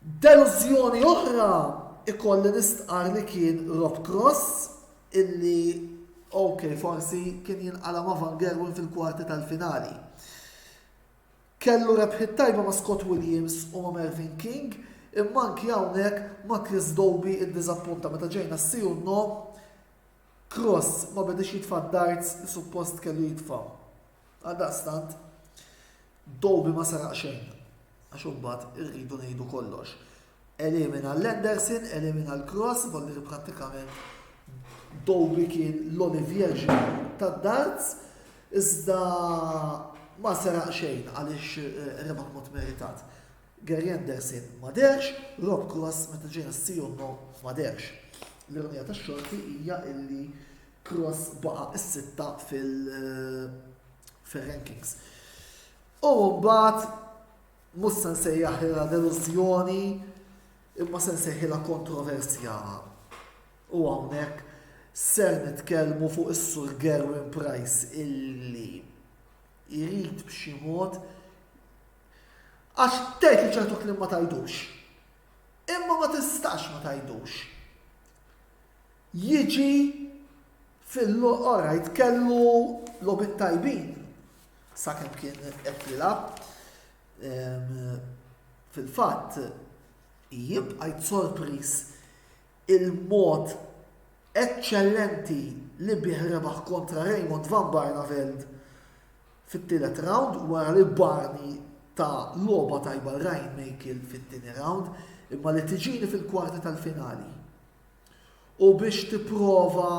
Delużjoni oħra ikolli nistqar li kien Rob Cross illi forsi kien jinqala ma' Van Gerwen fil-kwarti tal-finali. Kellu rebħit tajba ma' Scott Williams u ma' Mervyn King, imma anki hawnhekk ma' Chris Doby id-diżappunta meta ġejna s-sijunno Cross ma bedex jitfa' darts li suppost kellu jitfa'. Għaldaqstant, Doby ma saraq xejn, għax imbagħad irridu ngħidu kollox. Elimina l-Anderson, elimina l-Cross, volli prattikament Doby kien l-Olivier tad-darts, iżda ma saraq xejn għaliex rebaħ mod meritat. Gary Anderson ma derx, Rob Cross meta ġejna s-sijunno ma derx. L-ironija tax-xorti hija illi Cross baqa' is-sitta fil-rankings. U mbagħad mhux se nsejjaħilha delużjoni, imma se nsejħilha kontroversja. U hawnhekk ser nitkellmu fuq is-Sur Gerwin Price illi jrid b'xi mod għax tgħid li ċertu kliem ma tgħidux. Imma ma tistax ma tgħidux. Jiġi Fil-orajt kellu lobit tajbin sakemm kien qed jilgħab. Fil-fatt jibqajt sorpriż il-mod eċċellenti li bih rebaħ kontra Raymond van Barneveld fit-tielet round wara li Barney ta' logħba tajba Ryan Michael fit-tieni round imma li tiġini fil-kwarti tal-finali. U biex tipprova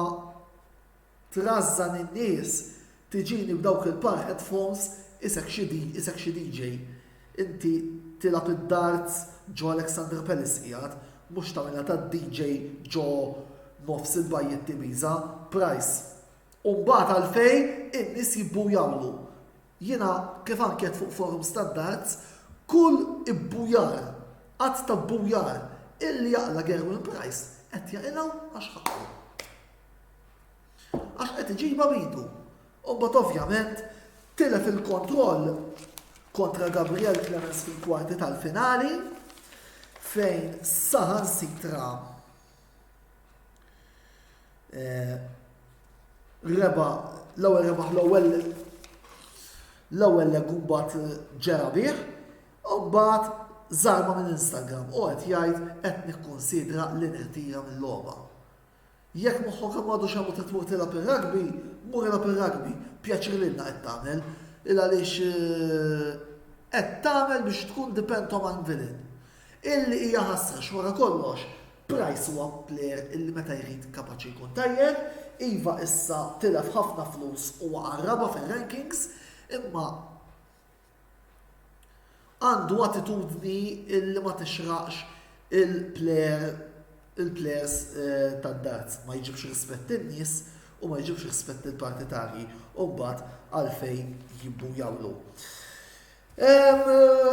trażżan in-nies tiġini b'dawk il-par headphones isek xi DJ. Inti tilab id-darts ġo Alexander Pellis qiegħed, mhux tagħmilha tad-DJ ġo nofs il-bajjiet Tibiza, Price. U mbagħad għalfejn in-nies jibbujawlu. Jiena kif anke fuq forums tad-darts, kull ibbujar, qatt ta' bbujar illi jaqla Gerwin Price qed jaqilgħu għax ħaqqa. Għax qed iġiba bidu. U mbagħad ovvjament tilef il-kontroll kontra Gabriel Clemens fil-kwarti tal-finali fejn saħansitra l-ewwel rebaħ l-ewwel legumbat ġera bih u mbagħad żarma minn Instagram u qed jgħid qed nikkunsidra li nirtira mill-logħba. Jekk moħħok m'għadux hemm titmur tilab ir-rugby, mur ilab ir-rugby, pjaċir lilna qed tagħmel għaliex qed tagħmel biex tkun the Tom villain. Illi hija ħasra x'wara kollox, Price huwa plejer illi meta jrid kapaċi jkun tajjeb, iva issa tilef ħafna flus u qarraba fir-rankings, imma għandu attitudni illi ma tixraqx il-plejers tad-darts, ma jġibx rispett in-nies u ma jġibx rispett il-partitarji u mbagħad għalfejn jibbujawlu.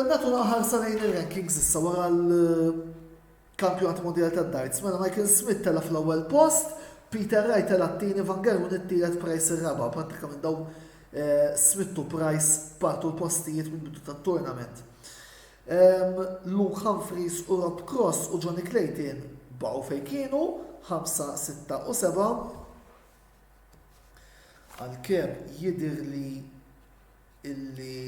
Natu ħarsa lejn il-rankings issa wara l-kampjonat mondjali tad-darts. Mela Michael Smith tela fl-ewwel post, Peter Wright tela t-tieni, Van Gerwen it-tielet, Price ir-raba'. Prattikament dawn Smith u Price partu l-postijiet minn bidu tat-turnament. Luke Humphries u Rob Cross u Johnny Clayton baqgħu fejn kienu 5, 6 u 7. Għalkemm jidhirli illi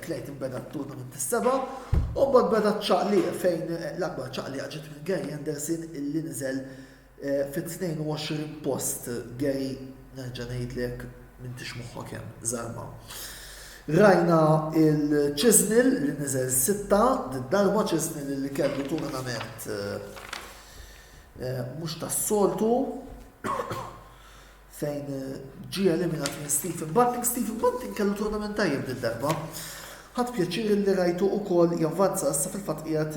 Clayton beda t-turnament is-seba' u mbagħad beda ċaqliq fejn l-akbar ċaqliq ġiet minn Gary Anderson illi niżel fit-22 post. Gary nerġa' ngħidlek m'intix moħħok hemm żarma. Rajna il-Chisnell li niżel 6, darba Chisnell li kellu turnament mhux tas-soltu fejn ġie eliminat minn Stephen Bunting. Stephen Bunting kellu turnament tajjeb din-darba. Ħadd pjaċir li rajtu wkoll javvanza issa fil-fatt qiegħed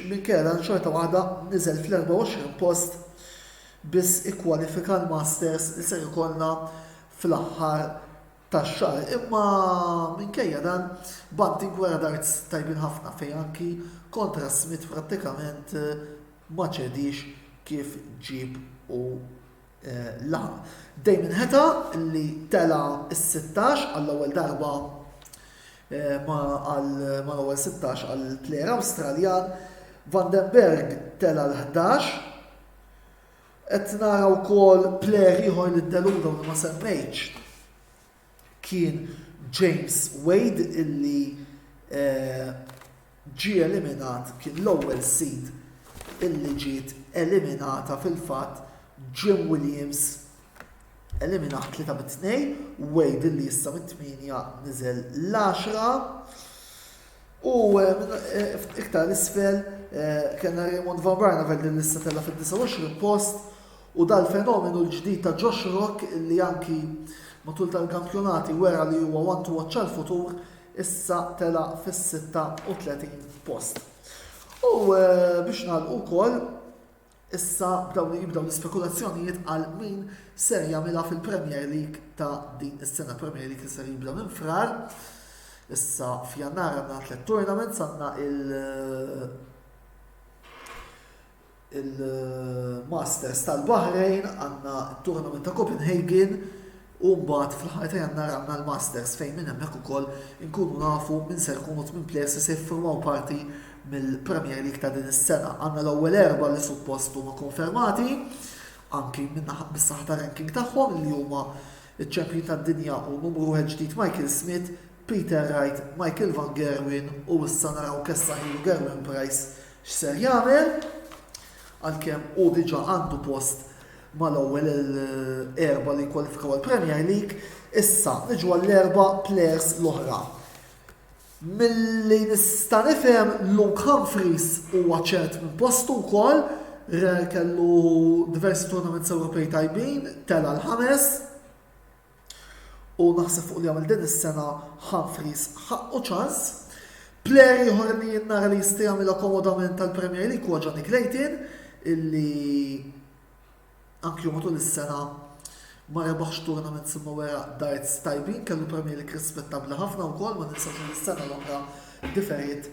minn kera xorta waħda niżel fl-24 post biss ikkwalifika l-Masters li se jkollna fl-aħħar tax-xahar. Imma minkejja dan Bunting wara darts tajbin ħafna fejn anki kontra Smith prattikament ma ċedix kif ġib u laħ. Damon Heta li tela is-16 għall-ewwel darba ma l-ewwel 16 għall-plejer Awstraljan. Vandenberg tela l-11. Qed nara wkoll plejer ieħor li ddeluda ma semmejtx kien James Wade illi ġie eliminat, kien l-ewwel seed illi ġiet eliminata fil-fatt. Jim Williams eliminat 3-2, Wade illi issa mit-8 niżel l-10 u iktar l-isfel kellna Raymond Van Barneveld li issa tella fil-29 post u dal-fenomenu l-ġdid ta' Josh Rock illi anki matul tal-kampjonati wera li huwa one to watch għall-futur issa tela fis-36 post. U biex nagħlqu wkoll issa jibdew l-ispekulazzjonijiet għal min ser jagħmilha fil-Premier League ta' din is-sena. Premier League li ser jibda minn frar. Issa f'Jannar għandna 3 tournaments, għandna il-Masters tal-Bahrain, għandna t-tournament ta' Copenhagen u mbagħad fl-ħar ta' Jannar għandna l-Masters fejn minn hemmhekk ukoll inkunu nafu min ser jkunu 8 players se jiffurmaw parti mill-Premier League ta' din is-sena. Għandna l-ewwel 4 li suppost huma konfermati, anki minna bis-saħħa ta' ranking tagħhom li huma iċ-ċempjon tad-dinja u numru wieħed ġdid Michael Smith, Peter Wright, Michael Van Gerwen u issa naraw kessa ħilu Gerwin Price x'ser jagħmel għalkemm u diġà għandu post mal-ewwel l-4 li kwalifikaw għall-Premier League. Issa niġu għall-4 players l-oħra. Milli nista' nifhem Luke Humphries huwa ċert minn postu wkoll, kellu diversi tournaments Ewropej tajbin, tela l-5 u naħseb fuq li għamil din is-sena Humphries ħaqqu ċans. Player ieħor li jinnara li jista' jagħmel akkomodament tal-Premier League huwa Johnny Clayton, illi anki matul is-sena ma rebaħx tournaments imma wera darts tajbin, kellu Premier League rispettabbli ħafna wkoll, ma ninsax li s-sena l-oħra differiet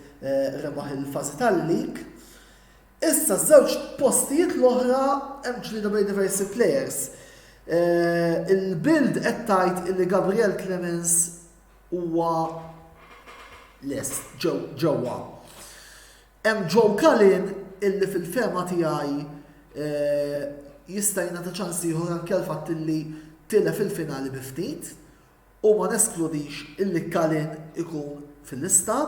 rebaħ il-fażi tal-league. Issa żewġ postijiet l-oħra hemm ġlieda bejn diversi players. Il-build qed tgħid illi Gabriel Clemens huwa lest ġewwa. Hemm Joe Cullen illi fil-fema tiegħi jista' jingħata ċans ieħor anke l-fatt illi tilef fil-finali bi ftit u ma neskludix illi Cullen ikun fil-lista.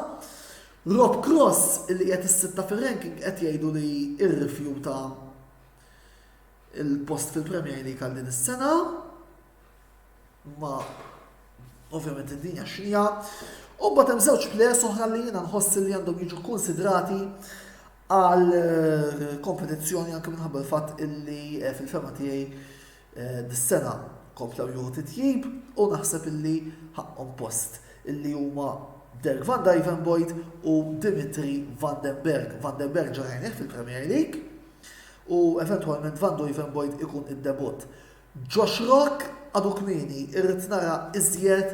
Rob Cross illi qed is-sitta fir-ranking qed jgħidu li irrifjuta il-post fil-Premier League għal din is-sena. Ma ovvjament id-dinja x'hija. U mbagħad hemm żewġ players oħra li jiena nħoss li għandhom jiġu konsidrati għal kompetizzjoni anke minħabba l-fatt illi fil-fema tiegħi dis-sena komplew jieħu titjib u naħseb illi ħaqhom post illi huma Dirk van Dijvenbooy u Dimitri Van den Berg. Van den Berg ġarajnih fil-Premier League u eventualment Van Dijvenbooy ikun id-debut. Josh Rock għadu kmini irrid nara iżjed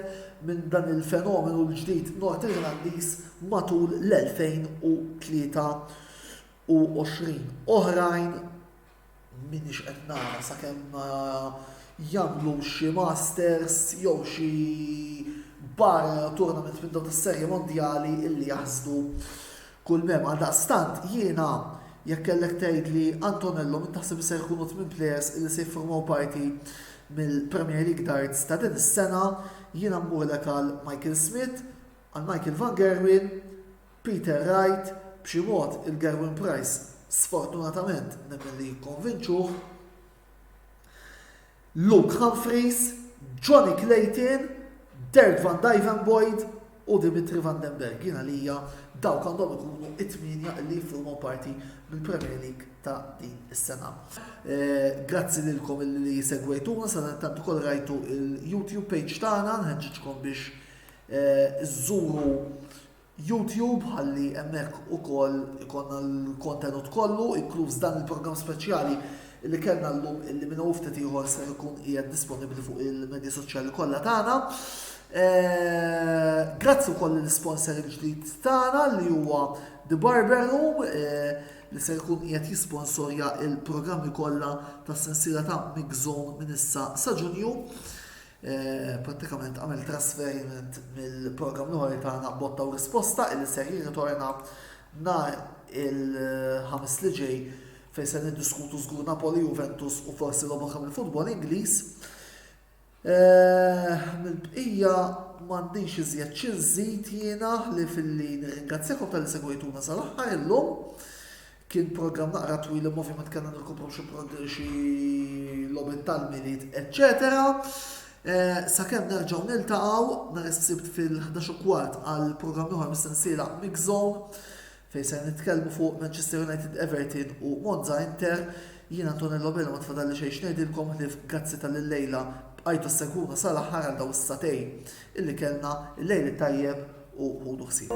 minn dan il-fenomenu l-ġdid Nord Irlandiż matul l-2023. Oħrajn minix qed nara sakemm jagħmlu xi Masters jew xi bar tournament minn dawn is-serje mondjali illi jaħsdu kull mem għal daqstant jiena jekk kellek tgħid li Antonello min taħseb se jkunu 8 players illi se jiffurmaw parti mill-Premier League Darts ta' din is-sena, jiena mmurlek għal Michael Smith, għal Michael Van Gerwen, Peter Wright, b'xi mod il-Gerwin Price sfortunatament nemmen li jikkonvinċuh, Luke Humphries, Johnny Clayton, Dirk Van Dijvenbooy u Dimitri Van den Berg. Jiena li hija dawk għandhom ikunu it-8 li jiffurmaw parti mill-Premier League ta' din is-sena. Grazzi lilkom li segwejtuna, sa tant ukoll rajtu il-YouTube page tagħna, nħeġġitkom biex iżżuru YouTube ħalli hemmhekk ukoll ikonna l-kontenut kollu, inkluż dan il-programm speċjali li kellna llum illi minn ftit ieħor se jkun qiegħed disponibbli fuq il-medja soċjali kollha tagħna. Grazzi wkoll l-sponsor il-ġdid tagħna li huwa The Barber Room li se jkun qiegħed jisponsorja il-programmi kollha tas-sensiela ta' Mix Zone minn issa sa Ġunju. Pratikament għamel trasferiment mill-programm l-ħori tagħna botta u risposta illi se jirritorna nhar il-ħames li ġej fejn se niddiskutu żgur Napoli, Juventus u forsi l-oħra mill-futbol Ingliż. Mill-bqija m'għandix iżjed xi żid jiena li fil-li nirringrazzjakom tal-li segwejtuna sal-aħħar illum. Kien programm naqra twil ovvjament kellna nirkupru xi logħbiet tal-miliet, eċċetera. Sakemm nerġgħu niltaqgħu nhar is-sibt fil-11:15 għal programm ieħor mis-sensiela Mix Zone fejn se nitkellmu fuq Manchester United, Everton u Monza Inter. Jien Antonello Bello ma tfadalli xejn ngħidilkom li grazzi tal-lejla bqajtu segwuna sal-aħħar għal dawn is-satejn illi kellna il-lejl tajjeb u ħudu ħsieb.